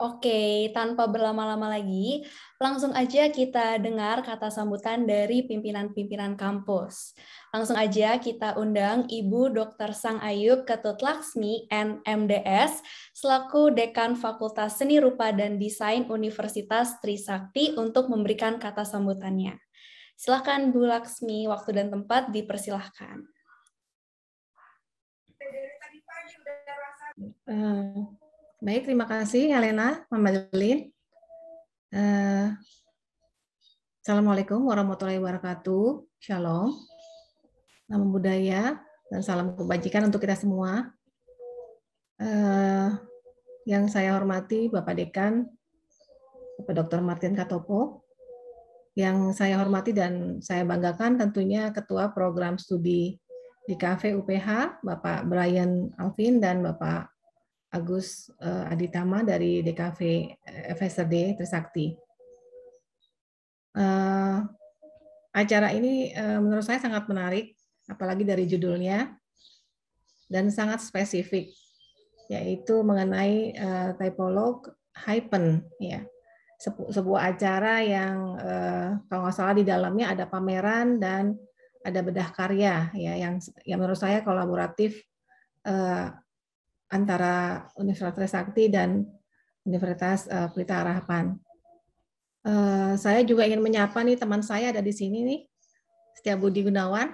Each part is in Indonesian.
Oke, tanpa berlama-lama lagi, langsung aja kita dengar kata sambutan dari pimpinan-pimpinan kampus. Langsung aja kita undang Ibu Dr. Sang Ayub Ketut Laksmi, MDS, selaku Dekan Fakultas Seni Rupa dan Desain Universitas Trisakti untuk memberikan kata sambutannya. Silakan Bu Laksmi, waktu dan tempat dipersilahkan. Baik, terima kasih Helena, Madeline. Assalamualaikum warahmatullahi wabarakatuh. Shalom. Namo Buddhaya dan salam kebajikan untuk kita semua. Yang saya hormati Bapak Dekan, Bapak Dr. Martin Katopo. Yang saya hormati dan saya banggakan tentunya Ketua Program Studi di KV UPH, Bapak Brian Alvin dan Bapak Agus Aditama dari DKV FSRD Trisakti. Acara ini menurut saya sangat menarik, apalagi dari judulnya, dan sangat spesifik, yaitu mengenai typolog hyphen, ya, sebuah acara yang kalau nggak salah di dalamnya ada pameran dan ada bedah karya, ya, yang menurut saya kolaboratif antara Universitas Trisakti dan Universitas Pelita Harapan. Saya juga ingin menyapa nih teman saya ada di sini nih, Setia Budi Gunawan.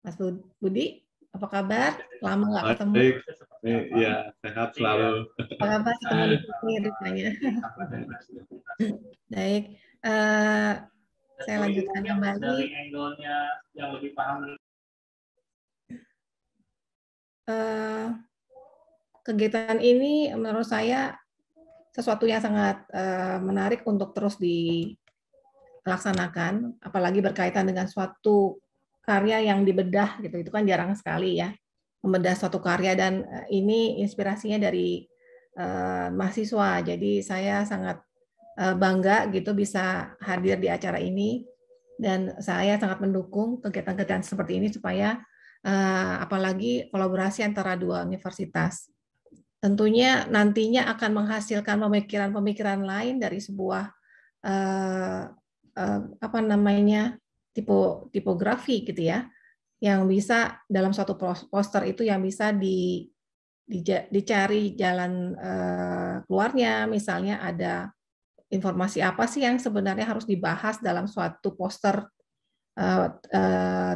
Mas Budi, apa kabar? Lama nggak ketemu. Iya, sehat selalu. Apa kabar ketemu di sini rupanya. Baik, saya lanjutkan kembali. Kegiatan ini menurut saya sesuatu yang sangat menarik untuk terus dilaksanakan, apalagi berkaitan dengan suatu karya yang dibedah gitu. Itu kan jarang sekali ya, membedah suatu karya, dan ini inspirasinya dari mahasiswa. Jadi saya sangat bangga gitu bisa hadir di acara ini, dan saya sangat mendukung kegiatan-kegiatan seperti ini supaya apalagi kolaborasi antara dua universitas. Tentunya nantinya akan menghasilkan pemikiran-pemikiran lain dari sebuah tipografi gitu ya, yang bisa dalam suatu poster itu yang bisa dicari jalan keluarnya. Misalnya ada informasi apa sih yang sebenarnya harus dibahas dalam suatu poster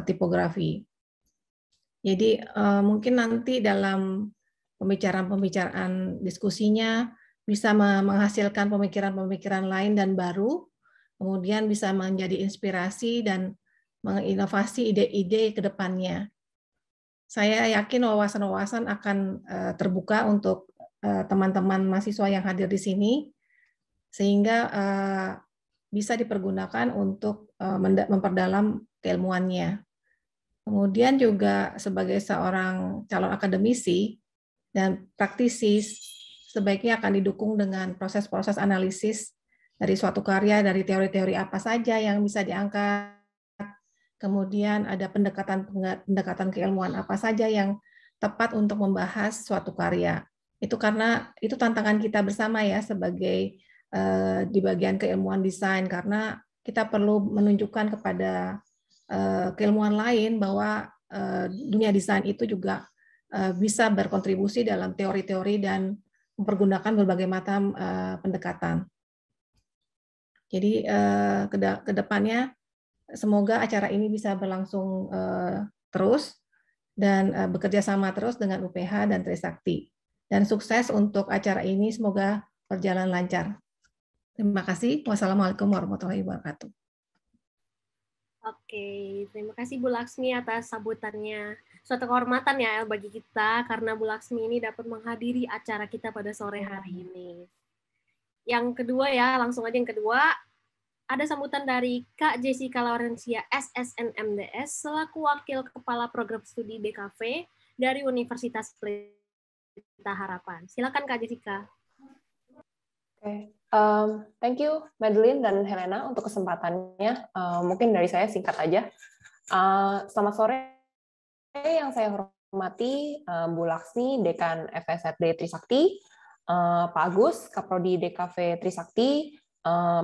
tipografi. Jadi mungkin nanti dalam pembicaraan diskusinya bisa menghasilkan pemikiran-pemikiran lain dan baru, kemudian bisa menjadi inspirasi dan menginovasi ide-ide ke depannya. Saya yakin wawasan-wawasan akan terbuka untuk teman-teman mahasiswa yang hadir di sini, sehingga bisa dipergunakan untuk memperdalam keilmuannya. Kemudian juga sebagai seorang calon akademisi dan praktisi, sebaiknya akan didukung dengan proses-proses analisis dari suatu karya, dari teori-teori apa saja yang bisa diangkat, kemudian ada pendekatan keilmuan apa saja yang tepat untuk membahas suatu karya. Itu karena itu tantangan kita bersama ya sebagai di bagian keilmuan desain, karena kita perlu menunjukkan kepada keilmuan lain bahwa dunia desain itu juga bisa berkontribusi dalam teori-teori dan mempergunakan berbagai macam pendekatan. Jadi ke depannya semoga acara ini bisa berlangsung terus dan bekerja sama terus dengan UPH dan Trisakti. Dan sukses untuk acara ini, semoga berjalan lancar. Terima kasih. Wassalamualaikum warahmatullahi wabarakatuh. Oke, terima kasih Bu Laksmi atas sambutannya. Suatu kehormatan ya bagi kita karena Bu Laksmi ini dapat menghadiri acara kita pada sore hari ini. Yang kedua ya, langsung aja yang kedua, ada sambutan dari Kak Jessica Laurencia SSN MDS selaku Wakil Kepala Program Studi DKV dari Universitas Pelita Harapan. Silakan Kak Jessica. Oke. Thank you Madeline dan Helena untuk kesempatannya. Mungkin dari saya singkat aja. Selamat sore yang saya hormati Bu Laksmi, Dekan FSRD Trisakti, Pak Agus, Kaprodi DKV Trisakti,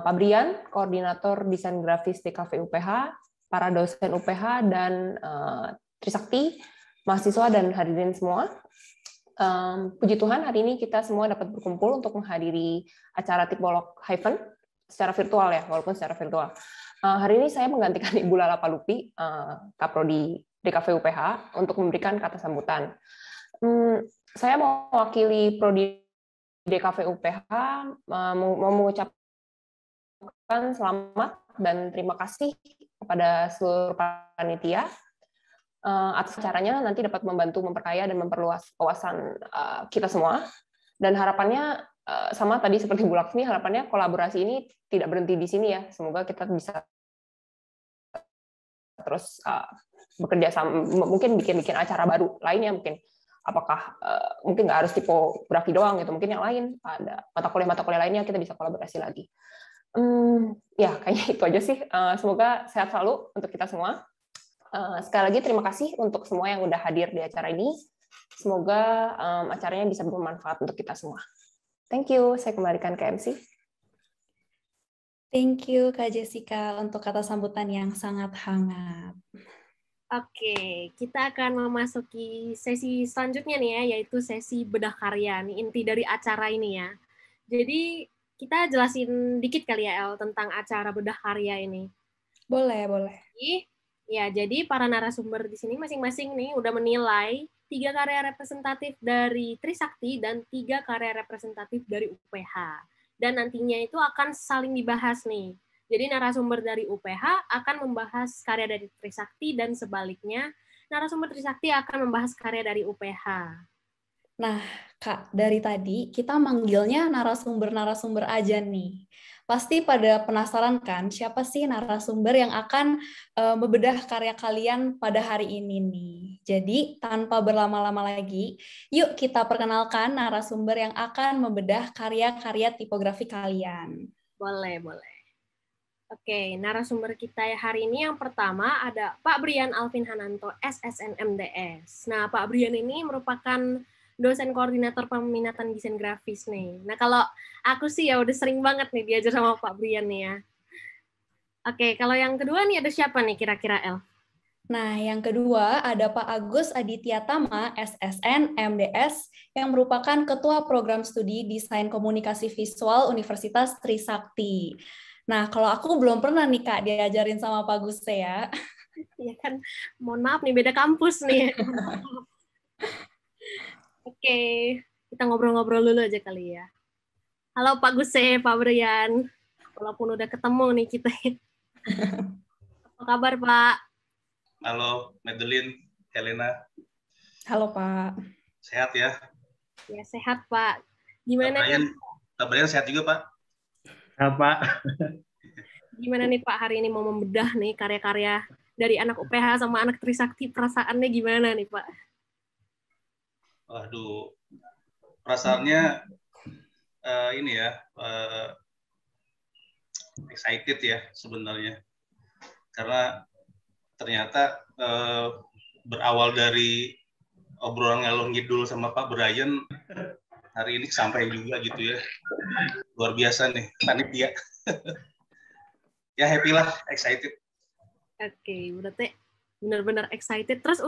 Pak Brian, Koordinator Desain Grafis DKV UPH, para dosen UPH dan Trisakti, mahasiswa dan hadirin semua. Puji Tuhan hari ini kita semua dapat berkumpul untuk menghadiri acara Tipolog Hyphen secara virtual ya, walaupun secara virtual. Hari ini saya menggantikan Ibu Lala Palupi, Kaprodi DKV UPH, untuk memberikan kata sambutan. Saya mewakili Prodi DKV UPH mau mengucapkan selamat dan terima kasih kepada seluruh panitia atas acaranya nanti dapat membantu memperkaya dan memperluas wawasan kita semua. Dan harapannya sama tadi seperti Bu Laksmi, harapannya kolaborasi ini tidak berhenti di sini ya. Semoga kita bisa terus bekerja sama, mungkin bikin acara baru lainnya, mungkin apakah mungkin nggak harus tipografi doang gitu, mungkin yang lain ada mata kuliah lainnya kita bisa kolaborasi lagi. Ya kayaknya itu aja sih. Semoga sehat selalu untuk kita semua. Sekali lagi terima kasih untuk semua yang udah hadir di acara ini. Semoga acaranya bisa bermanfaat untuk kita semua. Thank you. Saya kembalikan ke MC. Thank you Kak Jessica untuk kata sambutan yang sangat hangat. Oke, kita akan memasuki sesi selanjutnya nih ya, yaitu sesi bedah karya, nih inti dari acara ini ya. Jadi kita jelasin dikit kali ya El tentang acara bedah karya ini. Boleh. Ya, jadi para narasumber di sini masing-masing nih udah menilai 3 karya representatif dari Trisakti dan 3 karya representatif dari UPH. Dan nantinya itu akan saling dibahas nih. Jadi narasumber dari UPH akan membahas karya dari Trisakti dan sebaliknya narasumber Trisakti akan membahas karya dari UPH. Nah, Kak, dari tadi kita manggilnya narasumber-narasumber aja nih. Pasti pada penasaran kan, siapa sih narasumber yang akan membedah karya kalian pada hari ini nih. Jadi, tanpa berlama-lama lagi, yuk kita perkenalkan narasumber yang akan membedah karya-karya tipografi kalian. Boleh. Oke, narasumber kita hari ini yang pertama ada Pak Brian Alvin Hananto, SSN MDS. Nah, Pak Brian ini merupakan dosen koordinator peminatan desain grafis nih. Nah, kalau aku sih ya udah sering banget nih diajar sama Pak Brian nih ya. Oke, kalau yang kedua nih ada siapa nih kira-kira El? Nah, yang kedua ada Pak Agus Aditya Tama, SSN MDS, yang merupakan Ketua Program Studi Desain Komunikasi Visual Universitas Trisakti. Nah, kalau aku belum pernah nih Kak diajarin sama Pak Gus ya. Ya kan, mohon maaf nih beda kampus nih. Oke, kita ngobrol-ngobrol dulu aja kali ya. Halo Pak Guse, Pak Brian. Walaupun udah ketemu nih kita. Apa kabar Pak? Halo Madeline, Helena. Halo Pak. Sehat ya? Ya sehat Pak. Gimana Pak Brian sehat juga Pak? Sehat Pak. Gimana nih Pak hari ini mau membedah nih karya-karya dari anak UPH sama anak Trisakti, perasaannya gimana nih Pak? Waduh, perasaannya ini ya, excited ya sebenarnya. Karena ternyata berawal dari obrolan ngalor ngidul sama Pak Brian, hari ini sampai juga gitu ya. Luar biasa nih, panitia. Ya happy lah, excited. Oke, berarti benar-benar excited. Terus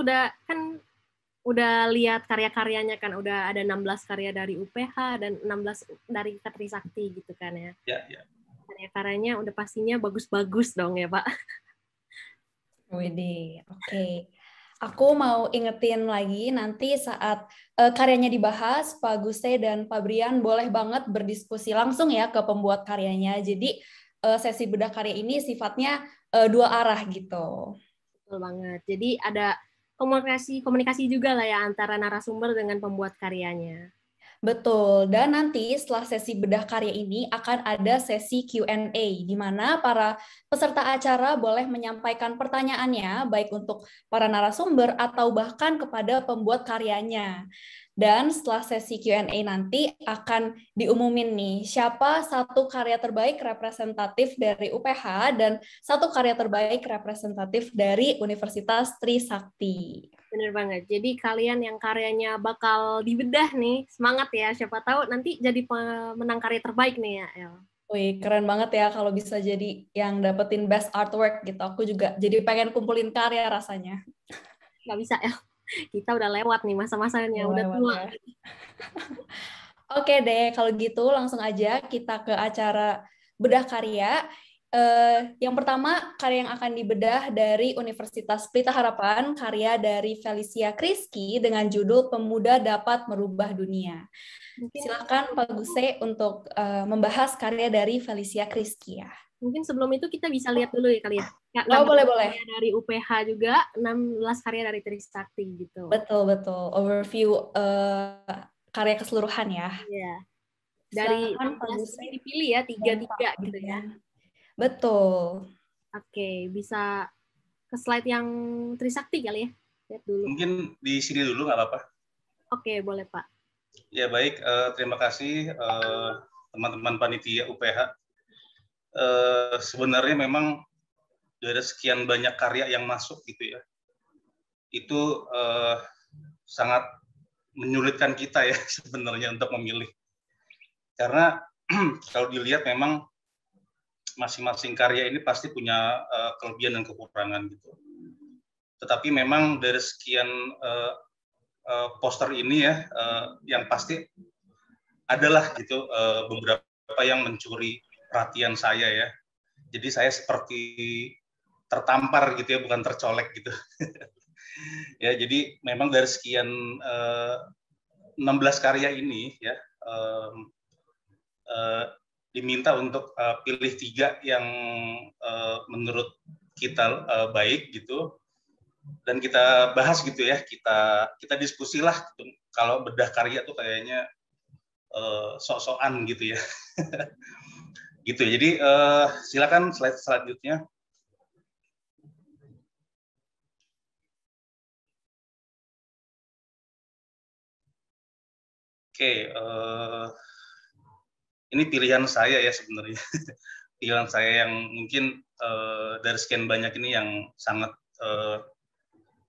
udah lihat karya-karyanya kan, udah ada 16 karya dari UPH dan 16 dari Trisakti gitu kan ya. Ya. Karya-karyanya udah pastinya bagus-bagus dong ya Pak. Widih, oke. Aku mau ingetin lagi nanti saat karyanya dibahas, Pak Guse dan Pak Brian boleh banget berdiskusi langsung ya ke pembuat karyanya. Jadi sesi bedah karya ini sifatnya 2 arah gitu. Betul banget. Jadi ada komunikasi juga lah ya antara narasumber dengan pembuat karyanya. Betul, dan nanti setelah sesi bedah karya ini akan ada sesi Q&A, di mana para peserta acara boleh menyampaikan pertanyaannya, baik untuk para narasumber atau bahkan kepada pembuat karyanya. Dan setelah sesi Q&A nanti akan diumumin nih, siapa satu karya terbaik representatif dari UPH dan satu karya terbaik representatif dari Universitas Trisakti. Bener banget. Jadi kalian yang karyanya bakal dibedah nih, semangat ya. Siapa tahu nanti jadi pemenang karya terbaik nih ya, El. Wih, keren banget ya kalau bisa jadi yang dapetin best artwork gitu. Aku juga jadi pengen kumpulin karya rasanya. Nggak bisa, El. Kita udah lewat nih masa-masanya, udah Lewat tua. ya. Oke deh, kalau gitu langsung aja kita ke acara bedah karya. Yang pertama, karya yang akan dibedah dari Universitas Pelita Harapan, karya dari Felicia Kriski dengan judul Pemuda Dapat Merubah Dunia. Silakan Pak Guse untuk membahas karya dari Felicia Kriski ya. Mungkin sebelum itu kita bisa lihat dulu ya kali ya. Oh, boleh. Karya dari UPH juga, 16 karya dari Trisakti gitu. Betul. Overview karya keseluruhan ya. Iya. Dari 16 ini dipilih ya, 3-3 gitu ya. Betul. Oke, bisa ke slide yang Trisakti kali ya. Lihat dulu. Mungkin di sini dulu nggak apa-apa. Oke, boleh Pak. Ya baik, terima kasih teman-teman panitia UPH. Sebenarnya memang dari sekian banyak karya yang masuk gitu ya, itu sangat menyulitkan kita ya sebenarnya untuk memilih. Karena kalau dilihat memang masing-masing karya ini pasti punya kelebihan dan kekurangan gitu. Tetapi memang dari sekian poster ini ya, yang pasti adalah gitu beberapa yang mencuri perhatian saya ya. Jadi saya seperti tertampar gitu ya, bukan tercolek gitu. Ya, jadi memang dari sekian 16 karya ini ya, diminta untuk pilih 3 yang menurut kita baik gitu, dan kita bahas gitu ya, kita diskusilah gitu. Kalau bedah karya tuh kayaknya sok-sokan gitu ya. Gitu. Jadi silakan slide selanjutnya. Oke, ini pilihan saya ya sebenarnya. Pilihan saya yang mungkin dari sekian banyak ini yang sangat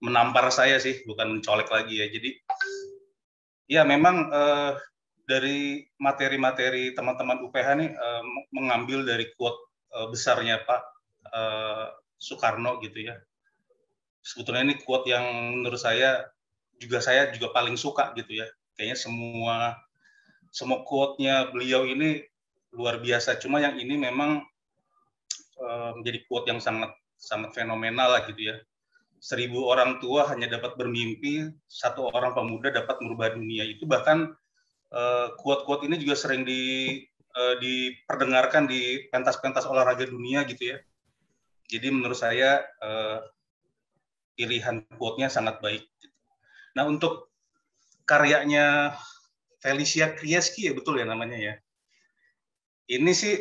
menampar saya sih, bukan mencolek lagi ya. Jadi ya memang dari materi-materi teman-teman UPH nih mengambil dari quote besarnya Pak Soekarno gitu ya. Sebetulnya ini quote yang menurut saya juga paling suka gitu ya. Kayaknya semua quote-nya beliau ini luar biasa. Cuma yang ini memang menjadi quote yang sangat fenomenal lah gitu ya. 1000 orang tua hanya dapat bermimpi, 1 orang pemuda dapat merubah dunia. Itu bahkan quote-quote ini juga sering diperdengarkan di pentas-pentas olahraga dunia gitu ya. Jadi menurut saya pilihan quote-nya sangat baik. Nah, untuk karyanya Felicia Kriski ya, betul ya namanya ya. Ini sih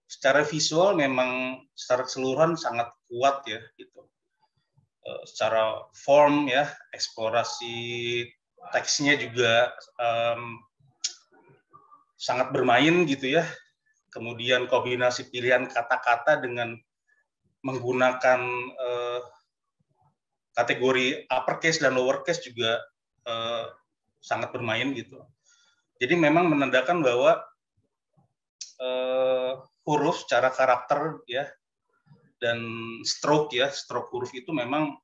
secara visual memang secara keseluruhan sangat kuat ya gitu. Secara form ya, eksplorasi teksnya juga sangat bermain gitu ya. Kemudian kombinasi pilihan kata-kata dengan menggunakan kategori uppercase dan lowercase juga sangat bermain gitu. Jadi memang menandakan bahwa huruf secara karakter ya dan stroke huruf itu memang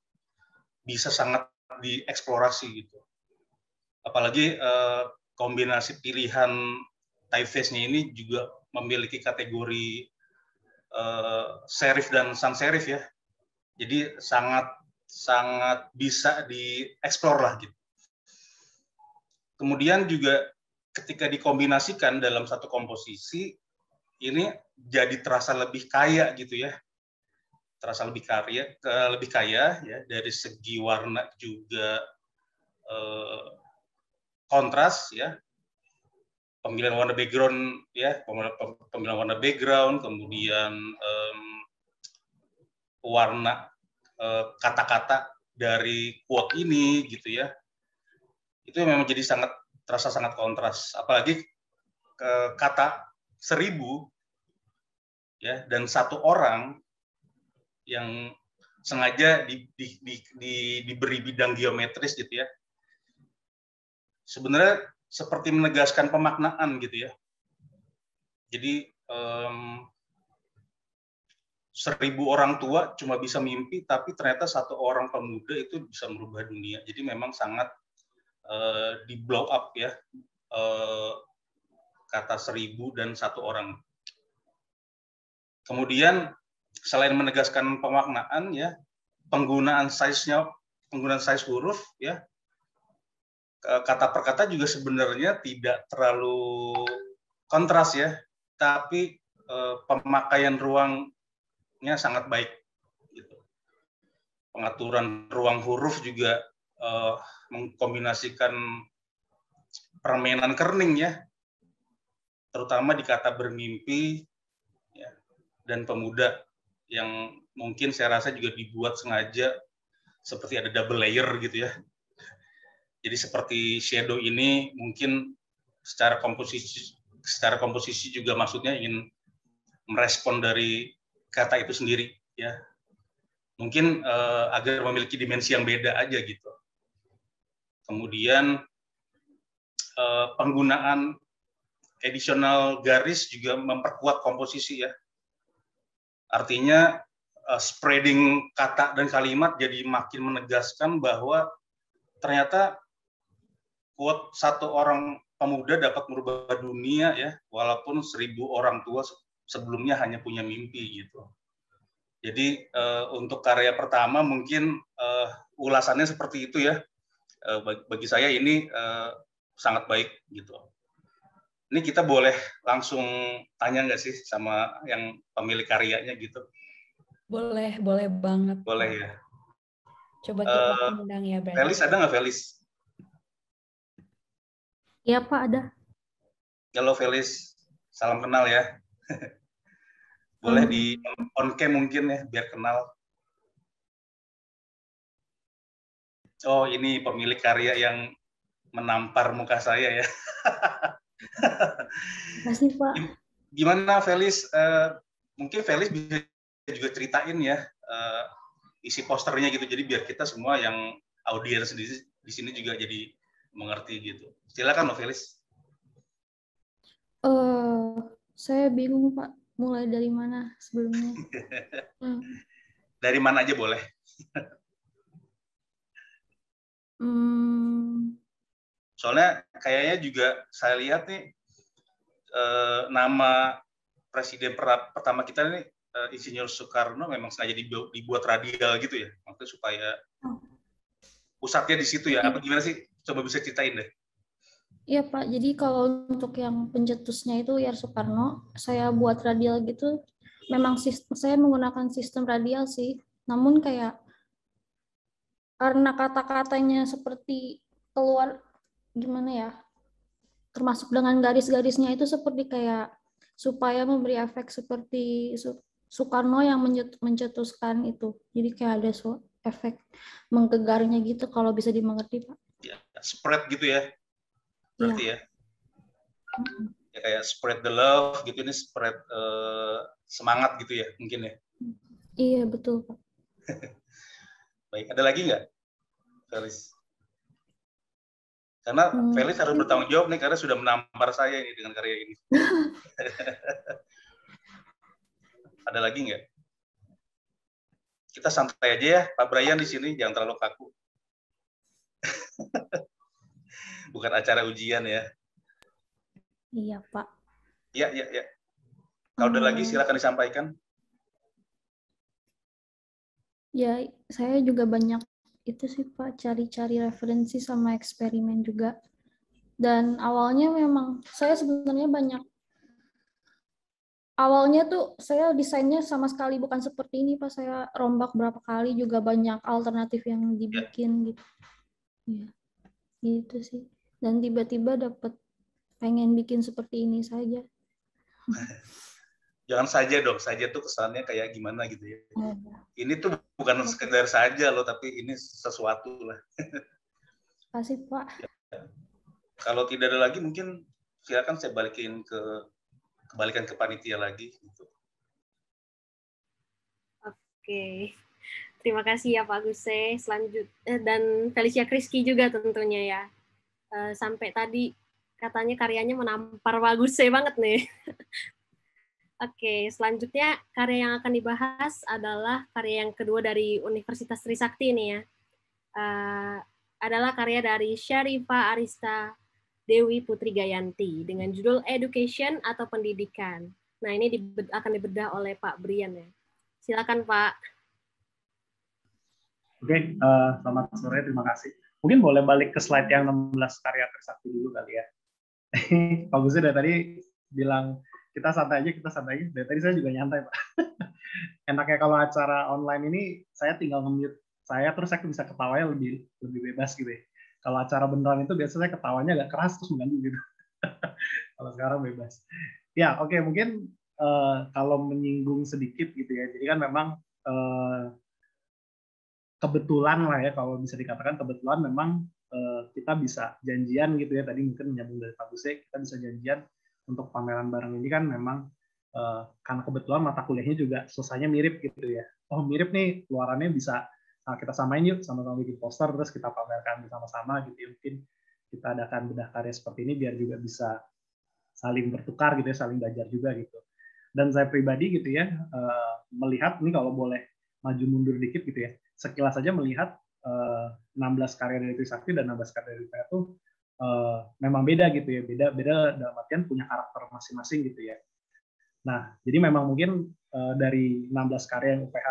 bisa sangat dieksplorasi gitu. Apalagi kombinasi pilihan typeface-nya ini juga memiliki kategori serif dan sans serif ya. Jadi sangat bisa dieksplor lah gitu. Kemudian juga ketika dikombinasikan dalam satu komposisi, ini jadi terasa lebih kaya gitu ya. Terasa lebih kaya ya, dari segi warna juga kontras ya. Pemilihan warna background ya, pemilihan warna background, kemudian warna kata-kata dari quote ini gitu ya. Itu memang jadi terasa sangat kontras, apalagi kata 1000 ya, dan 1 orang yang sengaja diberi bidang geometris gitu ya. Sebenarnya seperti menegaskan pemaknaan gitu ya. Jadi 1000 orang tua cuma bisa mimpi, tapi ternyata 1 orang pemuda itu bisa merubah dunia. Jadi memang sangat di blow up ya, kata 1000 dan 1 orang. Kemudian selain menegaskan pemaknaan ya, penggunaan size huruf ya, kata per kata juga sebenarnya tidak terlalu kontras ya, tapi pemakaian ruangnya sangat baik gitu. Pengaturan ruang huruf juga mengkombinasikan permainan kerning ya, terutama di kata bermimpi ya, dan pemuda yang mungkin saya rasa juga dibuat sengaja seperti ada double layer gitu ya. Jadi seperti shadow ini mungkin secara komposisi juga maksudnya ingin merespon dari kata itu sendiri ya. Mungkin agar memiliki dimensi yang beda aja gitu. Kemudian penggunaan additional garis juga memperkuat komposisi ya. Artinya spreading kata dan kalimat jadi makin menegaskan bahwa ternyata quote 1 orang pemuda dapat merubah dunia ya, walaupun 1000 orang tua sebelumnya hanya punya mimpi gitu. Jadi untuk karya pertama mungkin ulasannya seperti itu ya. Bagi saya ini sangat baik gitu. Ini kita boleh langsung tanya nggak sih sama yang pemilik karyanya gitu? Boleh banget. Boleh ya. Coba kita undang ya, berarti. Felis ada nggak, Felis? Iya, Pak, ada. Halo Felis, salam kenal ya. Boleh di on cam mungkin ya, biar kenal. Oh, ini pemilik karya yang menampar muka saya ya. Makasih, Pak. Gimana Felis? Mungkin Felis bisa juga ceritain ya isi posternya gitu. Jadi biar kita semua yang audiens di sini juga jadi mengerti gitu. Silakan loh Felis. Saya bingung Pak, mulai dari mana sebelumnya? Dari mana aja boleh. Soalnya kayaknya juga saya lihat nih nama presiden pertama kita ini Insinyur Soekarno memang sengaja dibuat radial gitu ya, maksudnya supaya pusatnya di situ ya. Apa gimana sih? Coba bisa ceritain deh. Iya Pak, jadi kalau untuk yang pencetusnya itu YR Soekarno, saya buat radial gitu, memang saya menggunakan sistem radial sih, namun kayak karena kata-katanya seperti keluar, gimana ya, termasuk dengan garis-garisnya itu seperti kayak supaya memberi efek seperti Soekarno yang mencetuskan itu. Jadi kayak ada efek menggegarnya gitu kalau bisa dimengerti, Pak. Ya, spread gitu ya. Berarti ya. Ya kayak spread the love gitu, ini spread semangat gitu ya mungkin ya. Iya, betul, Pak. Baik, ada lagi nggak, Felis? Karena Felis harus bertanggung jawab nih karena sudah menampar saya ini dengan karya ini. Ada lagi nggak? Kita santai aja ya, Pak Brian di sini, jangan terlalu kaku. Bukan acara ujian ya. Iya, Pak. Iya. Kalau ada lagi silakan disampaikan. Ya, saya juga banyak itu sih Pak, cari-cari referensi sama eksperimen juga. Dan awalnya memang saya sebenarnya awalnya tuh saya desainnya sama sekali bukan seperti ini Pak, saya rombak berapa kali, juga banyak alternatif yang dibikin gitu. Ya, gitu sih. Dan tiba-tiba dapat pengen bikin seperti ini saja. Jangan saja dong, saja tuh kesannya kayak gimana gitu ya. Ini tuh bukan sekedar saja loh, tapi ini sesuatu lah. Kasih Pak. Ya. Kalau tidak ada lagi mungkin silakan saya kembalikan ke panitia lagi gitu. Oke. Terima kasih ya Pak Guse, dan Felicia Kriski juga tentunya ya. Sampai tadi katanya karyanya menampar Pak Guse banget nih. Oke, selanjutnya karya yang akan dibahas adalah karya yang kedua dari Universitas Trisakti ini ya. Adalah karya dari Syarifah Arista Dewi Putri Gayanti dengan judul Education atau Pendidikan. Nah, ini akan dibedah oleh Pak Brian ya. Silakan Pak. Oke, selamat sore, terima kasih. Mungkin boleh balik ke slide yang 16 karya Trisakti dulu kali ya. Pak Gusi dari tadi bilang, kita santai aja. Dari tadi saya juga nyantai, Pak. Enaknya kalau acara online ini, saya tinggal nge-mute saya, terus saya bisa ketawanya lebih bebas gitu ya. Kalau acara beneran itu biasanya ketawanya agak keras, terus mengganggu gitu. Kalau sekarang bebas. Ya, oke, mungkin kalau menyinggung sedikit gitu ya. Jadi kan memang kebetulan lah ya, kalau bisa dikatakan kebetulan memang kita bisa janjian gitu ya, tadi mungkin menyambung dari Pak Guse, kita bisa janjian untuk pameran bareng ini kan memang karena kebetulan mata kuliahnya juga selesainya mirip gitu ya. Oh mirip nih, keluarannya bisa kita samain yuk, sama-sama bikin poster, terus kita pamerkan bersama-sama gitu ya. Mungkin kita adakan bedah karya seperti ini biar juga bisa saling bertukar gitu ya, saling belajar juga gitu. Dan saya pribadi gitu ya, melihat ini kalau boleh maju mundur dikit gitu ya, sekilas saja melihat 16 karya dari Trisakti dan 16 karya dari UPH itu memang beda gitu ya, beda dalam artian punya karakter masing-masing gitu ya. Nah, jadi memang mungkin dari 16 karya yang UPH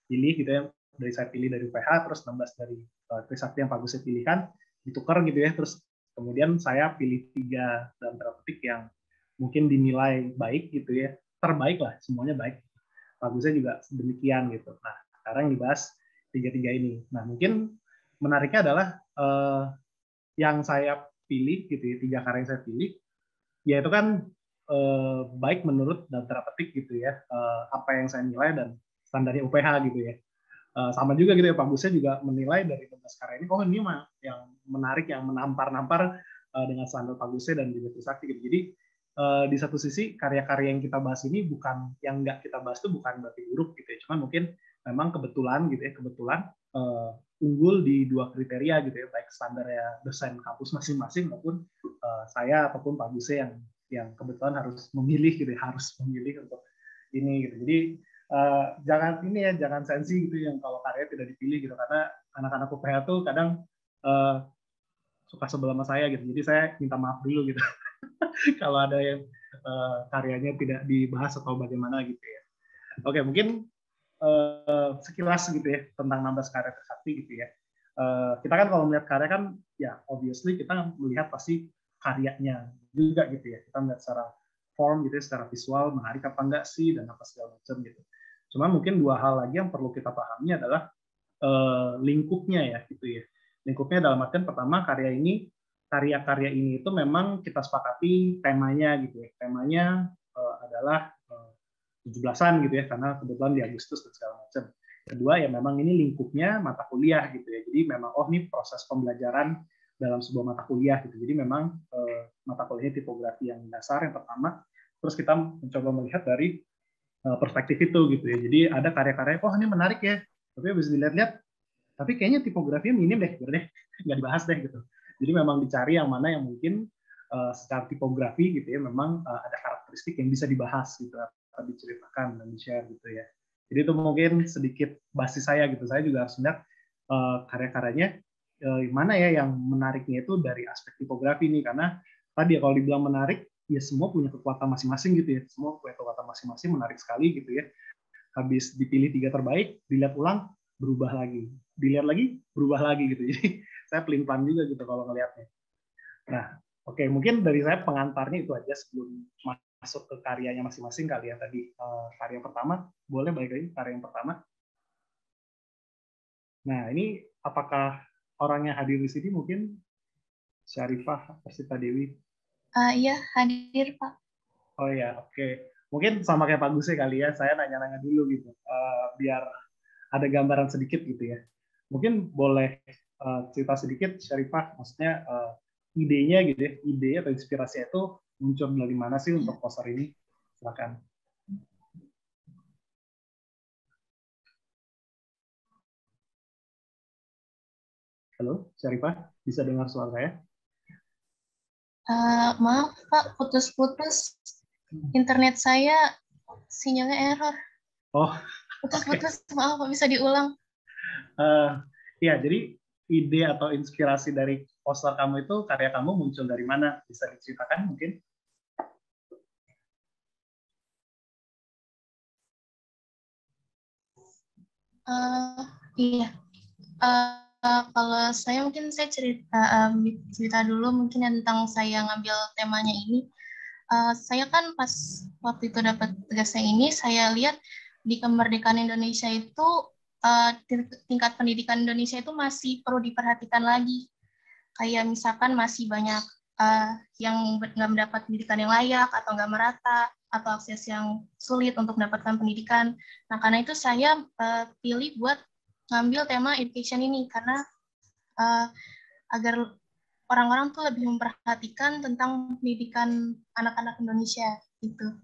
pilih gitu ya, dari saya pilih dari UPH, terus 16 dari Trisakti yang Pak Guse pilihkan, ditukar gitu ya, terus kemudian saya pilih 3 dalam tanda petik yang mungkin dinilai baik gitu ya, terbaik lah, semuanya baik. Pak Guse juga demikian gitu. Nah, sekarang dibahas 3 ini. Nah, mungkin menariknya adalah yang saya pilih gitu ya, 3 karya yang saya pilih, yaitu kan baik menurut dalam tanda petik gitu ya, apa yang saya nilai dan standarnya UPH gitu ya. Sama juga gitu ya, Pak Guse juga menilai dari 16 karya ini, oh ini mah yang menarik, yang menampar-nampar dengan standar Pak Guse dan juga Trisakti gitu. Jadi di satu sisi karya-karya yang kita bahas ini bukan, yang nggak kita bahas itu bukan berarti buruk gitu ya, cuman mungkin memang kebetulan gitu ya, unggul di 2 kriteria gitu ya, baik standarnya dosen kampus masing-masing maupun saya ataupun Pak Guse yang kebetulan harus memilih gitu ya, harus memilih untuk ini gitu. Jadi jangan sensi gitu yang kalau karya tidak dipilih gitu, karena anak-anak UPH tuh kadang suka sebel sama saya gitu. Jadi saya minta maaf dulu gitu kalau ada yang karyanya tidak dibahas atau bagaimana gitu ya. Oke, mungkin sekilas gitu ya tentang 16 karya Trisakti gitu ya. Kita kan kalau melihat karya kan ya obviously kita melihat pasti karyanya juga gitu ya. Kita melihat secara form gitu ya, secara visual menarik apa enggak sih dan apa segala macam gitu. Cuma mungkin 2 hal lagi yang perlu kita pahami adalah lingkupnya ya gitu ya. Lingkupnya dalam artian pertama, karya-karya ini itu memang kita sepakati temanya gitu ya. Temanya adalah 17-an gitu ya, karena kebetulan di Agustus dan segala macam. Kedua ya memang ini lingkupnya mata kuliah gitu ya. Jadi memang ini proses pembelajaran dalam sebuah mata kuliah gitu. Jadi memang mata kuliahnya tipografi yang dasar yang pertama. Terus kita mencoba melihat dari perspektif itu gitu ya. Jadi ada karya-karya, ini menarik ya. Tapi habis dilihat-lihat, tapi kayaknya tipografinya minim deh, nggak dibahas deh gitu. Jadi memang dicari yang mana yang mungkin secara tipografi gitu ya, memang ada karakteristik yang bisa dibahas gitu, atau diceritakan dan di-share gitu ya. Jadi itu mungkin sedikit basis saya gitu. Saya juga harus melihat karya-karyanya mana ya yang menariknya itu dari aspek tipografi nih, karena tadi ya kalau dibilang menarik, ya semua punya kekuatan masing-masing gitu ya. Semua punya kekuatan masing-masing, menarik sekali gitu ya. Habis dipilih 3 terbaik, dilihat ulang, berubah lagi. Dilihat lagi, berubah lagi gitu. Jadi saya pelin-pelan juga gitu kalau ngelihatnya. Nah, oke, mungkin dari saya pengantarnya itu aja sebelum masuk ke karyanya masing-masing kali ya tadi. Karya pertama, boleh balik lagi karya yang pertama. Nah, ini apakah orang yang hadir di sini mungkin Syarifah, Persita Dewi? Iya, hadir Pak. Oh ya, oke. Mungkin sama kayak Pak Guse kali ya, saya nanya-nanya dulu gitu, biar ada gambaran sedikit gitu ya. Mungkin boleh cerita sedikit, Syarifah, maksudnya idenya gitu ya, ide atau inspirasinya itu muncul dari mana sih untuk poster ini? Silakan. Halo, Syarifah, bisa dengar suara saya? Maaf Pak, putus-putus. Internet saya sinyalnya error. Oh, Putus-putus, maaf Pak, bisa diulang. Ya, jadi ide atau inspirasi dari poster kamu itu, karya kamu muncul dari mana? Bisa diceritakan mungkin? Iya. Kalau saya mungkin saya cerita dulu mungkin tentang saya ngambil temanya ini. Saya kan pas waktu itu dapat tugasnya ini, saya lihat di kemerdekaan Indonesia itu tingkat pendidikan Indonesia itu masih perlu diperhatikan lagi. Kayak misalkan masih banyak yang nggak mendapat pendidikan yang layak atau nggak merata atau akses yang sulit untuk mendapatkan pendidikan. Nah, karena itu saya pilih buat ngambil tema education ini karena agar orang-orang tuh lebih memperhatikan tentang pendidikan anak-anak Indonesia gitu.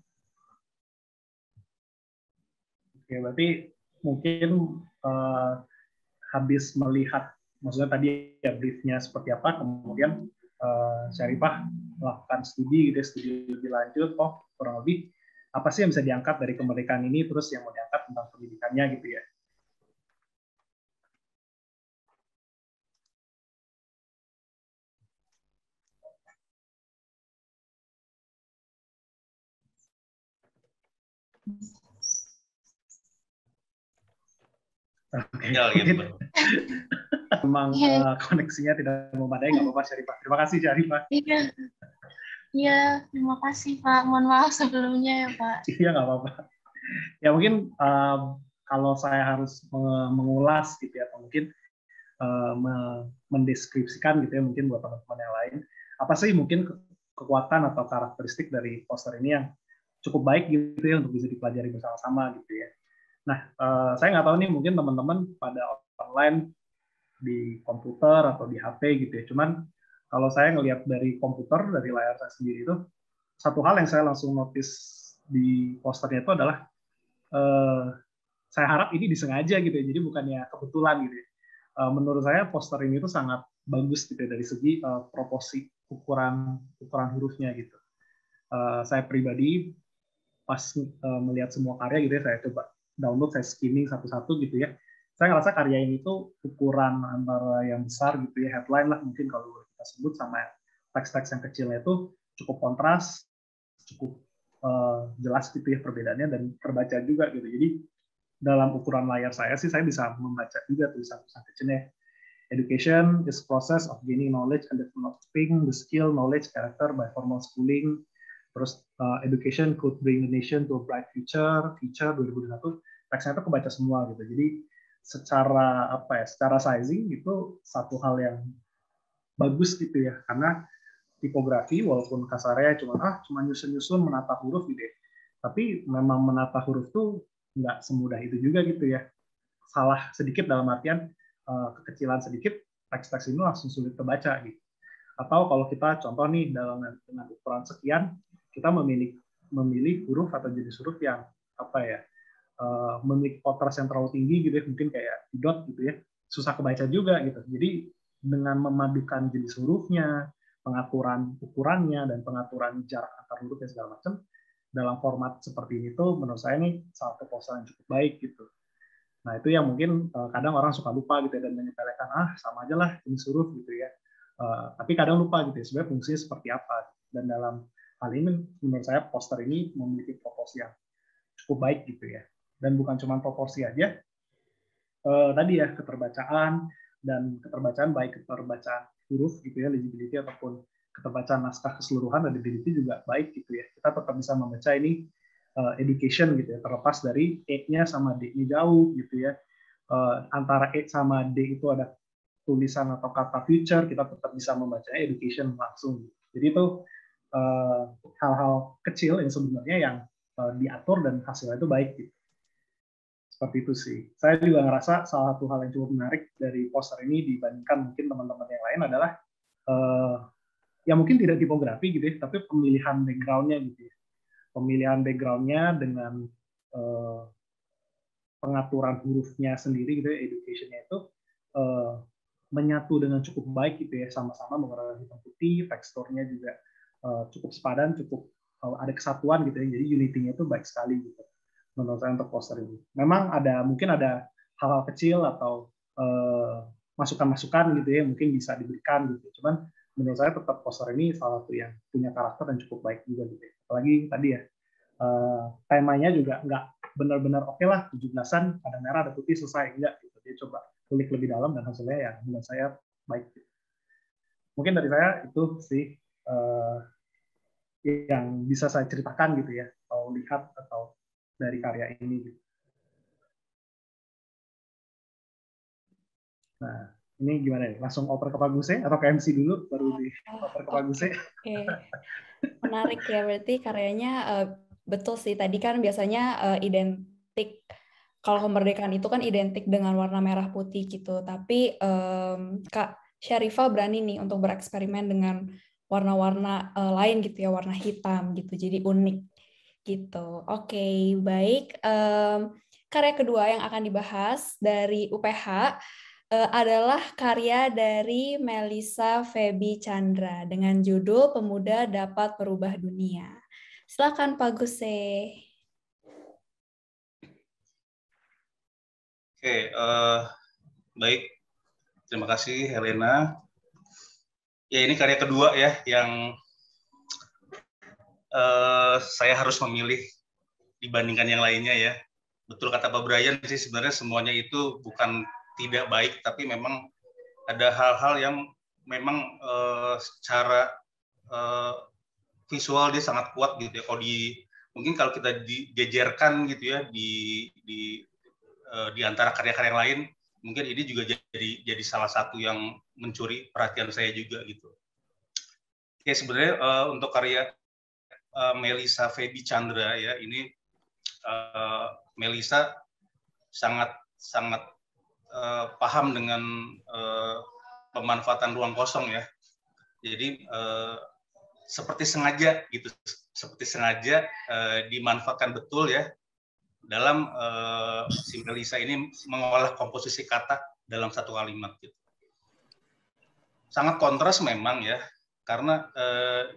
Oke, berarti mungkin habis melihat, maksudnya tadi ya briefnya seperti apa, kemudian Syarifah melakukan studi gitu, studi lebih lanjut, oh kurang lebih apa sih yang bisa diangkat dari kemerdekaan ini, terus yang mau diangkat tentang pendidikannya gitu ya. Memang koneksinya tidak memadai, nggak apa-apa Syarifah. Terima kasih Syarifah. Iya, terima kasih Pak. Mohon maaf sebelumnya ya Pak. Iya, nggak apa-apa. Ya mungkin kalau saya harus mengulas gitu ya, atau mungkin mendeskripsikan gitu ya, mungkin buat teman-teman yang lain, apa sih mungkin kekuatan atau karakteristik dari poster ini yang cukup baik gitu ya untuk bisa dipelajari bersama-sama gitu ya. Nah, saya nggak tahu nih, mungkin teman-teman pada online di komputer atau di HP gitu ya. Cuman kalau saya ngelihat dari komputer, dari layar saya sendiri itu, satu hal yang saya langsung notice di posternya itu adalah saya harap ini disengaja gitu ya, jadi bukannya kebetulan gitu ya. Menurut saya poster ini tuh sangat bagus gitu ya, dari segi proporsi ukuran hurufnya gitu. Saya pribadi pas melihat semua karya gitu ya, saya coba download, saya skimming satu-satu gitu ya. Saya ngerasa karya ini tuh ukuran antara yang besar gitu ya, headline lah mungkin kalau kita sebut, sama teks-teks yang kecilnya itu cukup kontras, cukup jelas gitu ya perbedaannya, dan terbaca juga gitu. Jadi dalam ukuran layar saya sih, saya bisa membaca juga tulisan-tulisan kecilnya. Education is process of gaining knowledge and developing the skill, knowledge, character by formal schooling. Terus education could bring the nation to a bright future, 2021. Teksnya itu kebaca semua gitu. Jadi secara apa ya, secara sizing itu satu hal yang bagus gitu ya, karena tipografi walaupun kasarnya cuma nyusun-nyusun menata huruf gitu ya, tapi memang menata huruf tuh nggak semudah itu juga gitu ya. Salah sedikit dalam artian kekecilan sedikit, teks-teks ini langsung sulit terbaca gitu. Atau kalau kita contoh nih, dengan ukuran sekian, kita memilih huruf atau jenis huruf yang apa ya, memiliki kontras yang terlalu tinggi gitu ya, mungkin kayak dot gitu ya, susah kebaca juga gitu. Jadi dengan memadukan jenis hurufnya, pengaturan ukurannya, dan pengaturan jarak antar hurufnya segala macam dalam format seperti ini tuh menurut saya ini salah satu poster yang cukup baik gitu. Nah itu yang mungkin kadang orang suka lupa gitu ya, dan menyepelekan sama aja lah jenis huruf gitu ya. Tapi kadang lupa gitu ya, sebenarnya fungsinya seperti apa. Dan dalam hal ini menurut saya poster ini memiliki proporsi yang cukup baik gitu ya. Dan bukan cuma proporsi aja, tadi ya, keterbacaan, dan keterbacaan baik keterbacaan huruf gitu ya, legibility, ataupun keterbacaan naskah keseluruhan, readability juga baik gitu ya. Kita tetap bisa membaca ini education gitu ya, terlepas dari E-nya sama D-nya jauh gitu ya. Antara E sama D itu ada tulisan atau kata future, kita tetap bisa membacanya education langsung. Jadi itu hal-hal kecil yang sebenarnya yang diatur dan hasilnya itu baik gitu. Seperti itu sih. Saya juga ngerasa salah satu hal yang cukup menarik dari poster ini dibandingkan mungkin teman-teman yang lain adalah ya mungkin tidak tipografi gitu ya, tapi pemilihan background-nya gitu ya. Pemilihan background-nya dengan pengaturan hurufnya sendiri gitu ya, education-nya itu menyatu dengan cukup baik gitu ya, sama-sama menggunakan hitam putih, teksturnya juga cukup sepadan, cukup ada kesatuan gitu ya, jadi unity-nya itu baik sekali gitu menurut saya untuk poster ini. Memang mungkin ada hal-hal kecil atau masukan-masukan gitu ya, mungkin bisa diberikan gitu, cuman menurut saya tetap poster ini salah satu yang punya karakter dan cukup baik juga gitu ya. Apalagi tadi ya, temanya juga nggak benar-benar oke lah, 17-an, ada merah, ada putih, selesai. Enggak, gitu. Dia coba kulik lebih dalam dan hasilnya ya menurut saya baik. Mungkin dari saya itu sih yang bisa saya ceritakan gitu ya, atau lihat atau dari karya ini. Gitu. Nah, ini gimana nih? Langsung oper ke Pak Guse atau ke MC dulu, baru di oper ke Pak Guse? Oke. Menarik ya, berarti karyanya betul sih. Tadi kan biasanya identik, kalau kemerdekaan itu kan identik dengan warna merah putih gitu. Tapi Kak Syarifah berani nih untuk bereksperimen dengan warna-warna lain gitu ya, warna hitam gitu. Jadi unik gitu. Oke, baik. Karya kedua yang akan dibahas dari UPH adalah karya dari Melissa Feby Chandra dengan judul Pemuda Dapat Merubah Dunia. Silakan Pak Guse. Oke, baik. Terima kasih Helena. Ya, ini karya kedua ya yang saya harus memilih dibandingkan yang lainnya ya. Betul kata Pak Brian sih, sebenarnya semuanya itu bukan tidak baik, tapi memang ada hal-hal yang memang secara visual dia sangat kuat gitu ya. Mungkin kalau kita dijejerkan gitu ya di antara karya-karya yang lain, mungkin ini juga jadi salah satu yang mencuri perhatian saya juga gitu. Oke, sebenarnya untuk karya Melissa Feby Chandra ya, ini Melissa sangat paham dengan pemanfaatan ruang kosong ya. Jadi seperti sengaja dimanfaatkan betul ya dalam si Melissa ini mengolah komposisi kata dalam satu kalimat gitu. Sangat kontras memang ya, karena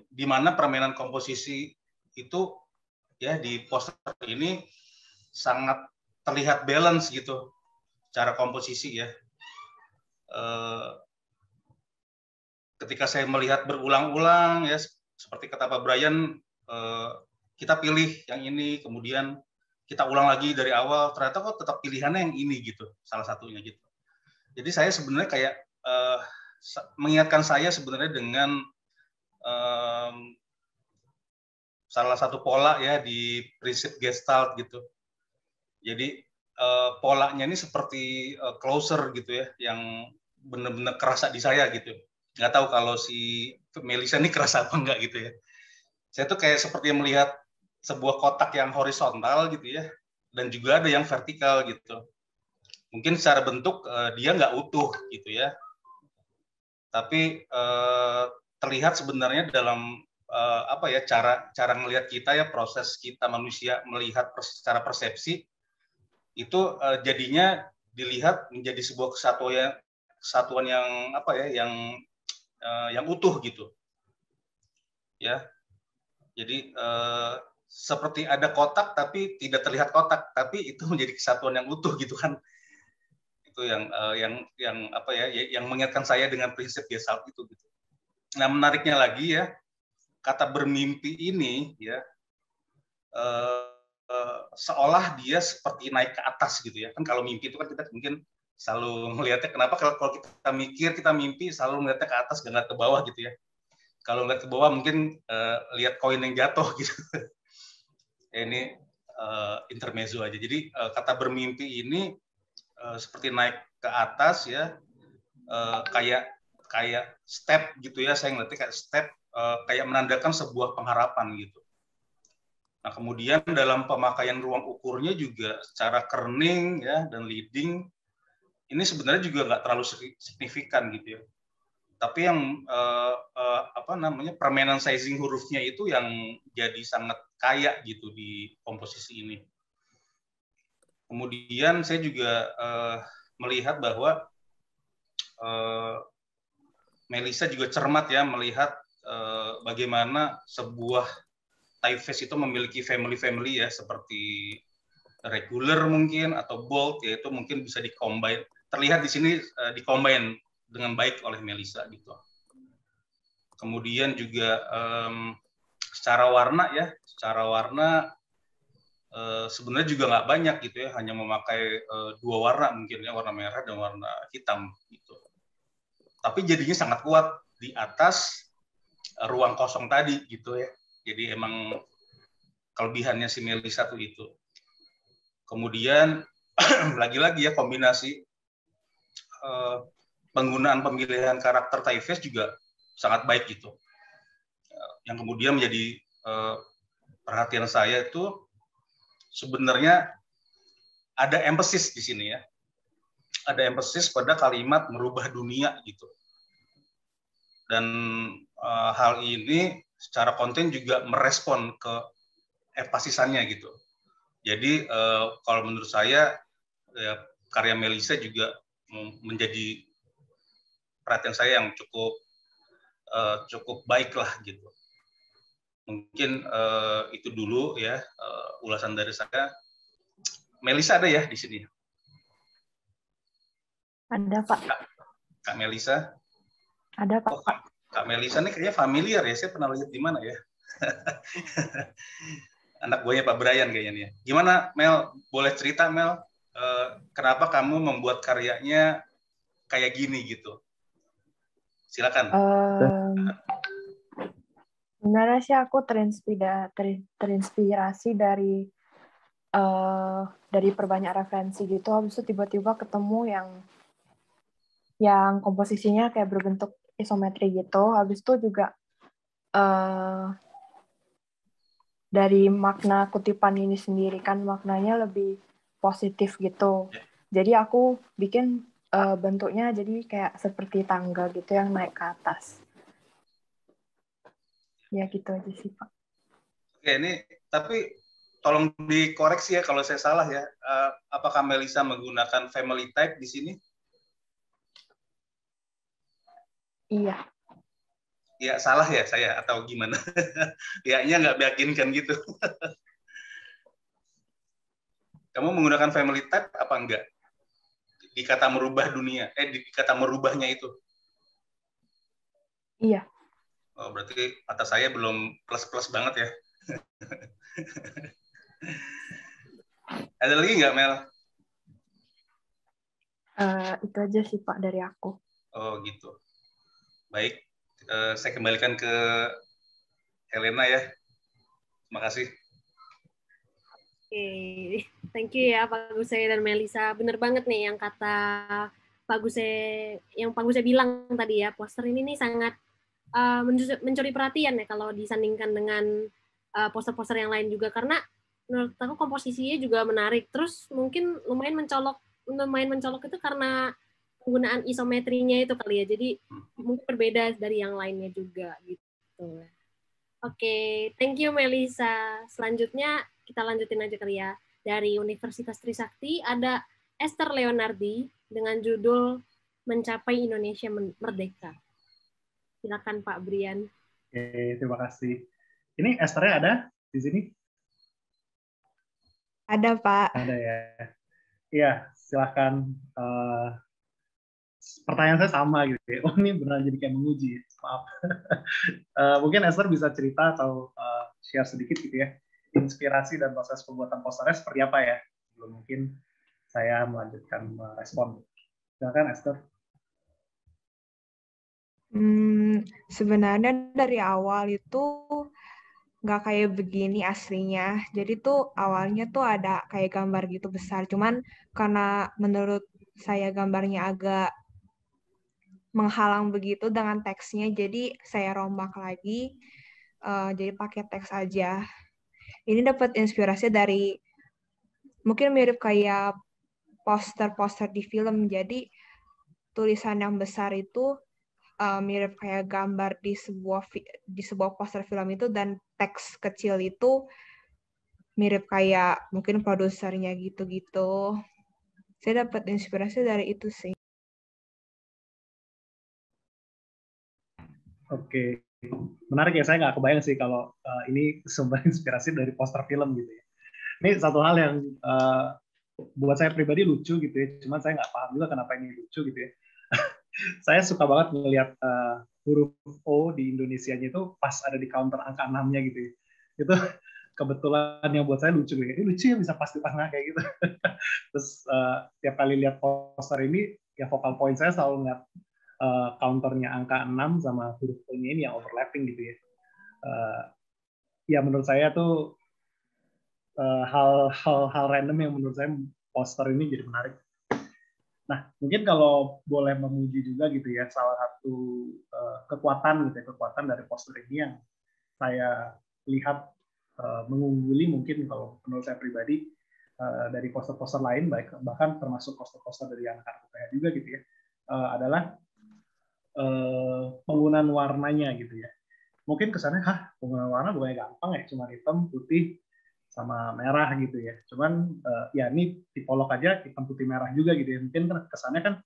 di mana permainan komposisi itu ya di poster ini sangat terlihat balance gitu cara komposisi ya. Ketika saya melihat berulang-ulang ya, seperti kata Pak Brian, kita pilih yang ini, kemudian kita ulang lagi dari awal, ternyata kok tetap pilihannya yang ini gitu, salah satunya gitu. Jadi saya sebenarnya kayak mengingatkan saya sebenarnya dengan salah satu pola ya di prinsip Gestalt gitu. Jadi polanya ini seperti closer gitu ya, yang benar-benar kerasa di saya gitu. Nggak tahu kalau si Melissa ini kerasa apa enggak gitu ya. Saya tuh kayak seperti melihat sebuah kotak yang horizontal gitu ya, dan juga ada yang vertikal gitu. Mungkin secara bentuk dia nggak utuh gitu ya, tapi terlihat sebenarnya dalam apa ya, cara melihat kita ya, proses kita manusia melihat secara persepsi itu jadinya dilihat menjadi sebuah kesatuan yang apa ya, yang utuh gitu ya. Jadi seperti ada kotak tapi tidak terlihat kotak, tapi itu menjadi kesatuan yang utuh gitu kan. Itu yang apa ya, yang mengingatkan saya dengan prinsip Gestalt itu gitu. Nah, menariknya lagi ya, kata bermimpi ini ya seolah dia seperti naik ke atas gitu ya. Kan kalau mimpi itu kan kita mungkin selalu melihatnya, kenapa kalau kita mikir, kita mimpi selalu melihatnya ke atas, nggak ke bawah gitu ya. Kalau ngeliat ke bawah mungkin lihat koin yang jatuh gitu. Ini intermezzo aja. Jadi kata bermimpi ini seperti naik ke atas ya, kayak step gitu ya. Saya ngeliatnya kayak step, kayak menandakan sebuah pengharapan gitu. Nah, kemudian dalam pemakaian ruang ukurnya juga secara kerning ya dan leading ini sebenarnya juga nggak terlalu signifikan gitu ya. Tapi yang apa namanya, permainan sizing hurufnya itu yang jadi sangat kaya gitu di komposisi ini. Kemudian saya juga melihat bahwa Melissa juga cermat ya melihat bagaimana sebuah typeface itu memiliki family ya, seperti regular mungkin atau bold, yaitu mungkin bisa di-combine. Terlihat di sini di-combine dengan baik oleh Melissa gitu. Kemudian juga secara warna sebenarnya juga nggak banyak gitu ya, hanya memakai 2 warna mungkin ya, warna merah dan warna hitam gitu. Tapi jadinya sangat kuat di atas ruang kosong tadi gitu ya. Jadi emang kelebihannya si Melissa tuh itu. Kemudian lagi-lagi ya kombinasi penggunaan pemilihan karakter typeface juga sangat baik gitu. Yang kemudian menjadi perhatian saya itu sebenarnya ada emphasis di sini ya. Ada emphasis pada kalimat merubah dunia gitu. Dan hal ini secara konten juga merespon ke empasisannya gitu. Jadi kalau menurut saya karya Melissa juga menjadi perhatian saya yang cukup baik lah gitu. Mungkin itu dulu ya ulasan dari saya. Melissa ada ya di sini? Ada, Pak. Kak Melissa? Ada, Pak. Oh, Kak Melissa ini kayaknya familiar ya, saya pernah lihat di mana ya? Anak buahnya Pak Brian kayaknya nih. Gimana Mel, boleh cerita Mel, kenapa kamu membuat karyanya kayak gini gitu? Silakan. Sebenarnya sih aku terinspirasi dari perbanyak referensi gitu, habis itu tiba-tiba ketemu yang komposisinya kayak berbentuk isometri gitu, habis itu juga dari makna kutipan ini sendiri kan maknanya lebih positif gitu, jadi aku bikin bentuknya jadi kayak seperti tangga gitu yang naik ke atas. Ya gitu aja sih Pak. Oke, ini tapi tolong dikoreksi ya kalau saya salah ya. Apakah Melissa menggunakan family type di sini? Iya. Ya salah ya saya atau gimana? Kayaknya nggak meyakinkan gitu. Kamu menggunakan family type apa enggak? Di kata merubah dunia, di kata merubahnya itu. Iya. Oh, berarti kata saya belum plus-plus banget ya. Ada lagi nggak, Mel? Itu aja sih Pak dari aku. Oh gitu. Baik, saya kembalikan ke Helena ya. Terima kasih. Oke, thank you ya Pak Guse dan Melissa. Bener banget nih yang kata Pak Guse bilang tadi ya, poster ini nih sangat mencuri perhatian ya kalau disandingkan dengan poster-poster yang lain juga, karena menurut aku komposisinya juga menarik. Terus mungkin lumayan mencolok itu karena penggunaan isometrinya itu kali ya. Jadi mungkin berbeda dari yang lainnya juga gitu. Oke, thank you Melissa. Selanjutnya kita lanjutin aja kali ya. Dari Universitas Trisakti ada Esther Leonardi dengan judul Mencapai Indonesia Merdeka. Silakan Pak Brian. Oke, terima kasih. Ini Esthernya ada di sini? Ada Pak. Ada ya. Iya, silakan. Pertanyaan saya sama gitu ya. Oh ini beneran jadi kayak menguji. Maaf. Mungkin Esther bisa cerita atau share sedikit gitu ya. Inspirasi dan proses pembuatan posternya seperti apa ya? Belum mungkin saya melanjutkan merespon. Silakan Esther. Sebenarnya dari awal itu nggak kayak begini aslinya. Jadi tuh awalnya tuh ada kayak gambar gitu besar. Cuman karena menurut saya gambarnya agak menghalang begitu dengan teksnya, jadi saya rombak lagi. Jadi pakai teks aja. Ini dapat inspirasi dari mungkin mirip kayak poster-poster di film. Jadi tulisan yang besar itu mirip kayak gambar di sebuah poster film itu, dan teks kecil itu mirip kayak mungkin produsernya gitu-gitu. Saya dapat inspirasi dari itu sih. Oke, menarik ya. Saya nggak kebayang sih kalau ini sumber inspirasi dari poster film gitu ya. Ini satu hal yang buat saya pribadi lucu gitu ya. Cuman saya nggak paham juga kenapa ini lucu gitu ya. Saya suka banget ngelihat huruf O di Indonesianya itu pas ada di counter angka 6-nya gitu ya. Itu kebetulan yang buat saya lucu gitu. Ini lucu ya bisa pas di tengah kayak gitu. Terus tiap kali lihat poster ini, ya focal point saya selalu ngeliat counternya angka 6 sama huruf O-nya ini yang overlapping gitu ya. Ya menurut saya tuh hal random yang menurut saya poster ini jadi menarik. Nah, mungkin kalau boleh memuji juga gitu ya, salah satu kekuatan gitu ya, kekuatan dari poster ini yang saya lihat mengungguli mungkin kalau menurut saya pribadi dari poster-poster lain, bahkan termasuk poster-poster dari anak-anak UPH juga gitu ya, adalah penggunaan warnanya gitu ya. Mungkin kesannya, penggunaan warna bukannya gampang ya, cuma hitam, putih, sama merah gitu ya. Cuman ya ini tipolog aja hitam putih merah juga gitu ya. Mungkin kan kesannya kan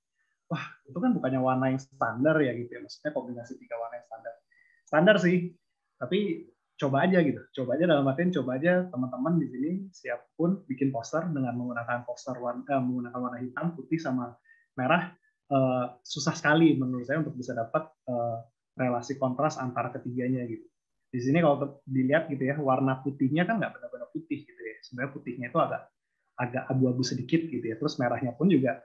wah itu kan bukannya warna yang standar ya gitu ya. Maksudnya kombinasi 3 warna yang standar. Standar sih. Tapi coba aja gitu. Coba aja dalam artian coba aja teman-teman di sini siap pun bikin poster dengan menggunakan menggunakan warna hitam, putih sama merah. Susah sekali menurut saya untuk bisa dapat relasi kontras antara ketiganya gitu. Di sini kalau dilihat gitu ya, warna putihnya kan nggak benar-benar putih gitu ya. Sebenarnya putihnya itu agak abu-abu sedikit gitu ya. Terus merahnya pun juga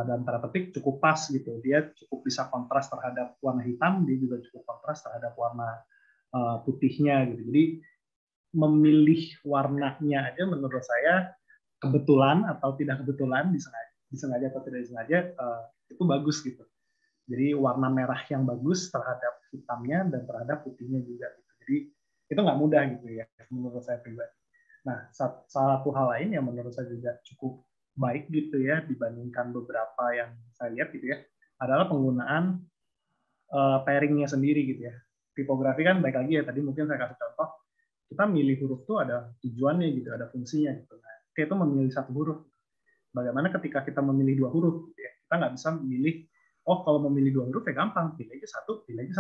dalam tanda petik cukup pas gitu. Dia cukup bisa kontras terhadap warna hitam, dia juga cukup kontras terhadap warna putihnya gitu. Jadi memilih warnanya aja menurut saya kebetulan atau tidak kebetulan, disengaja atau tidak disengaja, itu bagus gitu. Jadi warna merah yang bagus terhadap hitamnya dan terhadap putihnya juga. Jadi itu nggak mudah gitu ya menurut saya pribadi. Nah, salah satu hal lain yang menurut saya juga cukup baik gitu ya dibandingkan beberapa yang saya lihat gitu ya adalah penggunaan pairingnya sendiri gitu ya. Tipografi kan baik lagi ya, tadi mungkin saya kasih contoh, kita milih huruf tuh ada tujuannya gitu, ada fungsinya gitu. Nah, kita itu memilih satu huruf. Bagaimana ketika kita memilih 2 huruf gitu ya, kita nggak bisa memilih kalau memilih 2 huruf ya gampang, pilih aja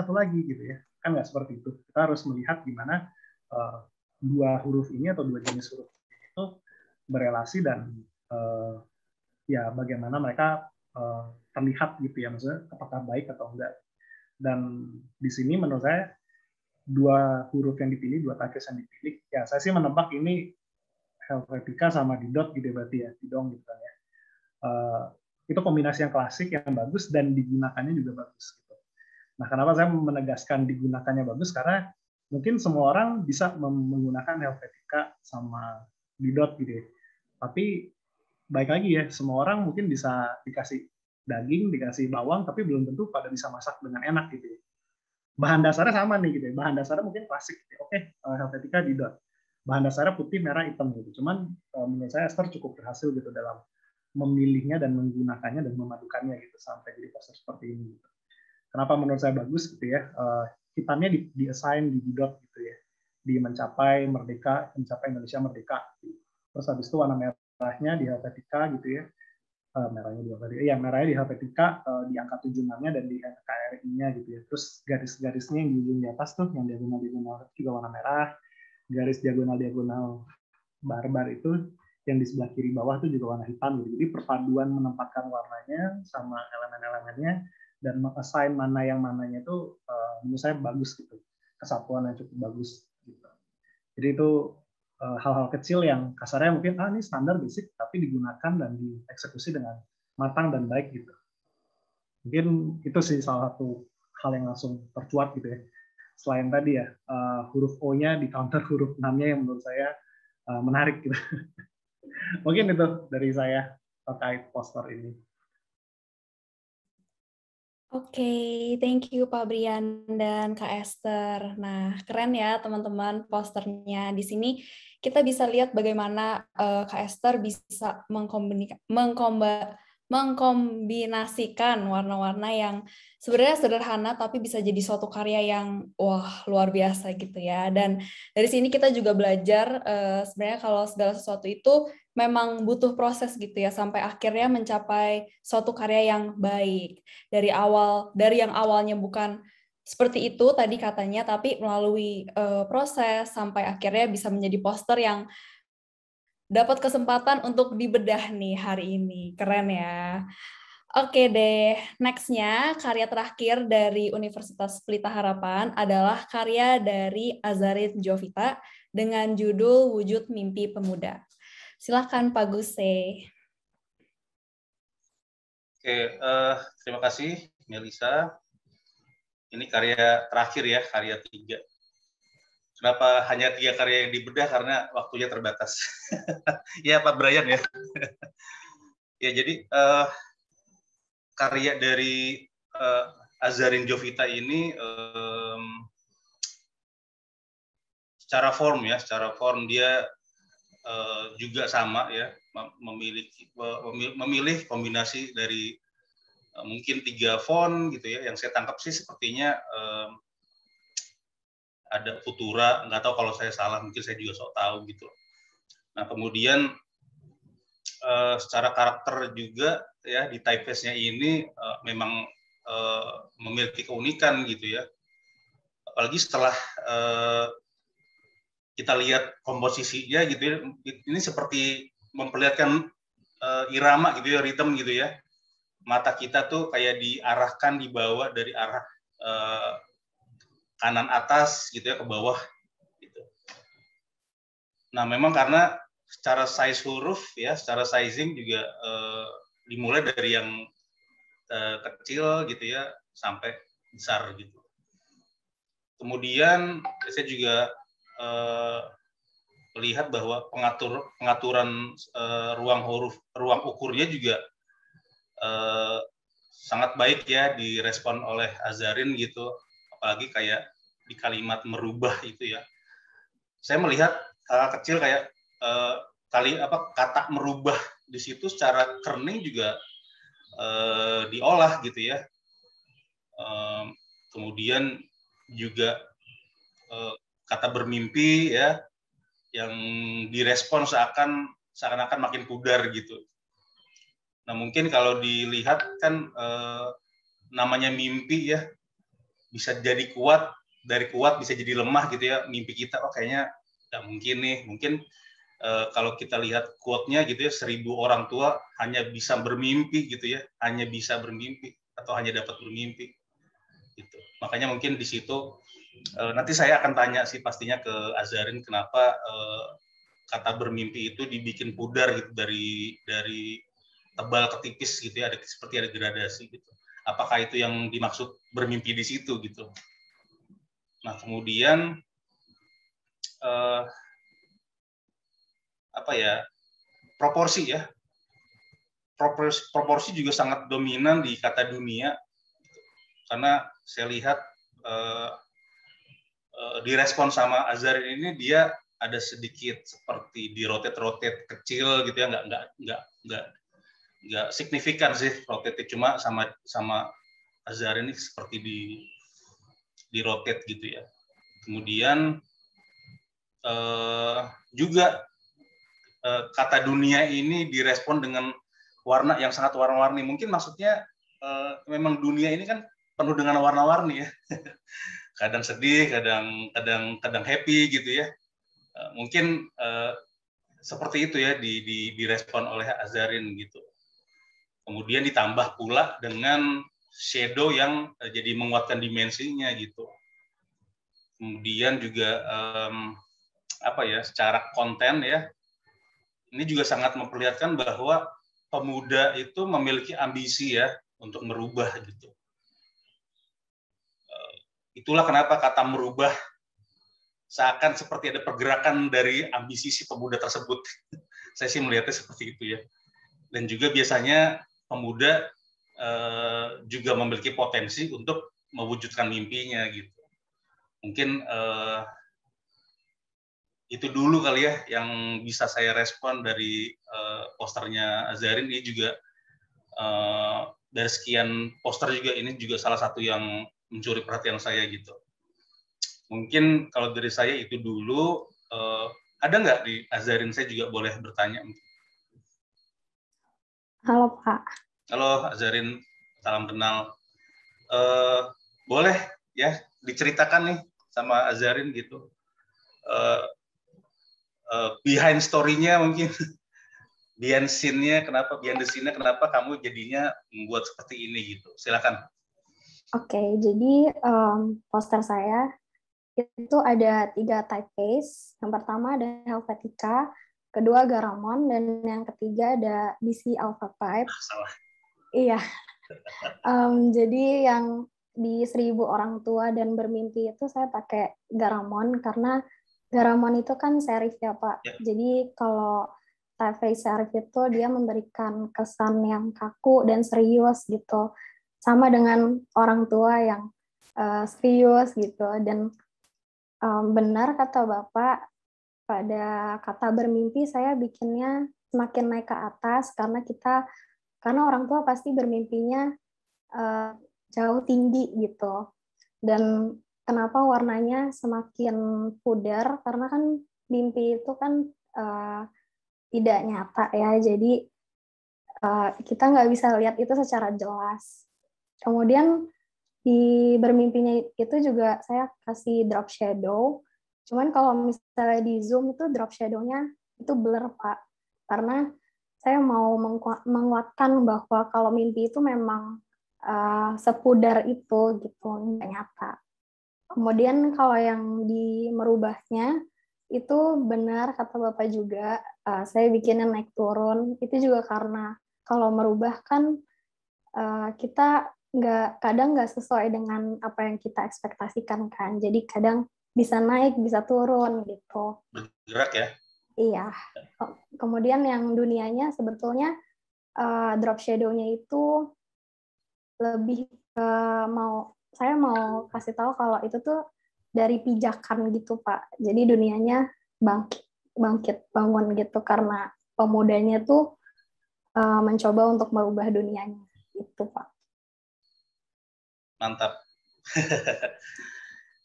satu lagi gitu ya. Kan nggak seperti itu. Kita harus melihat gimana 2 huruf ini atau 2 jenis huruf itu berelasi dan ya bagaimana mereka terlihat gitu ya, maksudnya apakah baik atau enggak. Dan di sini menurut saya 2 huruf yang dipilih, 2 takis yang dipilih, ya saya sih menebak ini Helvetica sama Didot gitu berarti ya, Didong gitu kan ya. Itu kombinasi yang klasik yang bagus dan digunakannya juga bagus gitu. Nah, kenapa saya menegaskan digunakannya bagus? Karena mungkin semua orang bisa menggunakan Helvetica sama Didot gitu ya. Tapi baik lagi ya, semua orang mungkin bisa dikasih daging, dikasih bawang, tapi belum tentu pada bisa masak dengan enak gitu ya. Bahan dasarnya sama nih gitu ya. Bahan dasarnya mungkin klasik gitu ya. Oke, Helvetica Didot. Bahan dasarnya putih, merah, hitam gitu. Cuman menurut saya Esther cukup berhasil gitu dalam memilihnya dan menggunakannya dan memadukannya gitu sampai jadi poster seperti ini. Gitu. Kenapa menurut saya bagus gitu ya? Hitamnya di-assign di Didot gitu ya, di mencapai Indonesia merdeka. Terus habis itu warna merahnya di Helvetica gitu ya, merahnya di Helvetica di angka 76-nya dan di KRI-nya gitu ya. Terus garis-garisnya yang di ujung di atas tuh yang diagonal juga warna merah, garis diagonal barbar itu yang di sebelah kiri bawah itu juga warna hitam gitu. Jadi perpaduan menempatkan warnanya sama elemen-elemennya dan assign mana yang mananya itu menurut saya bagus gitu. Kesatuan yang cukup bagus gitu. Jadi itu hal-hal kecil yang kasarnya mungkin ini standar basic tapi digunakan dan dieksekusi dengan matang dan baik gitu. Mungkin itu sih salah satu hal yang langsung tercuat gitu ya. Selain tadi ya huruf O-nya di counter huruf 6-nya yang menurut saya menarik gitu. Mungkin itu dari saya terkait poster ini. Oke, thank you Pak Brian dan Kak Esther. Nah, keren ya teman-teman posternya. Di sini kita bisa lihat bagaimana Kak Esther bisa mengkombinasikan warna-warna yang sebenarnya sederhana tapi bisa jadi suatu karya yang luar biasa gitu ya. Dan dari sini kita juga belajar sebenarnya kalau segala sesuatu itu memang butuh proses gitu ya sampai akhirnya mencapai suatu karya yang baik. Dari yang awalnya bukan seperti itu tadi katanya, tapi melalui proses sampai akhirnya bisa menjadi poster yang dapat kesempatan untuk dibedah nih hari ini. Keren ya. Oke deh, next-nya karya terakhir dari Universitas Pelita Harapan adalah karya dari Azarin Jovita dengan judul Wujud Mimpi Pemuda. Silahkan Pak Guse. Oke, terima kasih Melisa. Ini karya terakhir ya, karya 3. Kenapa hanya 3 karya yang dibedah? Karena waktunya terbatas. Ya Pak Brian ya. Ya jadi karya dari Azarin Jovita ini secara form dia juga sama ya, memilih kombinasi dari mungkin 3 font gitu ya. Yang saya tangkap sih sepertinya ada Futura, nggak tahu kalau saya salah, mungkin saya juga sok tahu gitu. Nah kemudian secara karakter juga ya di typeface-nya ini memang memiliki keunikan gitu ya. Apalagi setelah kita lihat komposisinya gitu ya, ini seperti memperlihatkan irama gitu ya, ritme gitu ya. Mata kita tuh kayak diarahkan, dibawa dari arah kanan atas gitu ya ke bawah gitu. Nah memang karena secara size huruf ya, secara sizing juga dimulai dari yang kecil gitu ya sampai besar gitu. Kemudian saya juga melihat bahwa pengaturan ruang ukurnya juga sangat baik ya direspon oleh Azarin gitu. Apalagi kayak di kalimat merubah itu ya, saya melihat hal kecil kayak kata merubah di situ secara kerning juga diolah gitu ya. Kemudian juga kata bermimpi ya yang direspon seakan-akan makin pudar gitu. Nah mungkin kalau dilihat kan namanya mimpi ya, bisa jadi kuat, dari kuat bisa jadi lemah gitu ya mimpi kita. Oh kayaknya nggak mungkin nih, mungkin kalau kita lihat quote-nya gitu ya, 1000 orang tua hanya bisa bermimpi gitu ya, hanya bisa bermimpi atau hanya dapat bermimpi gitu. Makanya mungkin di situ nanti saya akan tanya sih pastinya ke Azarin kenapa kata bermimpi itu dibikin pudar gitu, dari tebal ke tipis gitu ya, seperti ada gradasi gitu. Apakah itu yang dimaksud bermimpi di situ gitu. Nah kemudian proporsi ya, proporsi juga sangat dominan di kata dunia, karena saya lihat direspon sama Azarin ini dia ada sedikit seperti di rotate kecil gitu ya, nggak signifikan sih rotate, cuma sama Azarin ini seperti di rotate gitu ya. Kemudian juga kata dunia ini direspon dengan warna yang sangat warna-warni. Mungkin maksudnya memang dunia ini kan penuh dengan warna-warni ya. Kadang sedih, kadang happy gitu ya. Mungkin seperti itu ya direspon oleh Azarin gitu. Kemudian ditambah pula dengan shadow yang jadi menguatkan dimensinya gitu. Kemudian juga secara konten ya, ini juga sangat memperlihatkan bahwa pemuda itu memiliki ambisi ya untuk merubah gitu. Itulah kenapa kata merubah seakan seperti ada pergerakan dari ambisi si pemuda tersebut. Saya sih melihatnya seperti itu ya. Dan juga biasanya pemuda juga memiliki potensi untuk mewujudkan mimpinya gitu. Mungkin itu dulu kali ya yang bisa saya respon dari posternya Azarin. Ini juga dari sekian poster juga ini juga salah satu yang mencuri perhatian saya gitu. Mungkin kalau dari saya itu dulu. Ada nggak di Azarin? Saya juga boleh bertanya. Halo Pak. Halo Azarin, salam kenal. Boleh ya diceritakan nih sama Azarin gitu, behind story-nya mungkin, behind scene-nya kenapa, behind the scene-nya kenapa kamu jadinya membuat seperti ini gitu. Silakan. Oke, jadi poster saya itu ada 3 typeface. Yang pertama ada Helvetica, kedua Garamond, dan yang ketiga ada BC Alpha 5. Salah. Iya. Jadi yang di 1000 orang tua dan bermimpi itu saya pakai Garamond karena Garamond itu kan serif ya Pak. Ya. Jadi kalau typeface serif itu dia memberikan kesan yang kaku dan serius gitu. Sama dengan orang tua yang serius gitu. Dan benar kata Bapak, pada kata bermimpi saya bikinnya semakin naik ke atas karena orang tua pasti bermimpinya jauh tinggi gitu. Dan kenapa warnanya semakin pudar? Karena kan mimpi itu kan tidak nyata ya, jadi kita nggak bisa lihat itu secara jelas. Kemudian di bermimpinya itu juga saya kasih drop shadow. Cuman kalau misalnya di zoom itu drop shadow-nya itu blur Pak. Karena saya mau menguatkan bahwa kalau mimpi itu memang sepudar itu gitu, nggak nyata. Kemudian kalau yang di merubahnya itu benar kata Bapak juga, saya bikinnya naik turun. Itu juga karena kalau merubah kan kita kadang nggak sesuai dengan apa yang kita ekspektasikan kan. Jadi kadang bisa naik, bisa turun gitu. Bergerak ya? Iya. Kemudian yang dunianya sebetulnya drop shadow-nya itu lebih saya mau kasih tahu kalau itu tuh dari pijakan gitu Pak. Jadi dunianya bangkit bangun gitu karena pemudanya tuh mencoba untuk merubah dunianya itu Pak. Mantap.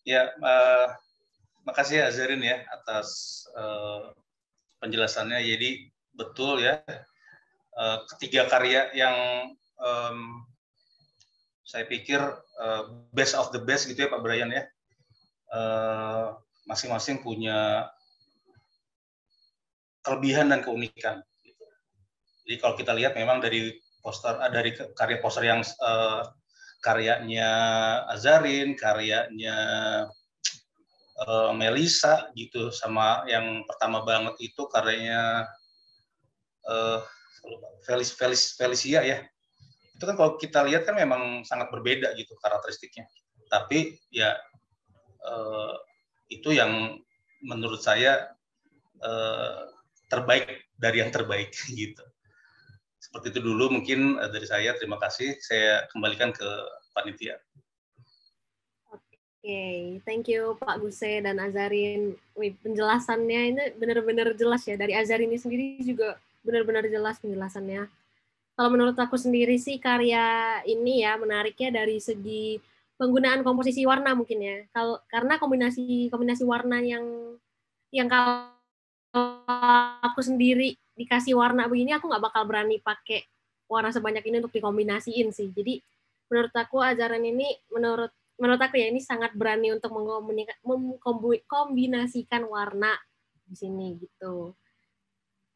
Ya, makasih ya Azarin ya atas penjelasannya. Jadi betul ya, ketiga karya yang saya pikir best of the best gitu ya Pak Brian ya. Masing-masing punya kelebihan dan keunikan. Gitu. Jadi kalau kita lihat memang dari karya poster yang karyanya Azarin, karyanya Melisa gitu, sama yang pertama banget itu karyanya Felicia ya. Itu kan kalau kita lihat kan memang sangat berbeda gitu karakteristiknya. Tapi ya itu yang menurut saya terbaik dari yang terbaik gitu. Seperti itu dulu mungkin dari saya. Terima kasih. Saya kembalikan ke panitia. Oke, thank you Pak Guse dan Azarin. Wih, penjelasannya ini benar-benar jelas ya. Dari Azarin ini sendiri juga benar-benar jelas penjelasannya. Kalau menurut aku sendiri sih karya ini ya menariknya dari segi penggunaan komposisi warna mungkin ya. Karena kombinasi warna yang kalau aku sendiri dikasih warna begini aku nggak bakal berani pakai warna sebanyak ini untuk dikombinasiin sih. Jadi menurut aku Azarin ini menurut aku ya ini sangat berani untuk mengkombinasikan warna di sini gitu.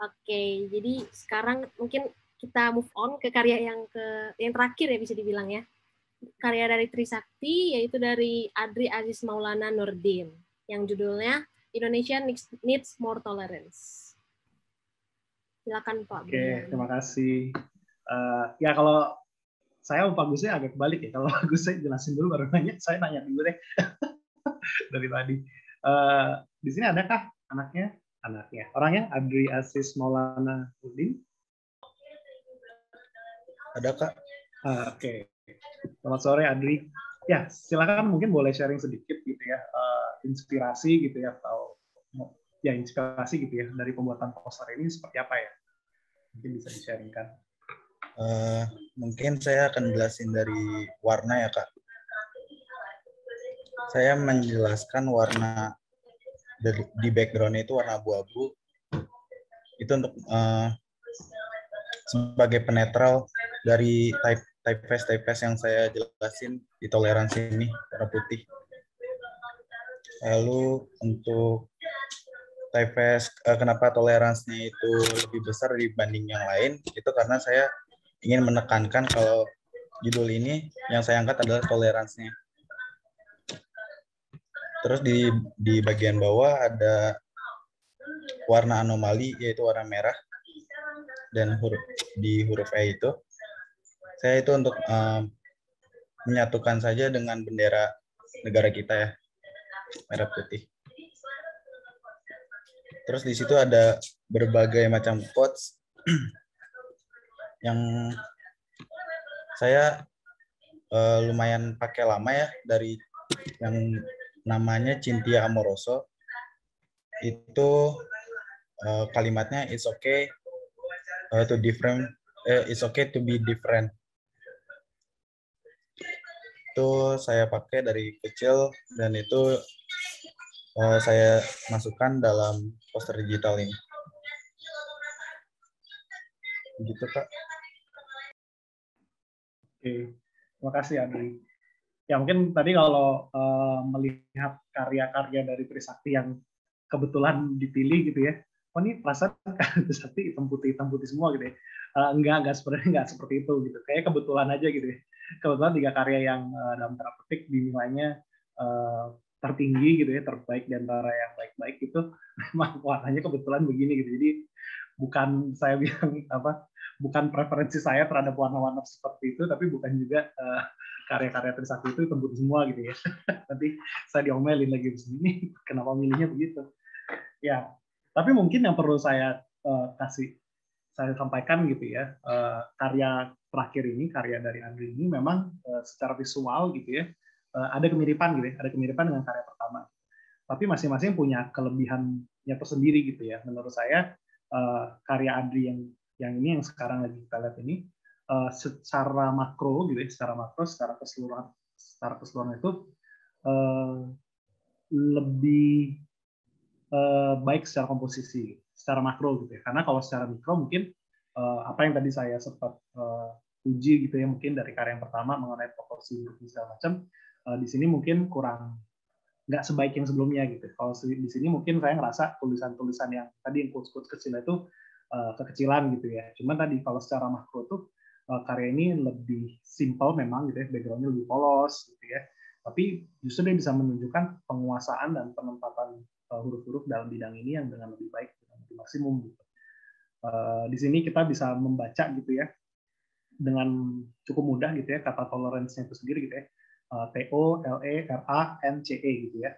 Oke, jadi sekarang mungkin kita move on ke karya yang terakhir ya bisa dibilang ya. Karya dari Trisakti yaitu dari Adri Aziz Maulana Nurdin yang judulnya Indonesia Needs More Tolerance. Silakan Pak. Oke, terima kasih. Ya kalau saya sama Pak Guse agak kebalik ya. Kalau Pak Guse jelasin dulu baru nanya, saya nanya dulu deh dari tadi. Di sini adakah anaknya? Orangnya Adri Aziz Maulana Nurdin? Ada Kak. Oke. Selamat sore Adri. Ya, silakan mungkin boleh sharing sedikit gitu ya, inspirasi gitu ya, atau ya inspirasi gitu ya dari pembuatan poster ini seperti apa ya? Mungkin bisa di-sharingkan. Mungkin saya akan jelasin dari warna ya Kak. Saya menjelaskan warna di background-nya itu warna abu-abu. Itu untuk sebagai penetral dari typeface yang saya jelasin di toleransi ini warna putih. Lalu untuk typeface kenapa toleransinya itu lebih besar dibanding yang lain, itu karena saya ingin menekankan kalau judul ini yang saya angkat adalah toleransinya. Terus di bagian bawah ada warna anomali, yaitu warna merah, dan di huruf E itu saya itu untuk menyatukan saja dengan bendera negara kita ya, merah putih. Terus di situ ada berbagai macam quotes yang saya lumayan pakai lama ya, dari yang namanya Cynthia Amoroso. Itu kalimatnya it's okay to be different. Itu saya pakai dari kecil dan itu saya masukkan dalam poster digital ini. Begitu, Kak. Oke, terima kasih Adri. Ya mungkin tadi kalau melihat karya-karya dari Trisakti yang kebetulan dipilih gitu ya, oh ini perasaan Trisakti hitam putih semua gitu ya. Enggak seperti itu gitu. Kayak kebetulan aja gitu ya. Kebetulan 3 karya yang dalam tanda petik dinilainya tertinggi gitu ya, terbaik di antara yang baik-baik itu memang warnanya kebetulan begini gitu. Jadi bukan saya bilang bukan preferensi saya terhadap warna-warna seperti itu, tapi bukan juga karya-karya Trisakti itu hitam putih semua gitu ya. Nanti saya diomelin lagi di sini, kenapa milihnya begitu. Ya, tapi mungkin yang perlu saya sampaikan gitu ya, karya terakhir ini, karya dari Andri ini memang secara visual gitu ya, ada kemiripan gitu ya, ada kemiripan dengan karya pertama. Tapi masing-masing punya kelebihannya tersendiri gitu ya. Menurut saya karya Andri yang ini yang sekarang lagi kita lihat ini secara makro gitu ya, secara keseluruhan itu lebih baik secara komposisi, secara makro gitu ya. Karena kalau secara mikro mungkin apa yang tadi saya sempat uji gitu ya, mungkin dari karya yang pertama mengenai proporsi segala macam, di sini mungkin kurang nggak sebaik yang sebelumnya gitu. Kalau di sini mungkin saya ngerasa tulisan-tulisan yang tadi yang quotes kecil itu kekecilan gitu ya. Cuman tadi kalau secara makro tuh karya ini lebih simple memang gitu ya, background-nya lebih polos gitu ya. Tapi justru dia bisa menunjukkan penguasaan dan penempatan huruf-huruf dalam bidang ini yang dengan lebih baik, dengan lebih maksimum gitu. Di sini kita bisa membaca gitu ya dengan cukup mudah gitu ya kata tolerance-nya itu sendiri gitu ya. TOLERANCE gitu ya,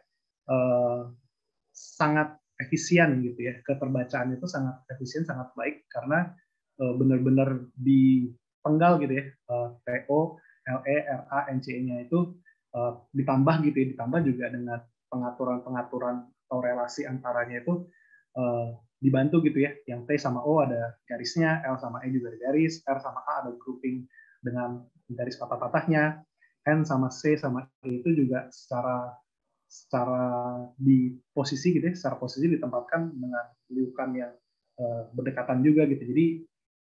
sangat efisien gitu ya, keterbacaan itu sangat efisien, sangat baik karena benar-benar dipenggal gitu ya, TOLERANCE-nya itu ditambah gitu ya, ditambah juga dengan pengaturan atau relasi antaranya itu dibantu gitu ya, yang T sama O ada garisnya, L sama E juga ada garis, R sama A ada grouping dengan garis patah-patahnya, N sama C sama E itu juga secara di posisi gitu ya, secara posisi ditempatkan dengan liukan yang berdekatan juga gitu. Jadi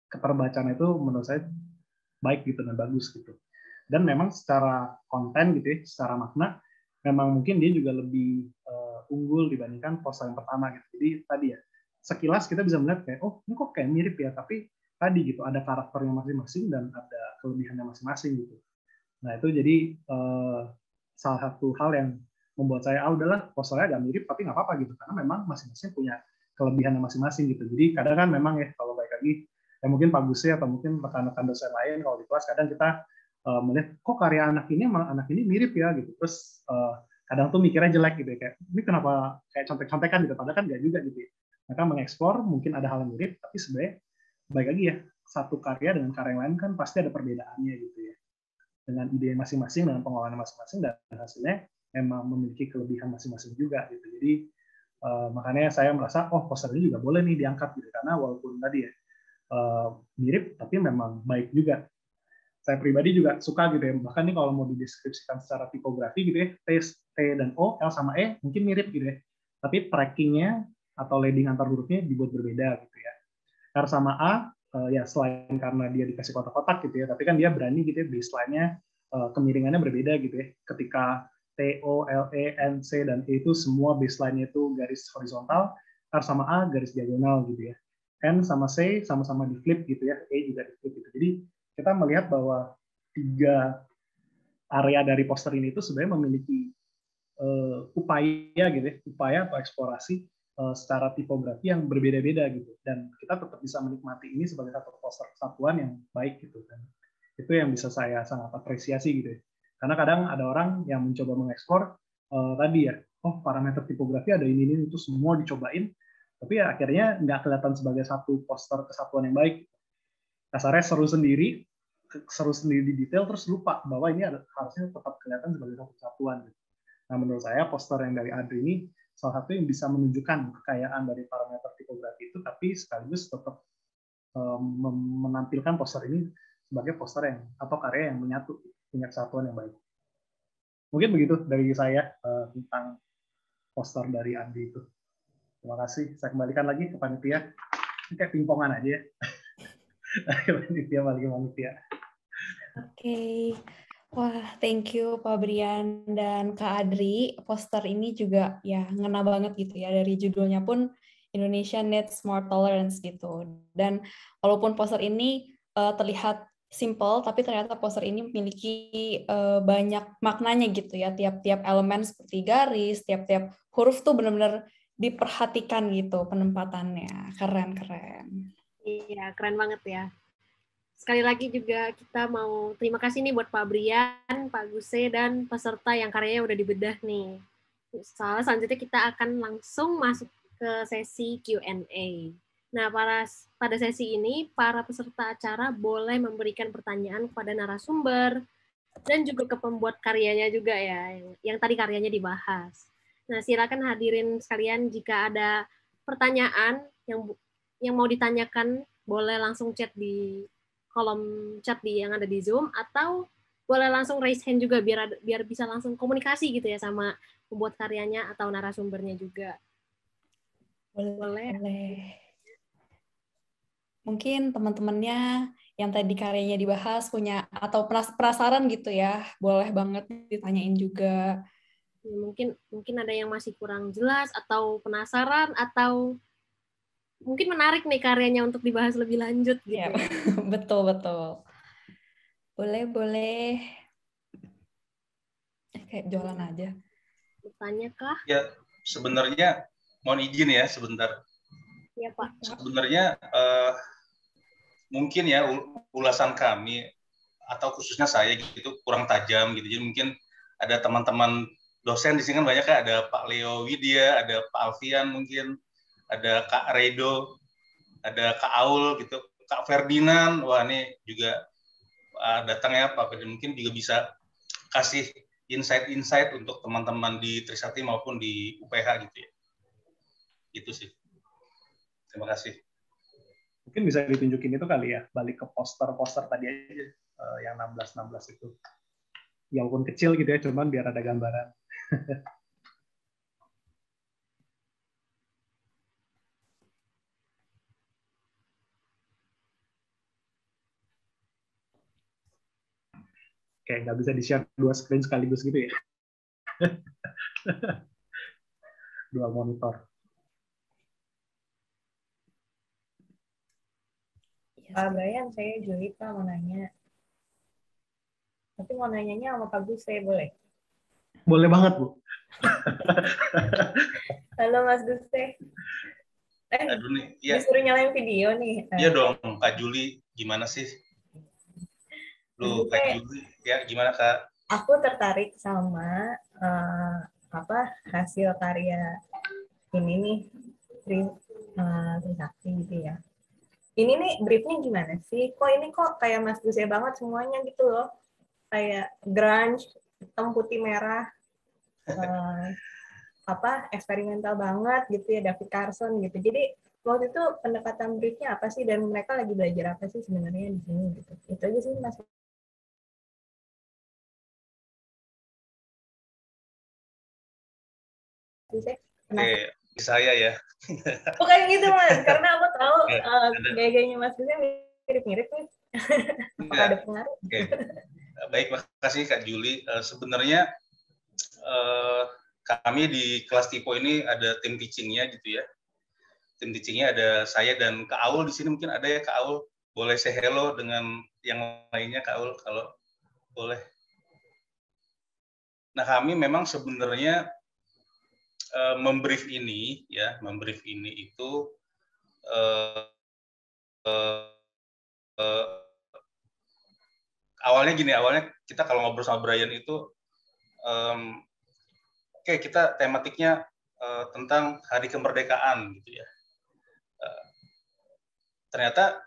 keterbacaan itu menurut saya baik gitu dan bagus gitu. Dan memang secara konten gitu ya, secara makna memang mungkin dia juga lebih unggul dibandingkan poster yang pertama gitu. Jadi tadi ya, sekilas kita bisa melihat kayak oh ini kok kayak mirip ya, tapi tadi gitu ada karakternya masing-masing dan ada kelebihannya masing-masing gitu. Nah itu jadi salah satu hal yang membuat saya udahlah posternya agak mirip tapi nggak apa-apa gitu, karena memang masing-masing punya kelebihannya masing-masing gitu. Jadi kadang kan memang ya kalau baik lagi ya mungkin Pak Guse atau mungkin rekan-rekan dosen lain kalau di kelas kadang kita melihat kok karya anak ini mirip ya gitu, terus kadang tuh mikirnya jelek gitu ya, kayak ini kenapa kayak contek-contekan gitu, padahal kan nggak juga gitu ya. Mereka mengeksplor mungkin ada hal yang mirip, tapi sebenarnya baik lagi ya, satu karya dengan karya yang lain kan pasti ada perbedaannya gitu ya, dengan ide masing-masing, dengan pengolahan masing-masing, dan hasilnya memang memiliki kelebihan masing-masing juga gitu. Jadi makanya saya merasa oh poster ini juga boleh nih diangkat gitu, karena walaupun tadi ya mirip tapi memang baik juga. Saya pribadi juga suka gitu ya, bahkan nih kalau mau dideskripsikan secara tipografi gitu ya, T dan O, L sama E mungkin mirip gitu ya, tapi trackingnya atau leading antar hurufnya dibuat berbeda gitu ya. R sama A ya selain karena dia dikasih kotak-kotak gitu ya, tapi kan dia berani gitu ya, baseline-nya kemiringannya berbeda gitu ya. Ketika T, O, L, E, N, C, dan E itu semua baseline-nya itu garis horizontal, R sama A garis diagonal gitu ya. N sama C sama-sama di flip gitu ya, E juga di flip gitu. Jadi kita melihat bahwa 3 area dari poster ini itu sebenarnya memiliki upaya gitu ya, upaya atau eksplorasi secara tipografi yang berbeda-beda gitu, dan kita tetap bisa menikmati ini sebagai satu poster kesatuan yang baik gitu, dan itu yang bisa saya sangat apresiasi gitu ya. Karena kadang ada orang yang mencoba mengeksplor tadi ya, oh parameter tipografi ada ini itu semua dicobain, tapi ya akhirnya nggak kelihatan sebagai satu poster kesatuan yang baik. Kasarnya seru sendiri di detail, terus lupa bahwa ini harusnya tetap kelihatan sebagai satu kesatuan gitu. Nah, menurut saya poster yang dari Adri ini salah satu yang bisa menunjukkan kekayaan dari parameter tipografi itu, tapi sekaligus tetap menampilkan poster ini sebagai poster yang atau karya yang menyatu, punya kesatuan yang baik. Mungkin begitu dari saya tentang poster dari Adri itu. Terima kasih. Saya kembalikan lagi ke panitia. Ini kayak pingpongan aja ya. Panitia. Oke. Wah, thank you Pak Brian dan Kak Adri. Poster ini juga ya ngena banget gitu ya, dari judulnya pun Indonesia Needs More Tolerance gitu. Dan walaupun poster ini terlihat simple, tapi ternyata poster ini memiliki banyak maknanya gitu ya. Tiap-tiap elemen seperti garis, tiap-tiap huruf tuh benar-benar diperhatikan gitu penempatannya. Keren-keren. Iya, keren banget ya. Sekali lagi juga kita mau terima kasih nih buat Pak Brian, Pak Guse, dan peserta yang karyanya udah dibedah nih. Selanjutnya kita akan langsung masuk ke sesi Q&A. Nah, pada sesi ini, para peserta acara boleh memberikan pertanyaan kepada narasumber dan juga ke pembuat karyanya juga ya, yang tadi karyanya dibahas. Nah, silakan hadirin sekalian jika ada pertanyaan yang mau ditanyakan, boleh langsung chat di kolom chat yang ada di Zoom, atau boleh langsung raise hand juga biar bisa langsung komunikasi gitu ya sama pembuat karyanya atau narasumbernya juga. Boleh. Mungkin teman-temannya yang tadi karyanya dibahas punya atau penasaran gitu ya, boleh banget ditanyain juga. Mungkin ada yang masih kurang jelas atau penasaran atau mungkin menarik nih karyanya untuk dibahas lebih lanjut gitu. Ya, betul. Boleh. Kayak jualan aja. Bertanya kah? Ya, sebenarnya mohon izin ya sebentar. Iya, Pak. Sebenarnya mungkin ya ulasan kami atau khususnya saya gitu kurang tajam gitu. Jadi mungkin ada teman-teman dosen di sini kan banyak, ada Pak Leo Widya, ada Pak Alfian mungkin, ada Kak Redo, ada Kak Aul gitu, Kak Ferdinand. Wah, ini juga datang ya Pak Ferdinand, mungkin juga bisa kasih insight untuk teman-teman di Trisakti maupun di UPH gitu ya. Gitu sih. Terima kasih. Mungkin bisa ditunjukin itu kali ya, balik ke poster-poster tadi aja, yang 16 itu. Ya walaupun kecil gitu ya, cuman biar ada gambaran. Kayak nggak bisa di-share 2 screen sekaligus gitu ya. 2 monitor. Pak Brian, saya Julita mau nanya. Tapi mau nanyanya sama Pak Gus, saya boleh? Boleh banget, Bu. Halo Mas Guste. Aduh nih, ya. Disuruh nyalain video nih. Iya dong, Kak Juli, gimana sih? Loh, Kak Juli, ya gimana Kak? Aku tertarik sama hasil karya ini nih, Trisakti gitu ya. Ini nih briefnya gimana sih? Kok ini kayak Mas Guste banget semuanya gitu loh. Kayak grunge, hitam putih merah. Eksperimental banget gitu ya, David Carson gitu. Jadi waktu itu pendekatan briefnya apa sih, dan mereka lagi belajar apa sih sebenarnya di sini gitu. Itu aja sih Mas. Oke, saya ya. Bukan gitu Mas, karena aku tahu gaya-gayanya Mas Gus mirip-mirip nih. Apakah ada pengaruh? Oke. Baik, makasih Kak Juli. Sebenarnya kami di kelas Tipo ini ada tim teaching-nya gitu ya. Tim teaching-nya ada saya dan Kak Aul di sini, mungkin ada ya Kak Aul. Boleh say hello dengan yang lainnya Kak Aul kalau boleh. Nah, kami memang sebenarnya membrief ini itu awalnya kita kalau ngobrol sama Brian itu kita tematiknya tentang hari kemerdekaan gitu ya. Ternyata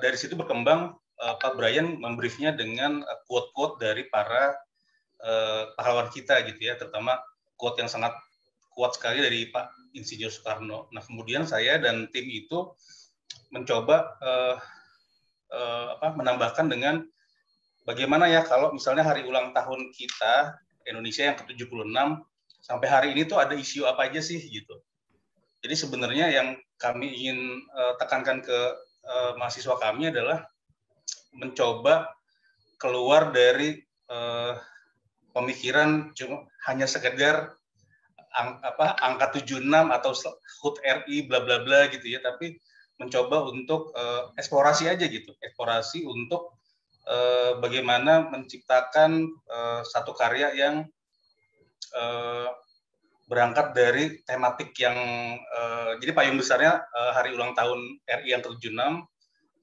dari situ berkembang Pak Brian membriefnya dengan quote-quote dari para pahlawan kita gitu ya, terutama quote yang sangat kuat sekali dari Pak Insinyur Soekarno. Nah, kemudian saya dan tim itu mencoba menambahkan dengan bagaimana ya kalau misalnya hari ulang tahun kita Indonesia yang ke-76 sampai hari ini tuh ada isu apa aja sih gitu. Jadi sebenarnya yang kami ingin tekankan ke mahasiswa kami adalah mencoba keluar dari pemikiran cuma hanya sekedar angka 76 atau HUT RI bla bla bla gitu ya, tapi mencoba untuk eksplorasi aja gitu, eksplorasi untuk bagaimana menciptakan satu karya yang berangkat dari tematik yang jadi payung besarnya hari ulang tahun RI yang ke-76,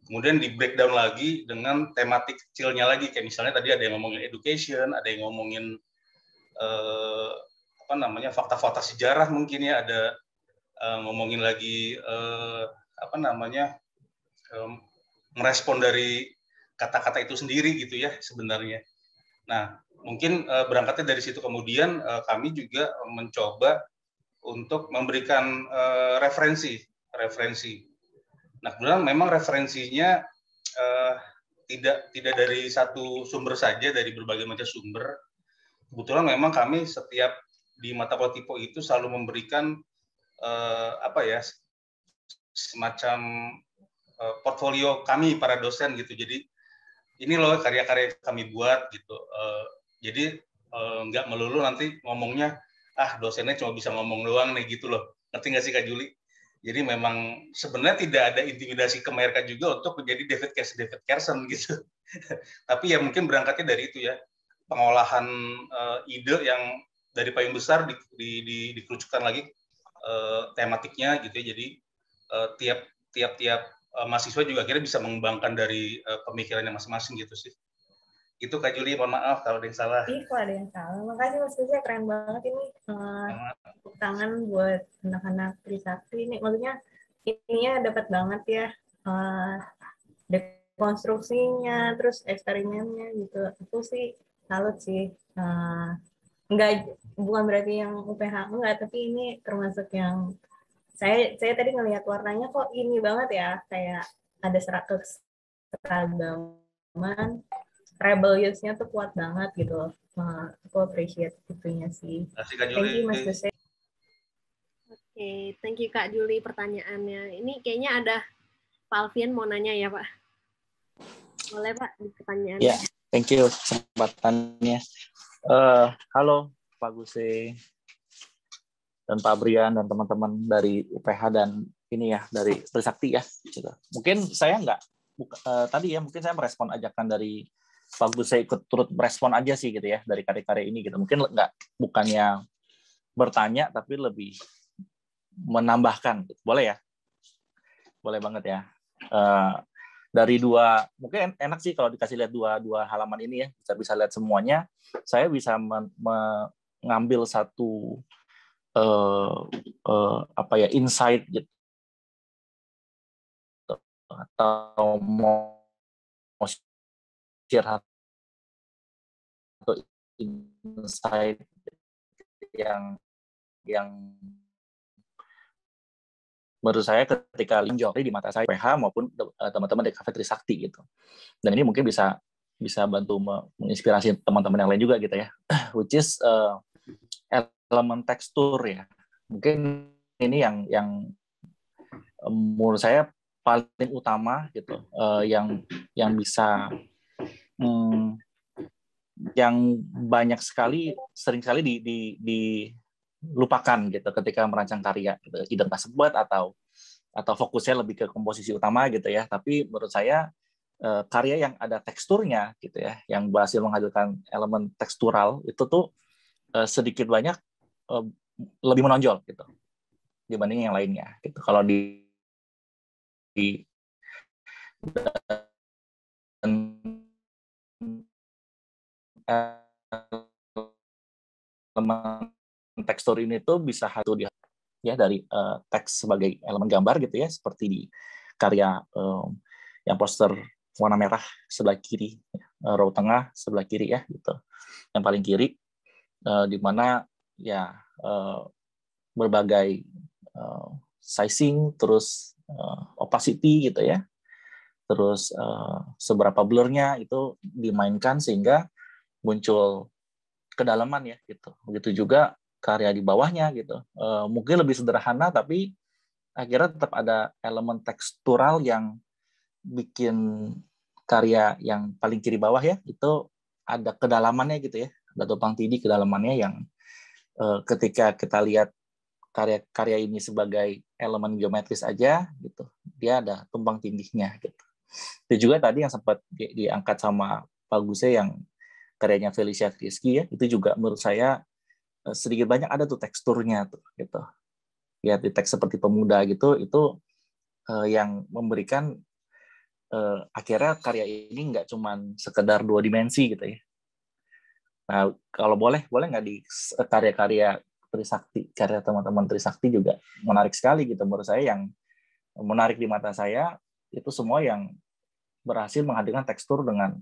kemudian di breakdown lagi dengan tematik kecilnya lagi, kayak misalnya tadi ada yang ngomongin education, ada yang ngomongin fakta-fakta sejarah mungkin ya, ada ngomongin lagi merespon dari kata-kata itu sendiri gitu ya sebenarnya. Nah, mungkin berangkatnya dari situ, kemudian kami juga mencoba untuk memberikan referensi. Nah, kemudian memang referensinya tidak dari satu sumber saja, dari berbagai macam sumber. Kebetulan memang kami setiap di mata kuliah Tipo itu selalu memberikan semacam portfolio kami para dosen gitu. Jadi ini loh karya-karya yang kami buat gitu. Jadi nggak melulu nanti ngomongnya dosennya cuma bisa ngomong doang nih gitu loh. Ngerti nggak sih Kak Juli? Jadi memang sebenarnya tidak ada intimidasi ke mereka juga untuk menjadi David Carson gitu. Tapi ya mungkin berangkatnya dari itu ya, pengolahan ide yang dari payung besar dikerucutkan lagi tematiknya gitu ya. Jadi tiap mahasiswa juga akhirnya bisa mengembangkan dari pemikirannya masing-masing gitu sih. Itu Kak Juli, mohon maaf kalau ada yang salah. Kalau ada yang salah. Makasih Mas Gus, keren banget ini. Tepuk tangan buat anak-anak Trisakti ini. Maksudnya ininya dapat banget ya. Dekonstruksinya, terus eksperimennya gitu. Aku sih salut sih. Bukan berarti yang UPH enggak, tapi ini termasuk yang saya tadi ngelihat warnanya kok ini banget ya, kayak ada seragaman, rebellious-nya tuh kuat banget gitu. Aku appreciate itunya sih. Thank you Mas Gus. Oke, thank you Kak Juli pertanyaannya. Ini kayaknya ada Pak Alfian mau nanya ya Pak. Boleh Pak pertanyaannya? Ya, thank you kesempatannya. Halo Pak Guse dan Pak Brian dan teman-teman dari UPH dan ini ya dari Trisakti ya. Mungkin saya tadi ya mungkin saya merespon ajakan dari Pak Guse, ikut turut merespon aja sih gitu ya dari karya-karya ini gitu. Mungkin bukannya bertanya tapi lebih menambahkan. Boleh ya? Boleh banget ya. Dari mungkin enak sih kalau dikasih lihat dua halaman ini ya, bisa lihat semuanya. Saya bisa mengambil satu insight gitu, atau mau share satu insight yang menurut saya ketika menjawab di mata saya PH maupun teman-teman di Cafe Trisakti gitu. Dan ini mungkin bisa bantu menginspirasi teman-teman yang lain juga gitu ya. Which is elemen tekstur ya. Mungkin ini yang menurut saya paling utama gitu, yang bisa yang banyak sekali, sering sekali dilupakan gitu ketika merancang karya, gitu. Identitas buat atau fokusnya lebih ke komposisi utama gitu ya. Tapi menurut saya karya yang ada teksturnya gitu ya, yang berhasil menghasilkan elemen tekstural itu tuh sedikit banyak lebih menonjol gitu dibanding yang lainnya gitu. Kalau di elemen tekstur ini tuh bisa satu ya dari teks sebagai elemen gambar gitu ya, seperti di karya yang poster warna merah sebelah kiri, row tengah sebelah kiri ya gitu, yang paling kiri, di mana ya berbagai sizing, terus opacity gitu ya, terus seberapa blurnya itu dimainkan sehingga muncul kedalaman ya gitu. Begitu juga karya di bawahnya gitu. Mungkin lebih sederhana tapi akhirnya tetap ada elemen tekstural yang bikin karya yang paling kiri bawah ya itu ada kedalamannya gitu ya. Ada tumpang tindih kedalamannya yang ketika kita lihat karya ini sebagai elemen geometris aja gitu, dia ada tumpang tindihnya gitu. Itu juga tadi yang sempat diangkat sama Pak Guse yang karyanya Felicia Rizky ya, itu juga menurut saya sedikit banyak ada tuh teksturnya tuh gitu. Ya di teks seperti Pemuda gitu, itu yang memberikan akhirnya karya ini nggak cuman sekedar 2 dimensi gitu ya. Nah, kalau boleh nggak di karya-karya Trisakti, karya teman-teman Trisakti juga menarik sekali gitu menurut saya. Yang menarik di mata saya itu semua yang berhasil menghadirkan tekstur dengan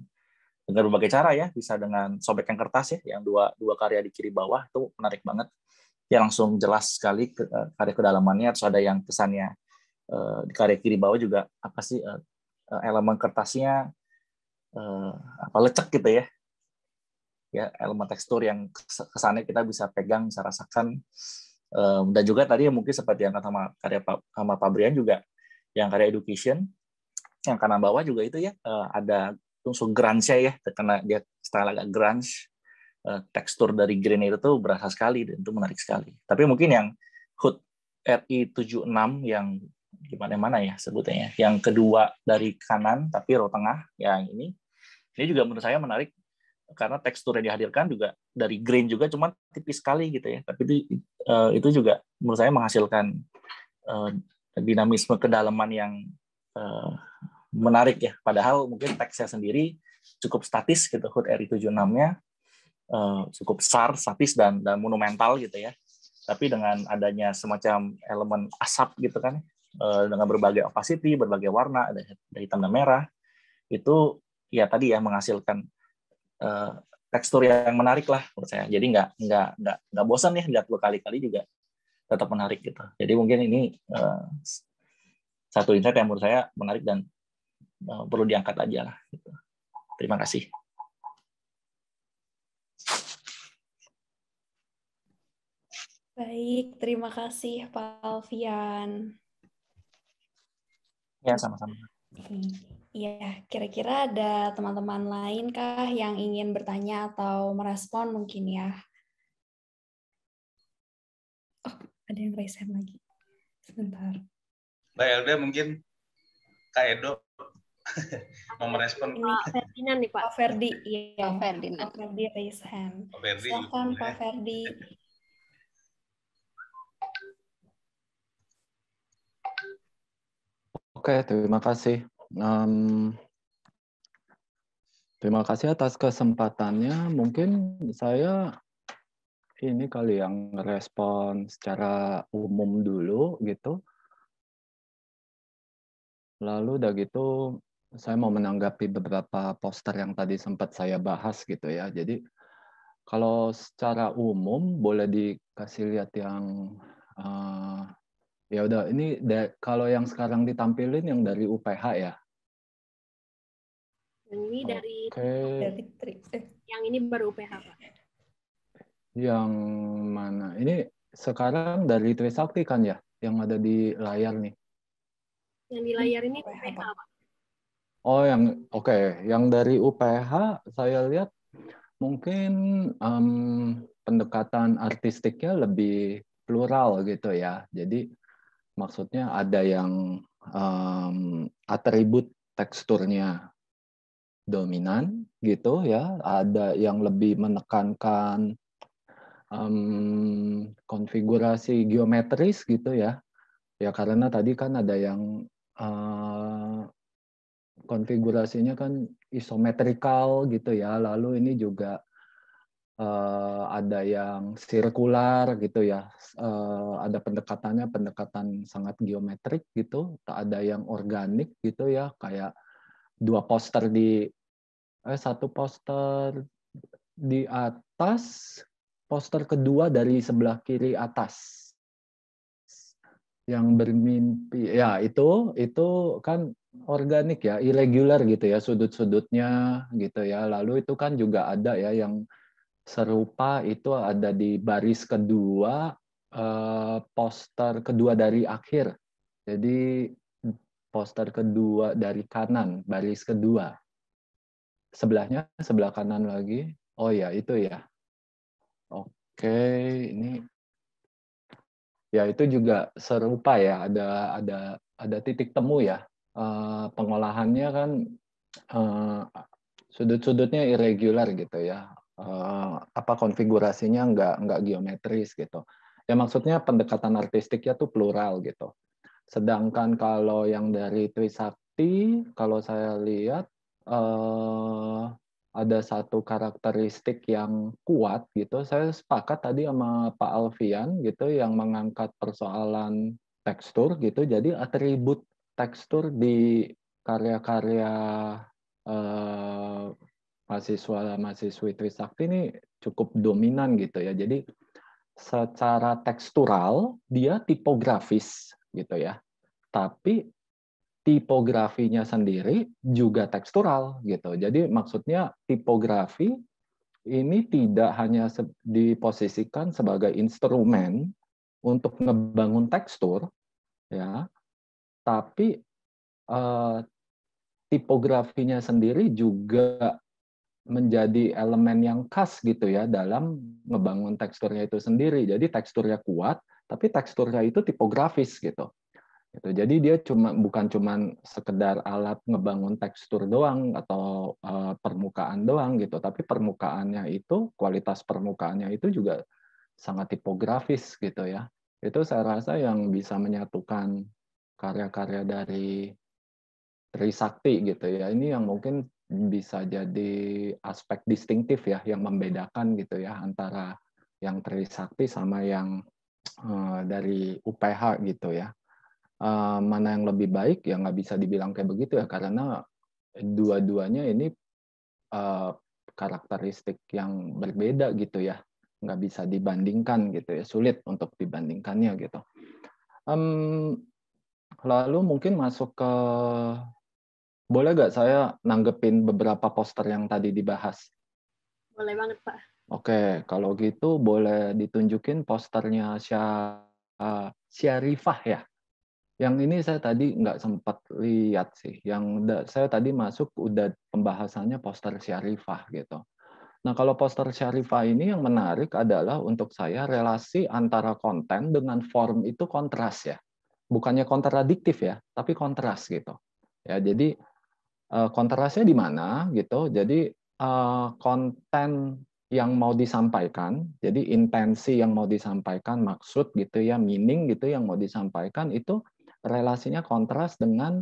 berbagai cara ya, bisa dengan sobekan kertas ya, yang dua karya di kiri bawah itu menarik banget. Ya langsung jelas sekali karya kedalamannya, terus ada yang kesannya di karya kiri bawah juga apa sih elemen kertasnya apa lecek gitu ya. Ya elemen tekstur yang kesannya kita bisa pegang, bisa rasakan. Dan juga tadi mungkin seperti yang kata sama Pak Brian juga, yang karya Education, yang kanan bawah juga itu ya ada unsur grunge ya, karena dia style agak grunge, tekstur dari grain itu tuh berasa sekali dan itu menarik sekali. Tapi mungkin yang HUT RI76 yang gimana ya sebutnya ya, yang kedua dari kanan tapi row tengah, yang ini juga menurut saya menarik karena tekstur yang dihadirkan juga dari grain juga cuma tipis sekali gitu ya, tapi itu juga menurut saya menghasilkan dinamisme kedalaman yang menarik ya, padahal mungkin teksnya sendiri cukup statis gitu, HUT RI76-nya cukup besar, statis dan monumental gitu ya, tapi dengan adanya semacam elemen asap gitu kan, dengan berbagai opacity, berbagai warna, ada hitam dan merah, itu ya tadi ya menghasilkan tekstur yang menarik lah menurut saya. Jadi nggak bosan ya, lihat berkali-kali juga tetap menarik gitu. Jadi mungkin ini satu insight yang menurut saya menarik dan perlu diangkat aja lah gitu. Terima kasih. Baik, terima kasih Pak Alfian. Ya, sama-sama. Iya, kira-kira ada teman-teman lain kah yang ingin bertanya atau merespon mungkin ya? Oh, ada yang raise hand lagi. Sebentar. Mbak Elda mungkin, Kak Edo mau merespon. Pak Ferdinand nih Pak. Pak Ferdi, iya. Pak Ferdinand. Pak Ferdi raise hand. Pak Ferdi. Silakan Pak Ferdi. Oke, terima kasih. Terima kasih atas kesempatannya. Mungkin saya ini kali yang respon secara umum dulu gitu. Lalu udah gitu saya mau menanggapi beberapa poster yang tadi sempat saya bahas gitu ya. Jadi kalau secara umum boleh dikasih lihat yang ya udah ini kalau yang sekarang ditampilin yang dari UPH ya. Yang ini dari yang ini baru UPH Pak. Yang mana? Ini sekarang dari Trisakti kan ya? yang ada di layar nih? Yang di layar ini UPH, Pak. Oh, yang oke. Yang dari UPH saya lihat mungkin pendekatan artistiknya lebih plural gitu ya. Jadi maksudnya ada yang atribut teksturnya dominan gitu ya, ada yang lebih menekankan konfigurasi geometris gitu ya. Ya karena tadi kan ada yang konfigurasinya kan isometrikal gitu ya, lalu ini juga ada yang sirkular gitu ya, ada pendekatan sangat geometrik gitu, ada yang organik gitu ya, kayak satu poster di atas, poster kedua dari sebelah kiri atas yang bermimpi, ya itu kan organik ya, irregular gitu ya sudut-sudutnya gitu ya. Lalu itu kan juga ada ya yang serupa, itu ada di baris kedua, poster kedua dari akhir. Jadi poster kedua dari kanan, baris kedua. Sebelahnya, sebelah kanan lagi. Oh ya, itu ya. Oke, ini ya itu juga serupa ya, ada titik temu ya. Pengolahannya kan sudut-sudutnya irregular gitu ya. Konfigurasinya nggak geometris gitu. Ya maksudnya pendekatan artistiknya tuh plural gitu. Sedangkan kalau yang dari Trisakti, kalau saya lihat ada satu karakteristik yang kuat gitu. Saya sepakat tadi sama Pak Alfian gitu yang mengangkat persoalan tekstur gitu. Jadi atribut tekstur di karya-karya mahasiswa-mahasiswi Trisakti ini cukup dominan gitu ya. Jadi secara tekstural dia tipografis gitu ya. Tapi tipografinya sendiri juga tekstural gitu. Jadi maksudnya tipografi ini tidak hanya diposisikan sebagai instrumen untuk ngebangun tekstur ya, tapi tipografinya sendiri juga menjadi elemen yang khas gitu ya dalam ngebangun teksturnya itu sendiri. Jadi teksturnya kuat, tapi teksturnya itu tipografis gitu. Jadi dia bukan cuma sekedar alat ngebangun tekstur doang atau permukaan doang gitu, tapi permukaannya itu, kualitas permukaannya itu juga sangat tipografis gitu ya. Itu saya rasa yang bisa menyatukan karya-karya dari Trisakti gitu ya. Ini yang mungkin bisa jadi aspek distintif ya, yang membedakan gitu ya antara yang Trisakti sama yang dari UPH gitu ya. Mana yang lebih baik ya nggak bisa dibilang kayak begitu ya, karena dua-duanya ini karakteristik yang berbeda gitu ya, nggak bisa dibandingkan gitu ya, sulit untuk dibandingkannya gitu. Lalu mungkin masuk ke, boleh nggak saya nanggepin beberapa poster yang tadi dibahas? Boleh banget, Pak. Oke, kalau gitu boleh ditunjukin posternya Syarifah ya. Yang ini saya tadi nggak sempat lihat sih. Yang saya tadi masuk udah pembahasannya poster Syarifah gitu. Nah kalau poster Syarifah ini yang menarik adalah untuk saya relasi antara konten dengan form itu kontras ya. Bukannya kontradiktif ya, tapi kontras gitu. Ya jadi kontrasnya di mana gitu. Jadi konten yang mau disampaikan, jadi intensi yang mau disampaikan, maksud gitu ya, meaning gitu yang mau disampaikan itu relasinya kontras dengan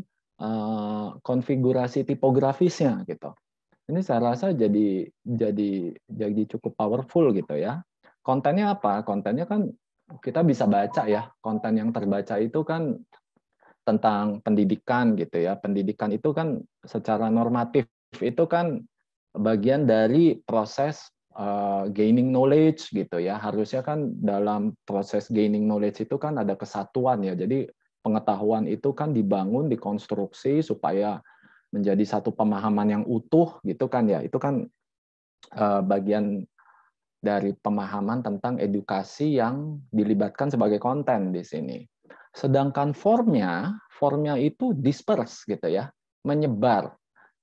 konfigurasi tipografisnya gitu. Ini saya rasa jadi cukup powerful gitu ya. Kontennya apa? Kontennya kan kita bisa baca ya. Konten yang terbaca itu kan tentang pendidikan gitu ya. Pendidikan itu kan secara normatif itu kan bagian dari proses gaining knowledge gitu ya. Harusnya kan dalam proses gaining knowledge itu kan ada kesatuan ya. Jadi pengetahuan itu kan dibangun, dikonstruksi supaya menjadi satu pemahaman yang utuh gitu kan ya. Itu kan bagian dari pemahaman tentang edukasi yang dilibatkan sebagai konten di sini. Sedangkan formnya itu disperse gitu ya, menyebar.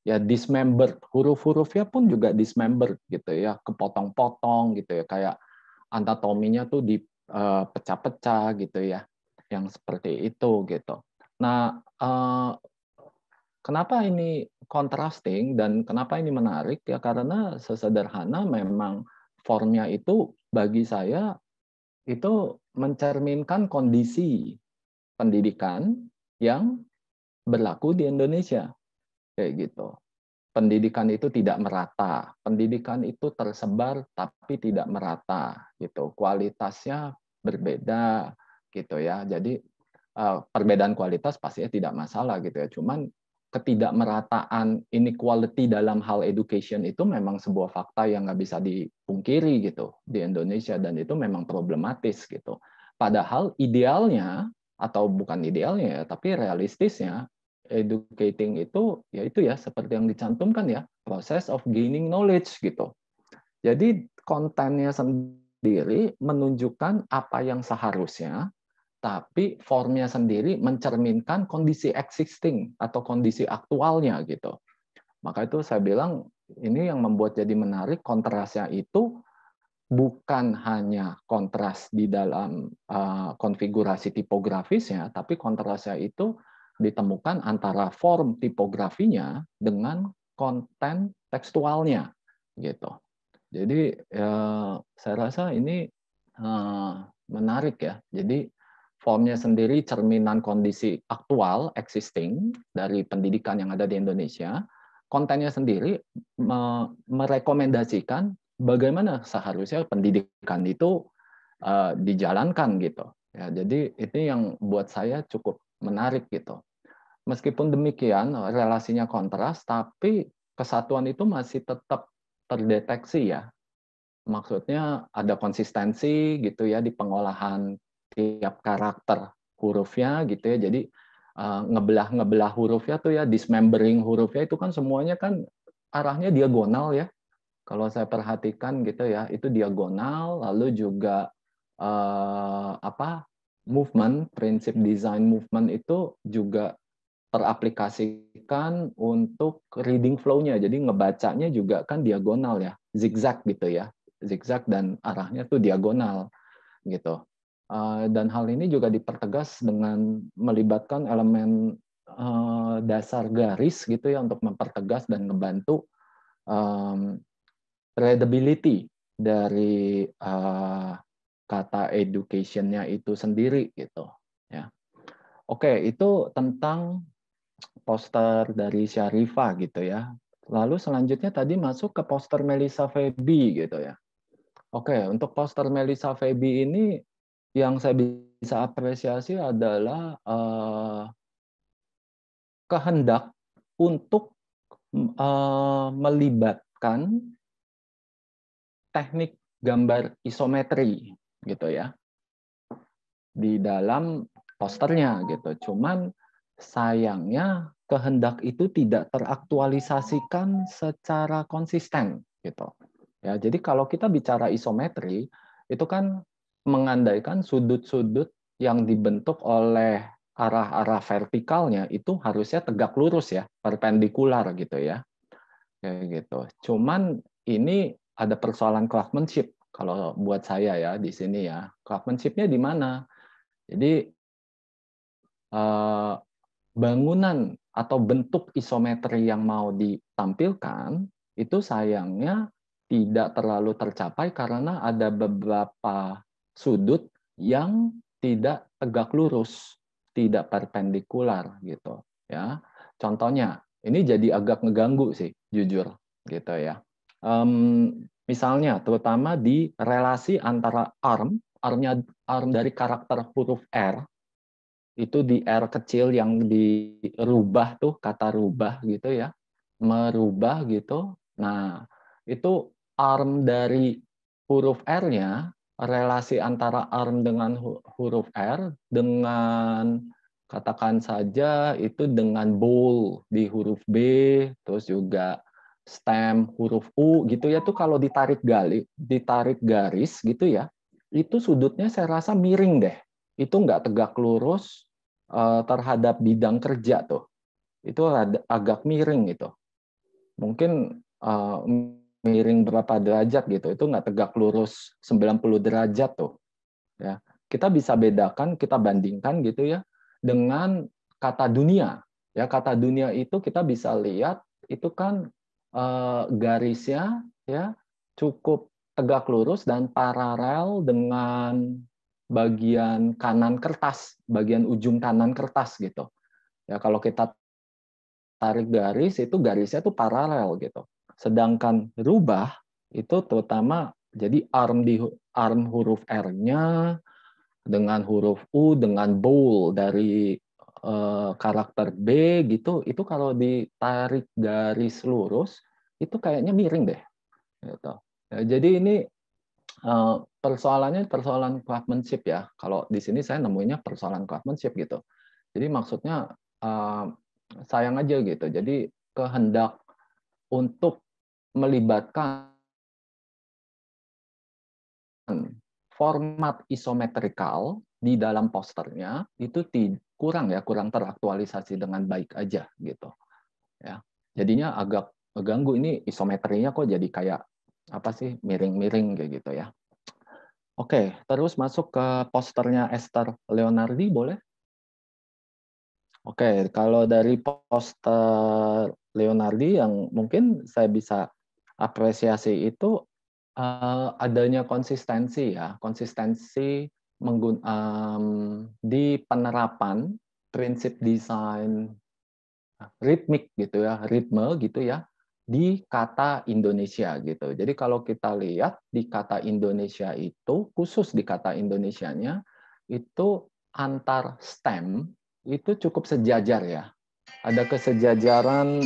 Ya dismembered, huruf-hurufnya pun juga dismembered gitu ya, kepotong-potong gitu ya, kayak anatominya tuh dipecah-pecah gitu ya, yang seperti itu gitu. Nah, kenapa ini contrasting dan kenapa ini menarik ya, karena sesederhana memang formnya itu bagi saya itu mencerminkan kondisi pendidikan yang berlaku di Indonesia kayak gitu. Pendidikan itu tidak merata, pendidikan itu tersebar tapi tidak merata gitu. Kualitasnya berbeda gitu ya. Jadi perbedaan kualitas pastinya tidak masalah gitu ya. Cuman ketidakmerataan inequality dalam hal education itu memang sebuah fakta yang nggak bisa dipungkiri gitu di Indonesia, dan itu memang problematis gitu. Padahal idealnya, atau bukan idealnya ya, tapi realistisnya, educating itu ya seperti yang dicantumkan ya, process of gaining knowledge gitu. Jadi kontennya sendiri menunjukkan apa yang seharusnya, tapi formnya sendiri mencerminkan kondisi existing atau kondisi aktualnya gitu. Maka itu saya bilang ini yang membuat jadi menarik, kontrasnya itu bukan hanya kontras di dalam konfigurasi tipografisnya, tapi kontrasnya itu ditemukan antara form tipografinya dengan konten tekstualnya gitu. Jadi saya rasa ini menarik ya. Jadi formnya sendiri cerminan kondisi aktual existing dari pendidikan yang ada di Indonesia. Kontennya sendiri merekomendasikan bagaimana seharusnya pendidikan itu dijalankan gitu. Ya, jadi ini yang buat saya cukup menarik gitu. Meskipun demikian relasinya kontras, tapi kesatuan itu masih tetap terdeteksi ya. Maksudnya ada konsistensi gitu ya di pengolahan tiap karakter hurufnya gitu ya. Jadi ngebelah hurufnya tuh ya, dismembering hurufnya itu kan semuanya kan arahnya diagonal ya. Kalau saya perhatikan gitu ya, itu diagonal, lalu juga movement, prinsip design movement itu juga teraplikasikan untuk reading flow-nya. Jadi ngebacanya juga kan diagonal ya, zigzag gitu ya. Zigzag dan arahnya tuh diagonal gitu. Dan hal ini juga dipertegas dengan melibatkan elemen dasar garis gitu ya, untuk mempertegas dan membantu readability dari kata education-nya itu sendiri gitu ya. Oke, itu tentang poster dari Syarifah gitu ya. Lalu selanjutnya tadi masuk ke poster Melissa Feby gitu ya. Oke, untuk poster Melissa Feby ini yang saya bisa apresiasi adalah kehendak untuk melibatkan teknik gambar isometri gitu ya di dalam posternya gitu. Cuman sayangnya kehendak itu tidak teraktualisasikan secara konsisten gitu. Ya, jadi kalau kita bicara isometri itu kan mengandaikan sudut-sudut yang dibentuk oleh arah-arah vertikalnya itu harusnya tegak lurus ya, perpendikular gitu ya. Kayak gitu. Cuman ini ada persoalan craftsmanship kalau buat saya ya di sini ya. Craftsmanship-nya di mana? Jadi bangunan atau bentuk isometri yang mau ditampilkan itu sayangnya tidak terlalu tercapai karena ada beberapa sudut yang tidak tegak lurus, tidak perpendikular gitu ya. Contohnya, ini jadi agak ngeganggu sih jujur gitu ya. Misalnya terutama di relasi antara arm dari karakter huruf R itu di R kecil yang dirubah tuh, kata rubah gitu ya, merubah gitu. Nah, itu arm dari huruf R-nya, relasi antara arm dengan huruf R dengan katakan saja itu dengan bowl di huruf B, terus juga stem huruf U gitu ya, tuh kalau ditarik garis gitu ya, itu sudutnya saya rasa miring deh itu nggak tegak lurus terhadap bidang kerja tuh. Itu agak miring gitu. Mungkin miring berapa derajat gitu. Itu nggak tegak lurus 90 derajat tuh. Ya. Kita bisa bedakan, kita bandingkan gitu ya dengan kata dunia. Ya, kata dunia itu kita bisa lihat itu kan garisnya ya cukup tegak lurus dan paralel dengan bagian kanan kertas, bagian ujung kanan kertas gitu. Ya, kalau kita tarik garis itu garisnya tuh paralel gitu. Sedangkan rubah itu terutama jadi arm huruf R-nya dengan huruf U dengan bold dari karakter B gitu, itu kalau ditarik garis lurus itu kayaknya miring deh. Gitu. Ya, jadi ini persoalannya persoalan craftsmanship ya. Kalau di sini saya nemuinya persoalan craftsmanship gitu. Jadi maksudnya sayang aja gitu. Jadi kehendak untuk melibatkan format isometrikal di dalam posternya itu kurang teraktualisasi dengan baik aja gitu. Ya. Jadinya agak ganggu, ini isometrinya kok jadi kayak apa sih, miring-miring kayak gitu ya. Oke, terus masuk ke posternya Esther Leonardi, boleh? Oke, kalau dari poster Leonardi yang mungkin saya bisa apresiasi itu adanya konsistensi ya, konsistensi di penerapan prinsip desain ritmik gitu ya, ritme gitu ya, di kata Indonesia gitu. Jadi kalau kita lihat di kata Indonesia itu, khusus di kata Indonesianya, itu antar stem itu cukup sejajar ya. Ada kesejajaran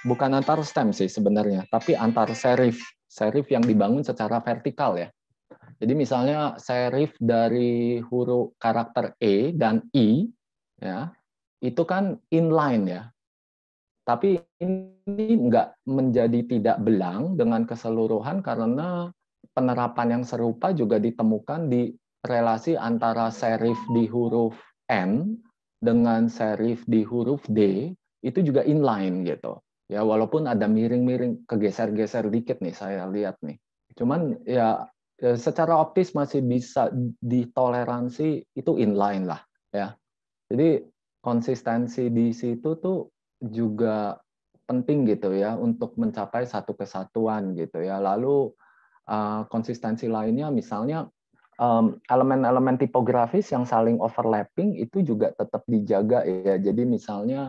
bukan antar stem sih sebenarnya, tapi antar serif yang dibangun secara vertikal ya. Jadi misalnya serif dari huruf karakter E dan I ya, itu kan inline ya. Tapi ini nggak menjadi tidak belang dengan keseluruhan karena penerapan yang serupa juga ditemukan di relasi antara serif di huruf N dengan serif di huruf D, itu juga inline gitu. Ya, walaupun ada miring-miring, kegeser-geser dikit nih saya lihat nih. Cuman ya secara optis masih bisa ditoleransi, itu inline lah ya. Jadi konsistensi di situ tuh juga penting gitu ya untuk mencapai satu kesatuan gitu ya. Lalu konsistensi lainnya misalnya elemen-elemen tipografis yang saling overlapping itu juga tetap dijaga ya. Jadi misalnya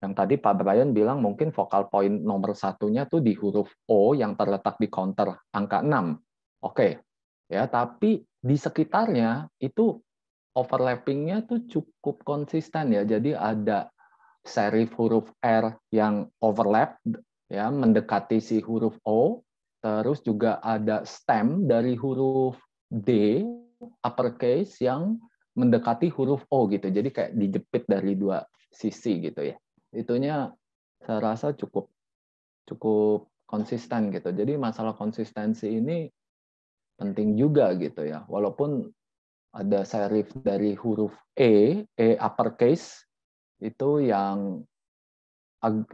yang tadi Pak Brian bilang mungkin focal point nomor satunya tuh di huruf O yang terletak di counter angka 6. Oke. Ya, tapi di sekitarnya itu overlapping-nya tuh cukup konsisten ya. Jadi ada serif huruf R yang overlap ya, mendekati si huruf O, terus juga ada stem dari huruf D uppercase yang mendekati huruf O gitu. Jadi kayak dijepit dari dua sisi gitu ya. Itunya saya rasa cukup konsisten gitu. Jadi masalah konsistensi ini penting juga gitu ya. Walaupun ada serif dari huruf E uppercase itu yang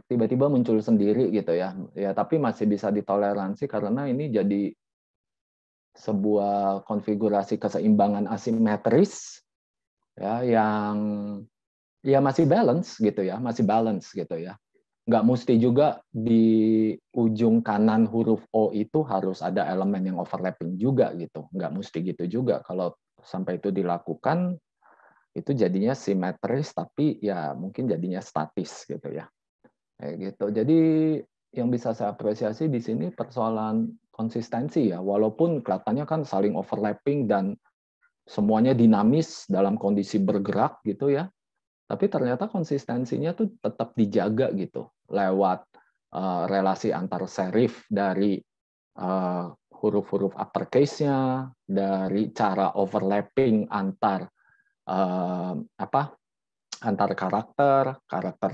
tiba-tiba muncul sendiri gitu ya. Ya, tapi masih bisa ditoleransi karena ini jadi sebuah konfigurasi keseimbangan asimetris ya yang ya masih balance gitu ya, Nggak mesti juga di ujung kanan huruf O itu harus ada elemen yang overlapping juga gitu. Nggak mesti gitu juga. Kalau sampai itu dilakukan, itu jadinya simetris tapi ya mungkin jadinya statis gitu ya. Kayak gitu. Jadi yang bisa saya apresiasi di sini persoalan konsistensi ya, walaupun kelihatannya kan saling overlapping dan semuanya dinamis dalam kondisi bergerak gitu ya. Tapi ternyata konsistensinya tuh tetap dijaga gitu lewat relasi antar serif dari huruf-huruf uppercase-nya, dari cara overlapping antar antar karakter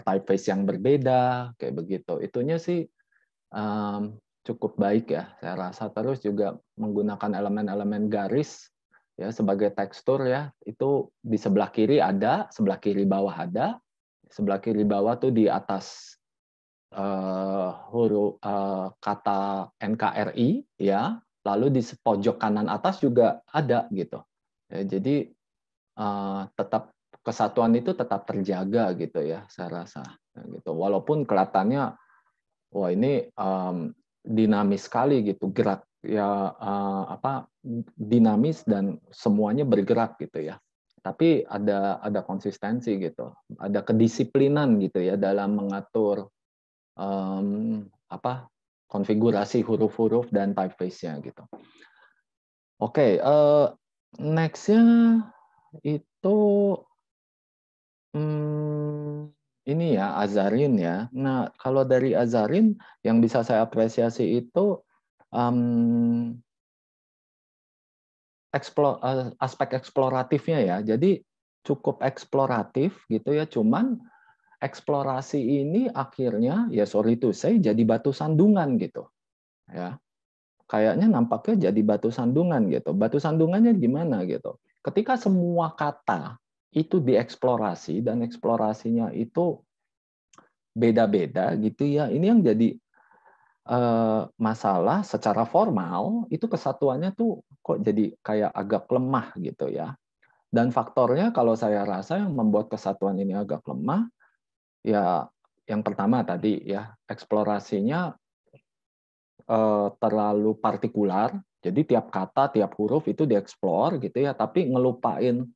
typeface yang berbeda, kayak begitu. Itunya sih cukup baik ya, saya rasa. Terus juga menggunakan elemen-elemen garis ya sebagai tekstur ya, itu di sebelah kiri ada, sebelah kiri bawah ada, sebelah kiri bawah tuh di atas huruf kata NKRI ya, lalu di pojok kanan atas juga ada gitu. Ya, jadi tetap kesatuan itu tetap terjaga gitu ya, saya rasa gitu. Walaupun kelihatannya wah ini dinamis sekali gitu, gerak ya dinamis dan semuanya bergerak gitu ya. Tapi ada konsistensi gitu, ada kedisiplinan gitu ya dalam mengatur konfigurasi huruf-huruf dan typeface-nya gitu. Oke, next-nya itu ini ya Azarin ya. Nah, kalau dari Azarin yang bisa saya apresiasi itu aspek eksploratifnya ya. Jadi cukup eksploratif gitu ya. Cuman eksplorasi ini akhirnya ya sorry to say jadi batu sandungan gitu. Ya. Kayaknya nampaknya jadi batu sandungan gitu. Batu sandungannya gimana gitu. Ketika semua kata itu dieksplorasi dan eksplorasinya itu beda-beda gitu ya. Ini yang jadi masalah secara formal itu kesatuannya tuh kok jadi kayak agak lemah gitu ya. Dan faktornya kalau saya rasa yang membuat kesatuan ini agak lemah ya yang pertama tadi ya eksplorasinya terlalu partikular. Jadi tiap kata, tiap huruf itu dieksplor gitu ya, tapi ngelupain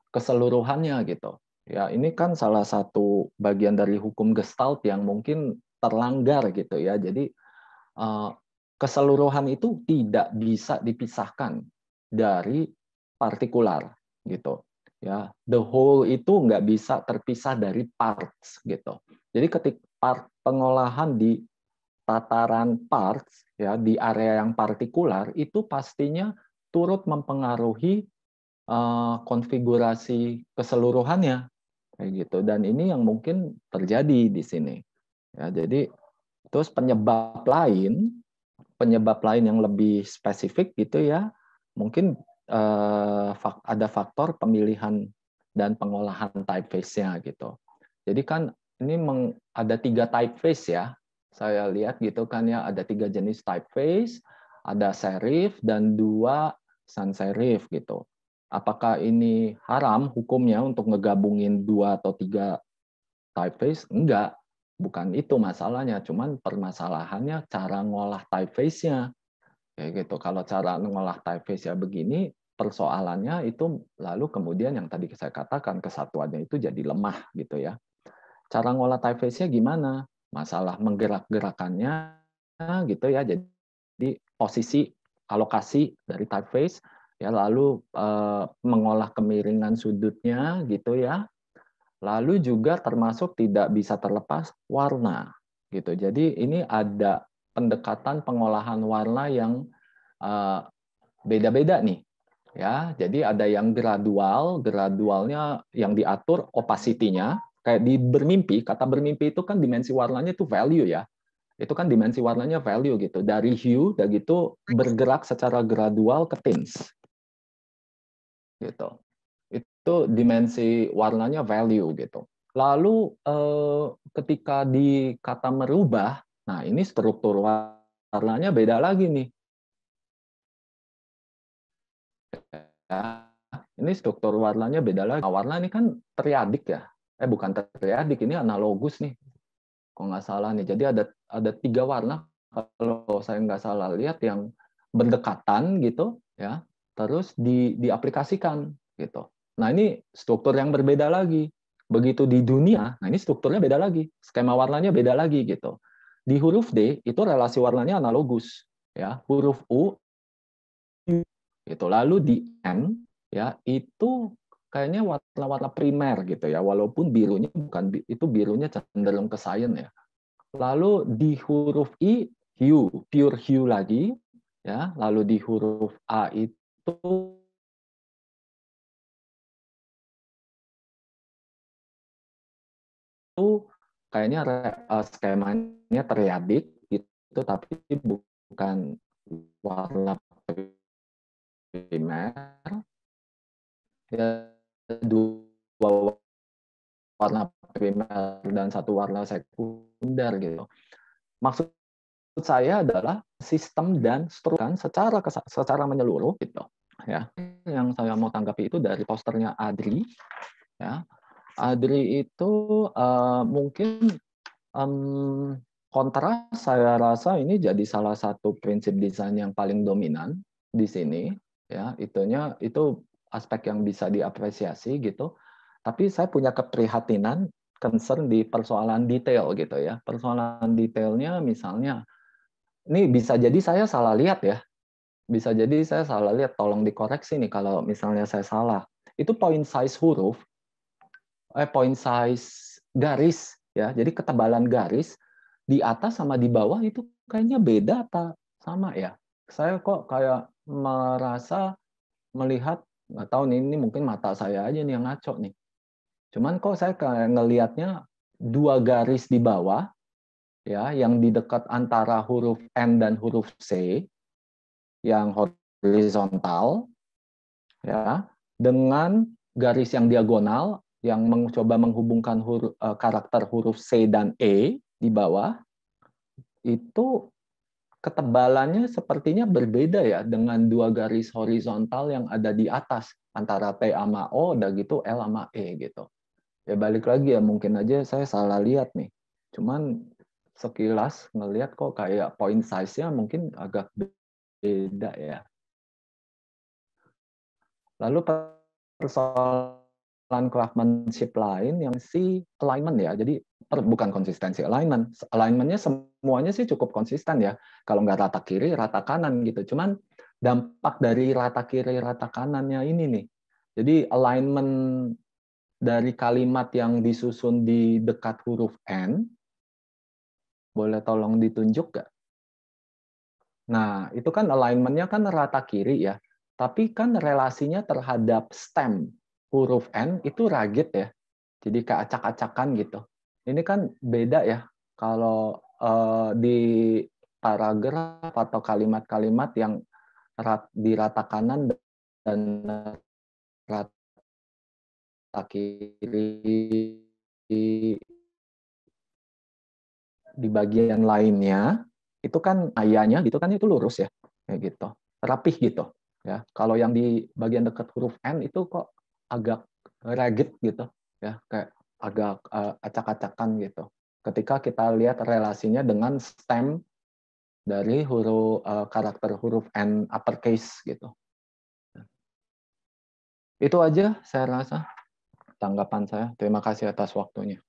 keseluruhannya gitu. Ya, ini kan salah satu bagian dari hukum Gestalt yang mungkin terlanggar gitu ya. Jadi keseluruhan itu tidak bisa dipisahkan dari partikular gitu. Ya, the whole itu nggak bisa terpisah dari parts gitu. Jadi ketika pengolahan di tataran parts ya di area yang partikular itu pastinya turut mempengaruhi konfigurasi keseluruhannya kayak gitu, dan ini yang mungkin terjadi di sini ya. Jadi terus penyebab lain yang lebih spesifik gitu ya, mungkin ada faktor pemilihan dan pengolahan typeface-nya gitu. Jadi kan ini ada 3 typeface ya, saya lihat gitu kan ya, ada 3 jenis typeface, ada serif dan 2 sans serif gitu. Apakah ini haram hukumnya untuk ngegabungin 2 atau 3 typeface? Enggak, bukan itu masalahnya, cuman permasalahannya cara ngolah typeface-nya. Kayak gitu. Kalau cara ngolah typeface ya begini, persoalannya itu lalu kemudian yang tadi saya katakan kesatuannya itu jadi lemah gitu ya. Cara ngolah typeface-nya gimana? Masalah menggerak-gerakannya gitu ya. Jadi posisi alokasi dari typeface ya, lalu mengolah kemiringan sudutnya gitu ya. Lalu juga termasuk tidak bisa terlepas warna gitu. Jadi ini ada pendekatan pengolahan warna yang beda-beda nih ya. Jadi ada yang gradualnya yang diatur opacity-nya. Kayak di bermimpi, kata bermimpi itu kan dimensi warnanya itu value ya. Itu kan dimensi warnanya value gitu. Dari hue dan gitu bergerak secara gradual ke tints. Gitu. Itu dimensi warnanya value gitu. Lalu ketika di kata merubah, nah ini struktur warnanya beda lagi nih. Ya, ini struktur warnanya beda lagi. Nah, warna ini kan triadik ya. Bukan triadik, ini analogus nih. Kalau nggak salah nih. Jadi ada 3 warna kalau saya nggak salah lihat yang berdekatan gitu ya. Terus diaplikasikan gitu. Nah, ini struktur yang berbeda lagi. Begitu di dunia, nah ini strukturnya beda lagi. Skema warnanya beda lagi gitu. Di huruf D itu relasi warnanya analogus ya. Huruf U itu lalu di N ya itu kayaknya warna-warna primer gitu ya, walaupun birunya bukan itu, birunya cenderung ke cyan ya. Lalu di huruf I hue, pure hue lagi ya. Lalu di huruf A itu kayaknya skemanya triadik gitu, tapi bukan warna primer, ya, 2 warna primer dan 1 warna sekunder gitu. Maksud saya adalah sistem dan struktur secara menyeluruh gitu ya. Yang saya mau tanggapi itu dari posternya Adri ya. Adri itu mungkin kontras, saya rasa ini jadi salah satu prinsip desain yang paling dominan di sini ya. Itu aspek yang bisa diapresiasi gitu. Tapi saya punya keprihatinan, concern di persoalan detail gitu ya. Persoalan detailnya misalnya, ini bisa jadi saya salah lihat ya. Bisa jadi saya salah lihat, tolong dikoreksi nih kalau misalnya saya salah. Itu point size huruf, point size garis ya. Jadi ketebalan garis di atas sama di bawah itu kayaknya beda apa sama ya. Saya kok kayak merasa melihat, nggak tahu nih, ini mungkin mata saya aja nih yang ngaco nih. Cuman kok saya kayak ngelihatnya 2 garis di bawah, ya, yang di dekat antara huruf N dan huruf C, yang horizontal, ya, dengan garis yang diagonal, yang mencoba menghubungkan karakter huruf C dan E di bawah, itu ketebalannya sepertinya berbeda ya dengan 2 garis horizontal yang ada di atas, antara P sama O, udah gitu L sama E gitu. Ya balik lagi ya, mungkin aja saya salah lihat nih. Cuman sekilas ngelihat kok kayak point size-nya mungkin agak beda ya. Lalu persoalan craftsmanship lain yang alignment ya. Jadi bukan konsistensi, alignment. Alignment-nya semuanya sih cukup konsisten ya. Kalau nggak rata kiri, rata kanan gitu. Cuman dampak dari rata kiri, rata kanannya ini nih. Jadi alignment dari kalimat yang disusun di dekat huruf N, boleh tolong ditunjuk nggak? Nah, itu kan alignment-nya kan rata kiri ya, tapi kan relasinya terhadap stem huruf N itu rugged ya, jadi keacak-acakan gitu. Ini kan beda ya, kalau di paragraf atau kalimat-kalimat yang di rata kanan dan rata kiri di bagian lainnya itu kan ayanya gitu kan, itu lurus ya, kayak gitu, rapih gitu ya. Kalau yang di bagian dekat huruf N itu kok agak ragged gitu ya, kayak agak acak-acakan gitu ketika kita lihat relasinya dengan stem dari karakter huruf N uppercase gitu. Itu aja saya rasa tanggapan saya. Terima kasih atas waktunya.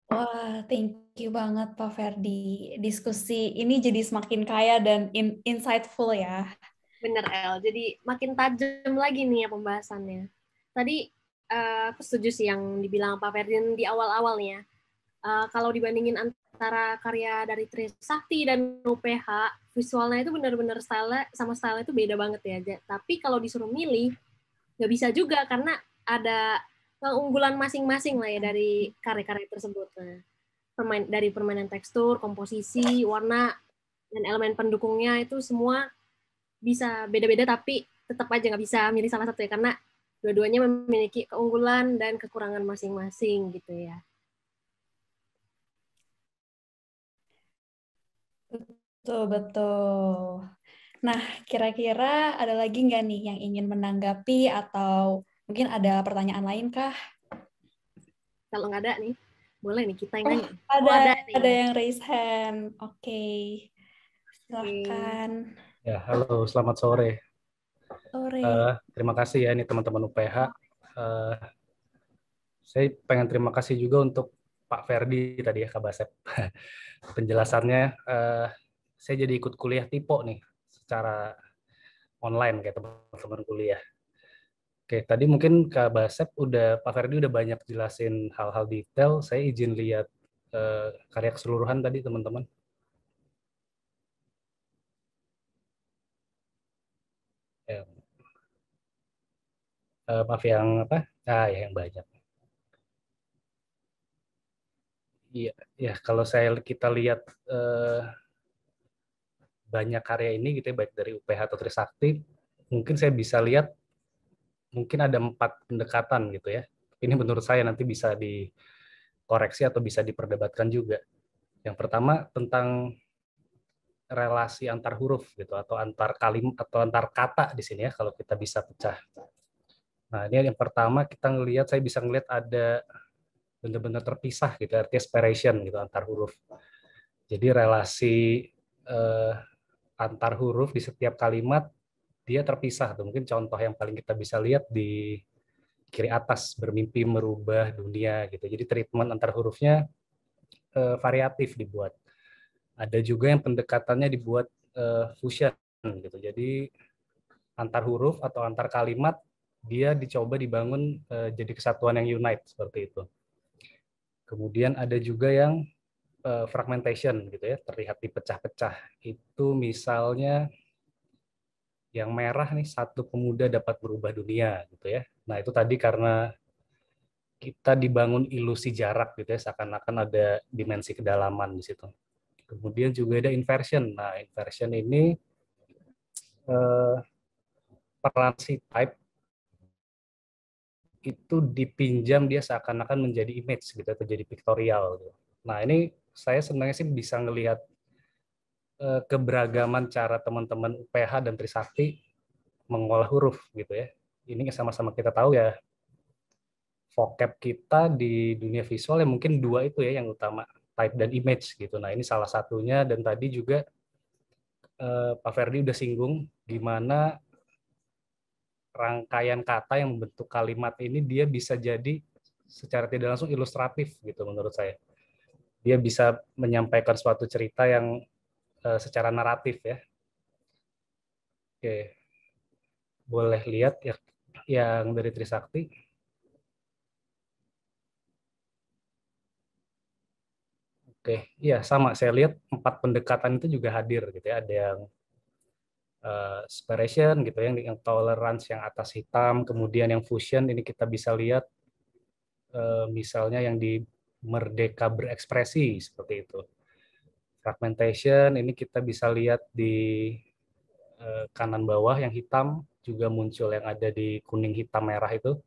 Wah, thank you banget Pak Ferdi. Diskusi ini jadi semakin kaya dan insightful ya. Bener, El. Jadi makin tajam lagi nih ya pembahasannya. Tadi aku setuju sih yang dibilang Pak Ferdi di awal-awalnya. Kalau dibandingin antara karya dari Trisakti dan UPH, visualnya itu benar-benar style itu beda banget ya. Tapi kalau disuruh milih, nggak bisa juga karena ada keunggulan masing-masing lah ya dari karya-karya tersebut. Nah, dari permainan tekstur, komposisi, warna, dan elemen pendukungnya itu semua bisa beda-beda, tapi tetap aja nggak bisa milih salah satu ya, karena dua-duanya memiliki keunggulan dan kekurangan masing-masing gitu ya. Betul. Nah, kira-kira ada lagi nggak nih yang ingin menanggapi atau mungkin ada pertanyaan lain kah? Kalau nggak ada nih, boleh nih kita yang nanya. Ada yang raise hand. Oke. Silakan. Ya, halo, selamat sore. Sore. Terima kasih ya ini teman-teman UPH. Saya pengen terima kasih juga untuk Pak Ferdi tadi ya, Kak Basep. Penjelasannya, saya jadi ikut kuliah TIPO nih secara online kayak teman-teman kuliah. Oke, tadi mungkin Kak Basep Pak Ferdi udah banyak jelasin hal-hal detail. Saya izin lihat karya keseluruhan tadi teman-teman. Ya. Maaf yang apa? Ya yang banyak. Iya, ya kalau kita lihat banyak karya ini gitu ya, baik dari UPH atau Trisakti, mungkin saya bisa lihat mungkin ada 4 pendekatan gitu ya. Ini menurut saya nanti bisa dikoreksi atau bisa diperdebatkan juga. Yang pertama tentang relasi antar huruf gitu, atau antar kalimat atau antar kata di sini ya, kalau kita bisa pecah. Nah, ini yang pertama kita ngelihat, saya bisa ngelihat ada benar-benar terpisah gitu, artinya separation gitu antar huruf. Jadi relasi antar huruf di setiap kalimat dia terpisah. Tuh, mungkin contoh yang paling kita bisa lihat di kiri atas, bermimpi merubah dunia gitu. Jadi treatment antar hurufnya variatif dibuat. Ada juga yang pendekatannya dibuat fusion gitu. Jadi antar huruf atau antar kalimat dia dicoba dibangun jadi kesatuan yang unite seperti itu. Kemudian ada juga yang fragmentation gitu ya, terlihat dipecah-pecah. Itu misalnya yang merah nih, satu pemuda dapat berubah dunia gitu ya. Nah, itu tadi karena kita dibangun ilusi jarak gitu ya, seakan-akan ada dimensi kedalaman di situ. Kemudian juga ada inversion. Nah, inversion ini peran si type itu dipinjam dia seakan-akan menjadi image gitu atau jadi pictorial gitu. Nah, ini saya sebenarnya sih bisa ngelihat keberagaman cara teman-teman UPH dan Trisakti mengolah huruf gitu ya. Ini sama-sama kita tahu ya, vocab kita di dunia visual ya mungkin 2 itu ya yang utama, type dan image gitu. Nah, ini salah satunya, dan tadi juga Pak Ferdi udah singgung gimana rangkaian kata yang membentuk kalimat ini dia bisa jadi secara tidak langsung ilustratif gitu menurut saya. Dia bisa menyampaikan suatu cerita yang secara naratif ya. Oke. Boleh lihat ya yang dari Trisakti. Oke, iya sama. Saya lihat 4 pendekatan itu juga hadir gitu ya. Ada yang separation gitu, yang tolerance yang atas hitam, kemudian yang fusion ini kita bisa lihat misalnya yang di merdeka berekspresi seperti itu. Fragmentation ini kita bisa lihat di kanan bawah yang hitam, juga muncul yang ada di kuning hitam merah itu.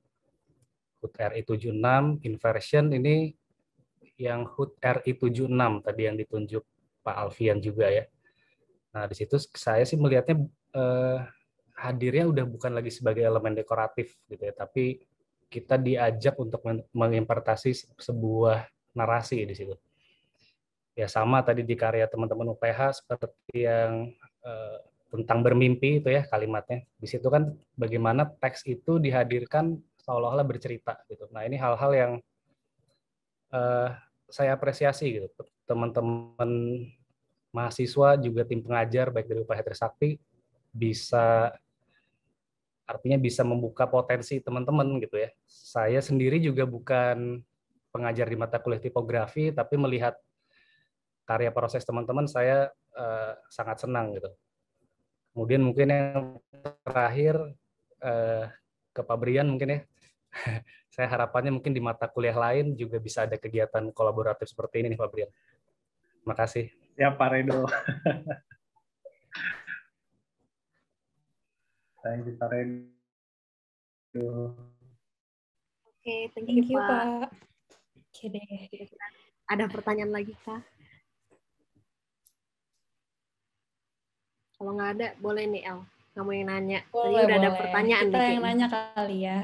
HUT RI 76, inversion ini yang HUT RI 76 tadi yang ditunjuk Pak Alfian juga ya. Nah, di situ saya sih melihatnya hadirnya udah bukan lagi sebagai elemen dekoratif gitu ya, tapi kita diajak untuk mengimplementasi sebuah narasi di situ. Ya sama tadi di karya teman-teman UPH seperti yang tentang bermimpi itu ya kalimatnya. Di situ kan bagaimana teks itu dihadirkan seolah-olah bercerita gitu. Nah, ini hal-hal yang saya apresiasi gitu. Teman-teman mahasiswa juga tim pengajar baik dari UPH Trisakti bisa, artinya bisa membuka potensi teman-teman gitu ya. Saya sendiri juga bukan pengajar di mata kuliah tipografi, tapi melihat karya proses teman-teman saya sangat senang gitu. Kemudian mungkin yang terakhir ke Pak Brian mungkin ya. Saya harapannya mungkin di mata kuliah lain juga bisa ada kegiatan kolaboratif seperti ini nih Pak Brian. Terima kasih. Ya Pak Redo. Thank you Pak Redo. Oke, thank you Pak. Oke deh. Ada pertanyaan lagi Kak? Kalau nggak ada, boleh nih El. Kamu yang nanya. Tadi udah ada pertanyaan. Kita yang nanya kali ya.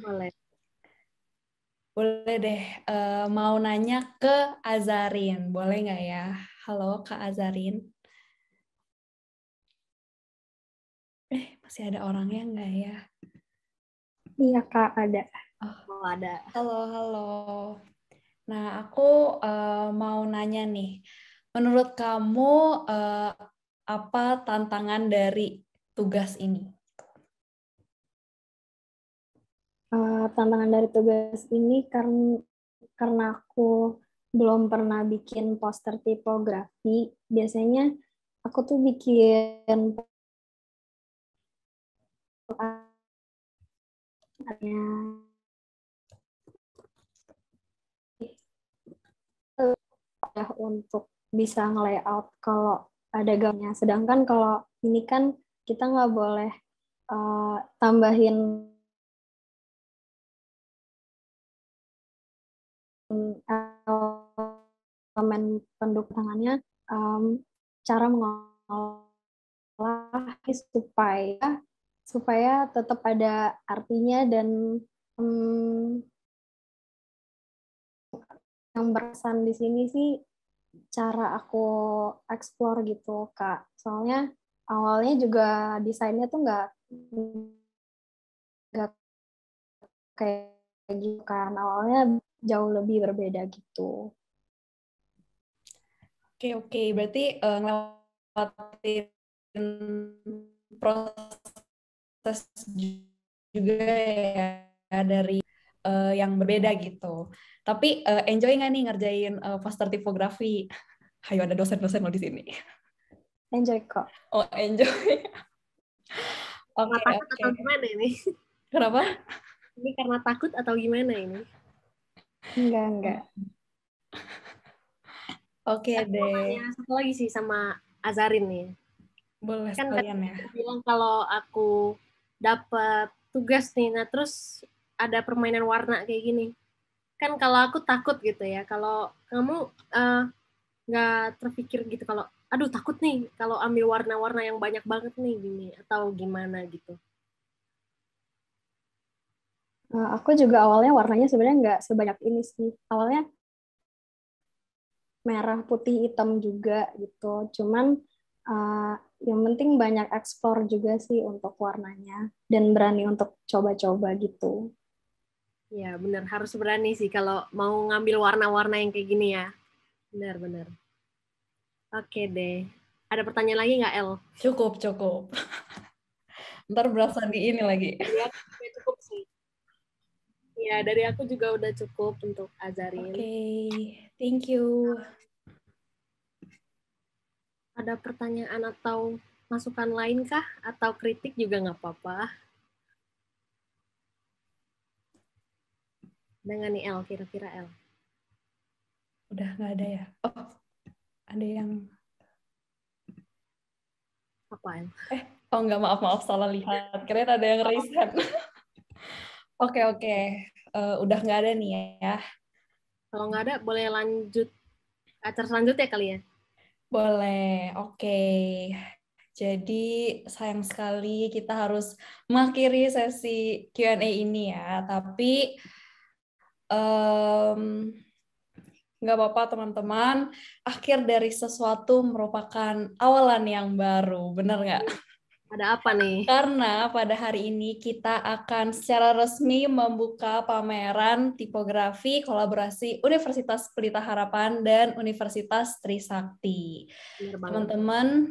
Boleh. Boleh deh. Mau nanya ke Azarin. Boleh nggak ya? Halo Kak Azarin. Masih ada orangnya nggak ya? Iya Kak, ada. Oh, ada. Halo. Nah, aku mau nanya nih. Menurut kamu apa tantangan dari tugas ini? Tantangan dari tugas ini karena aku belum pernah bikin poster tipografi. Biasanya aku tuh bikin untuk bisa nge-layout kalau ada gambarnya. Sedangkan kalau ini kan kita nggak boleh tambahin elemen pendukung tangannya, cara mengolah supaya tetap ada artinya dan yang berkesan di sini sih cara aku explore gitu, Kak. Soalnya awalnya juga desainnya tuh nggak kayak gitu kan. Awalnya jauh lebih berbeda gitu. Oke. Berarti ngelewatin proses juga ya dari yang berbeda gitu. Tapi enjoy nggak nih ngerjain poster tipografi? Hayo, ada dosen-dosen lo di sini. Enjoy kok. Oh, enjoy. Karena takut atau gimana ini? Kenapa? Ini karena takut atau gimana ini? Enggak. Oke deh. Satu lagi sih sama Azarin nih. Boleh kan sekalian ya. Bilang kalau aku dapat tugas nih, nah terus ada permainan warna kayak gini. Kan kalau aku takut gitu ya. Kalau kamu nggak terpikir gitu kalau, aduh takut nih kalau ambil warna-warna yang banyak banget nih gini atau gimana gitu? Aku juga awalnya warnanya sebenarnya nggak sebanyak ini sih. Awalnya merah, putih, hitam juga gitu. Cuman yang penting banyak eksplor juga sih untuk warnanya dan berani untuk coba-coba gitu. Ya benar, harus berani sih kalau mau ngambil warna-warna yang kayak gini ya. Benar. Oke deh. Ada pertanyaan lagi nggak, El? Cukup. Ntar berasa di ini lagi. Ya, cukup sih. Ya, dari aku juga udah cukup untuk Azarin. Oke, thank you. Ada pertanyaan atau masukan lain kah? Atau kritik juga nggak apa-apa. Dengan nih El, kira-kira El. Udah nggak ada ya? Oh, ada yang... Apa El? Oh nggak, maaf, salah lihat. Kirain ada yang raise hand. Oke. Udah nggak ada nih ya. Kalau nggak ada, boleh lanjut acara selanjutnya kali ya? Boleh, oke. Jadi sayang sekali kita harus mengakhiri sesi Q&A ini ya. Tapi nggak apa-apa teman-teman. Akhir dari sesuatu merupakan awalan yang baru, benar nggak? Ada apa nih? Karena pada hari ini kita akan secara resmi membuka pameran tipografi kolaborasi Universitas Pelita Harapan dan Universitas Trisakti. Teman-teman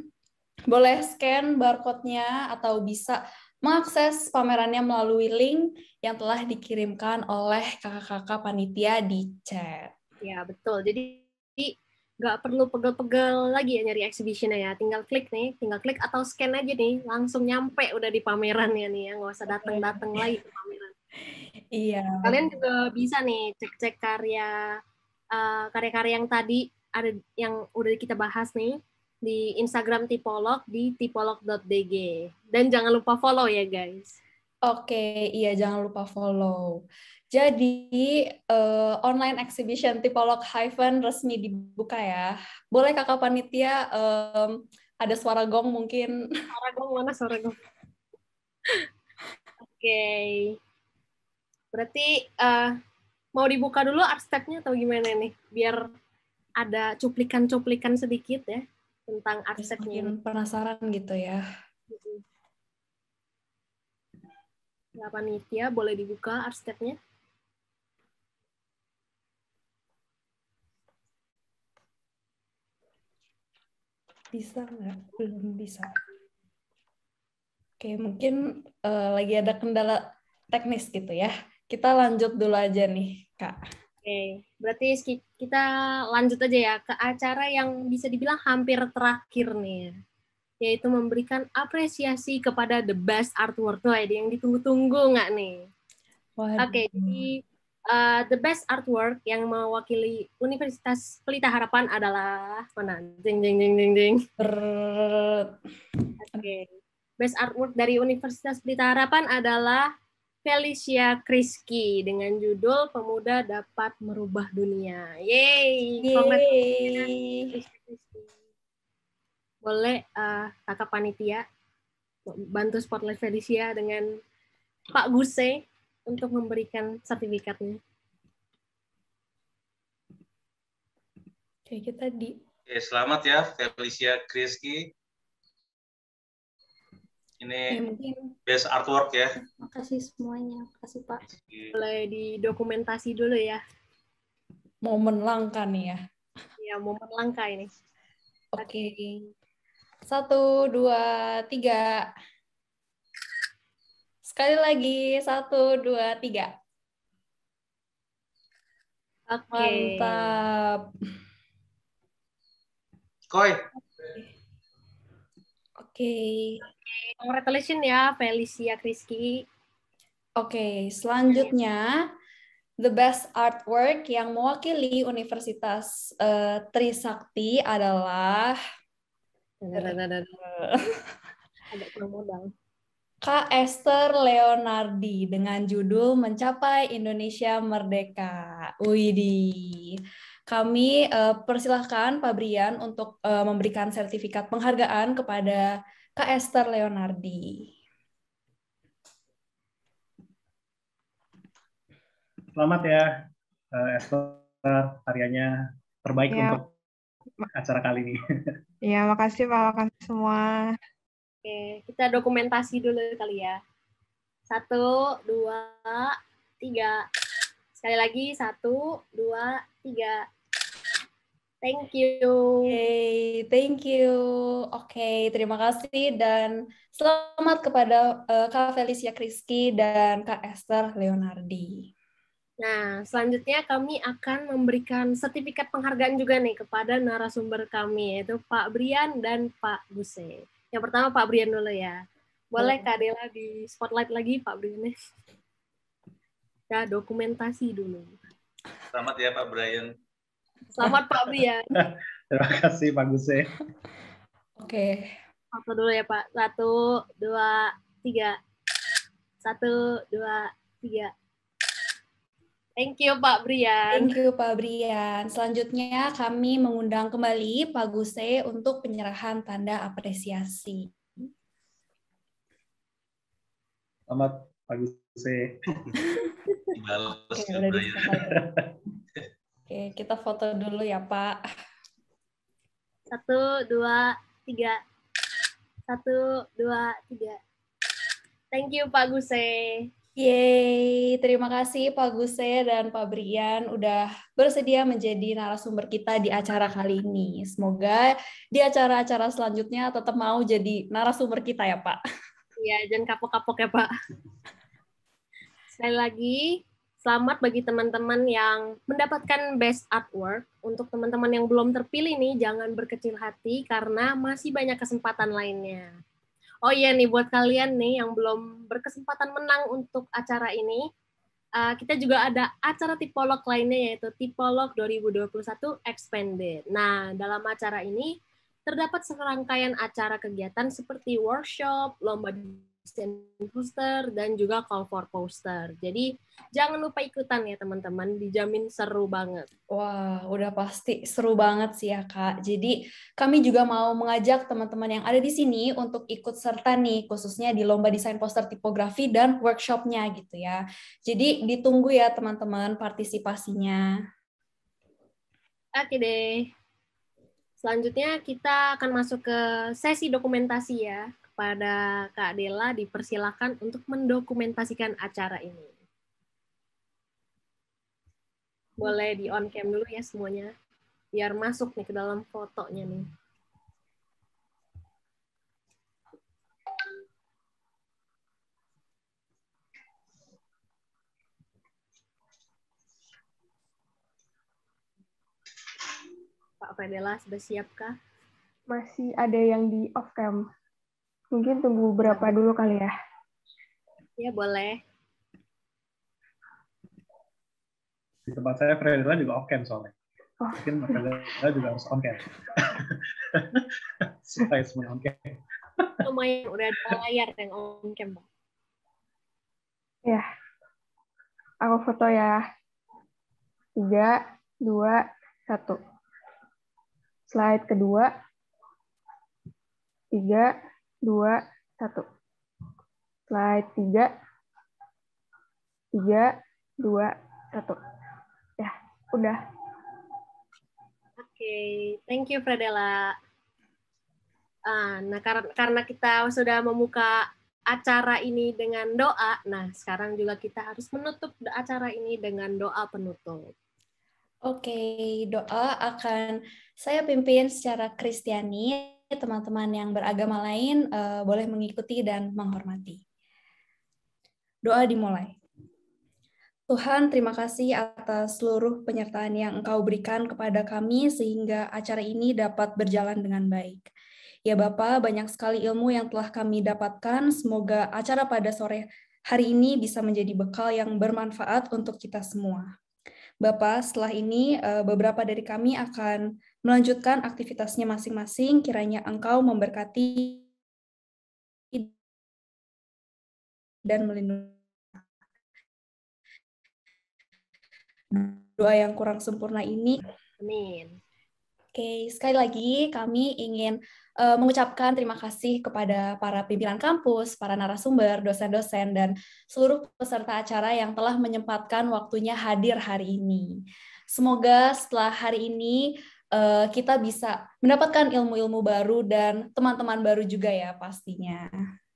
boleh scan barcode-nya atau bisa mengakses pamerannya melalui link yang telah dikirimkan oleh kakak-kakak panitia di chat. Ya, betul. Jadi nggak perlu pegel-pegel lagi ya nyari exhibition-nya ya. Tinggal klik atau scan aja nih, langsung nyampe udah di pamerannya nih ya. Nggak usah datang-datang lagi ke pameran. Iya. Kalian juga bisa nih cek-cek karya-karya yang tadi ada yang udah kita bahas nih di Instagram Tipolog di tipolog.dg. Dan jangan lupa follow ya guys. Oke, iya jangan lupa follow. Jadi online exhibition Tipolog Hyphen resmi dibuka ya. Boleh kakak panitia ada suara gong mungkin? Suara gong mana suara gong? Oke. Berarti mau dibuka dulu art step-nya atau gimana nih? Biar ada cuplikan-cuplikan sedikit ya tentang art step-nya. Mungkin penasaran gitu ya. Nah, panitia boleh dibuka art step-nya? Bisa nggak? Belum bisa. Oke, mungkin lagi ada kendala teknis gitu ya. Kita lanjut dulu aja nih, Kak. Oke, berarti kita lanjut aja ya ke acara yang bisa dibilang hampir terakhir nih, yaitu memberikan apresiasi kepada the best artwork. Tuh, yang ditunggu-tunggu nggak nih? Oke, jadi The best artwork yang mewakili Universitas Pelita Harapan adalah mana? Ding ding ding ding ding. Oke. Best artwork dari Universitas Pelita Harapan adalah Felicia Kriski dengan judul Pemuda Dapat Merubah Dunia. Yeay. Yeay. Boleh kakak panitia bantu spotlight Felicia dengan Pak Guse untuk memberikan sertifikatnya. Oke, kita di... Oke, selamat ya Felicia Kriski. Ini best artwork ya. Makasih semuanya. Makasih Pak. Boleh didokumentasi dulu ya. Momen langka nih ya. Ya, momen langka ini. Oke. 1, 2, 3. Sekali lagi, 1, 2, 3. Oke. Mantap. Koi. Oke. Congratulations ya, Felicia Kriski. Oke, selanjutnya the best artwork yang mewakili Universitas Trisakti adalah Agak kurang modal. Kak Esther Leonardi dengan judul Mencapai Indonesia Merdeka. Widih. Kami persilahkan Pak Brian untuk memberikan sertifikat penghargaan kepada Kak Esther Leonardi. Selamat ya, Esther, karyanya terbaik untuk acara kali ini. Iya, makasih Pak, makasih semua. Oke, kita dokumentasi dulu kali ya. 1, 2, 3. Sekali lagi, 1, 2, 3. Thank you. Hey, thank you. Oke, terima kasih dan selamat kepada Kak Felicia Kriski dan Kak Esther Leonardi. Nah, selanjutnya kami akan memberikan sertifikat penghargaan juga nih kepada narasumber kami, yaitu Pak Brian dan Pak Guse. Yang pertama Pak Brian dulu ya. Boleh Kak Dela di spotlight lagi Pak Brian? Ya, dokumentasi dulu. Selamat ya Pak Brian. Selamat Pak Brian. Terima kasih Pak Guse. Oke. Foto dulu ya Pak. 1, 2, 3. 1, 2, 3. Thank you Pak Brian. Thank you Pak Brian. Selanjutnya kami mengundang kembali Pak Guse untuk penyerahan tanda apresiasi. Selamat Pak Guse. Oke, udah Oke, kita foto dulu ya Pak. 1, 2, 3. 1, 2, 3. Thank you Pak Guse. Yeay, terima kasih Pak Guse dan Pak Brian udah bersedia menjadi narasumber kita di acara kali ini. Semoga di acara-acara selanjutnya tetap mau jadi narasumber kita ya Pak. Iya, jangan kapok-kapok ya Pak. Sekali lagi, selamat bagi teman-teman yang mendapatkan best artwork. Untuk teman-teman yang belum terpilih nih, jangan berkecil hati karena masih banyak kesempatan lainnya. Oh iya nih, buat kalian nih yang belum berkesempatan menang untuk acara ini, kita juga ada acara tipolog lainnya yaitu Tipolog 2021 Expanded. Nah, dalam acara ini terdapat serangkaian acara kegiatan seperti workshop, lomba desain poster, dan juga call for poster. Jadi, jangan lupa ikutan ya teman-teman, dijamin seru banget. Wah, udah pasti seru banget sih ya Kak. Jadi, kami juga mau mengajak teman-teman yang ada di sini untuk ikut serta nih, khususnya di lomba desain poster tipografi dan workshopnya gitu ya. Jadi, ditunggu ya teman-teman partisipasinya. Oke deh. Selanjutnya kita akan masuk ke sesi dokumentasi ya. Kepada Kak Dela dipersilakan untuk mendokumentasikan acara ini. Boleh di on cam dulu ya semuanya, biar masuk nih ke dalam fotonya nih. Pak Fedela sudah siapkah? Masih ada yang di off cam. Mungkin tunggu berapa dulu kali ya? Ya, boleh. Di tempat saya Fredela juga off cam soalnya. Mungkin Fredela juga harus on cam. Supaya semua on cam. Lumayan udah ada layar yang on cam, Pak. Ya, aku foto ya. 3, 2, 1. Slide kedua. 3, 2, 1. Slide 3. 3, 2, 1. Ya, udah. Oke, thank you Fredela. Nah, karena kita sudah membuka acara ini dengan doa, nah sekarang juga kita harus menutup acara ini dengan doa penutup. Oke, doa akan saya pimpin secara Kristiani. Teman-teman yang beragama lain boleh mengikuti dan menghormati. Doa dimulai. Tuhan, terima kasih atas seluruh penyertaan yang Engkau berikan kepada kami sehingga acara ini dapat berjalan dengan baik. Ya Bapa, banyak sekali ilmu yang telah kami dapatkan. Semoga acara pada sore hari ini bisa menjadi bekal yang bermanfaat untuk kita semua. Bapak, setelah ini beberapa dari kami akan melanjutkan aktivitasnya masing-masing. Kiranya Engkau memberkati dan melindungi. Doa yang kurang sempurna ini. Amin. Oke, sekali lagi kami ingin mengucapkan terima kasih kepada para pimpinan kampus, para narasumber, dosen-dosen, dan seluruh peserta acara yang telah menyempatkan waktunya hadir hari ini. Semoga setelah hari ini kita bisa mendapatkan ilmu-ilmu baru dan teman-teman baru juga ya pastinya.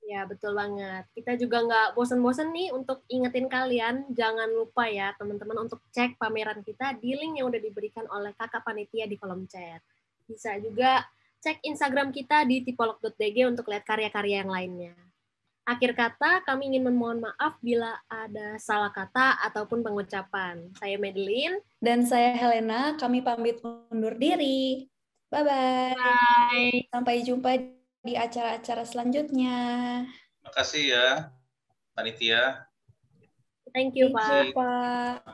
Ya, betul banget. Kita juga nggak bosan-bosan nih untuk ingetin kalian, jangan lupa ya teman-teman untuk cek pameran kita di link yang udah diberikan oleh kakak panitia di kolom chat. Bisa juga cek Instagram kita di tipolog.dg untuk lihat karya-karya yang lainnya. Akhir kata, kami ingin memohon maaf bila ada salah kata ataupun pengucapan. Saya Madeline. Dan saya Helena, kami pamit undur diri. Bye-bye. Bye. Sampai jumpa di acara-acara selanjutnya. Terima kasih ya, panitia. Thank you, Pak.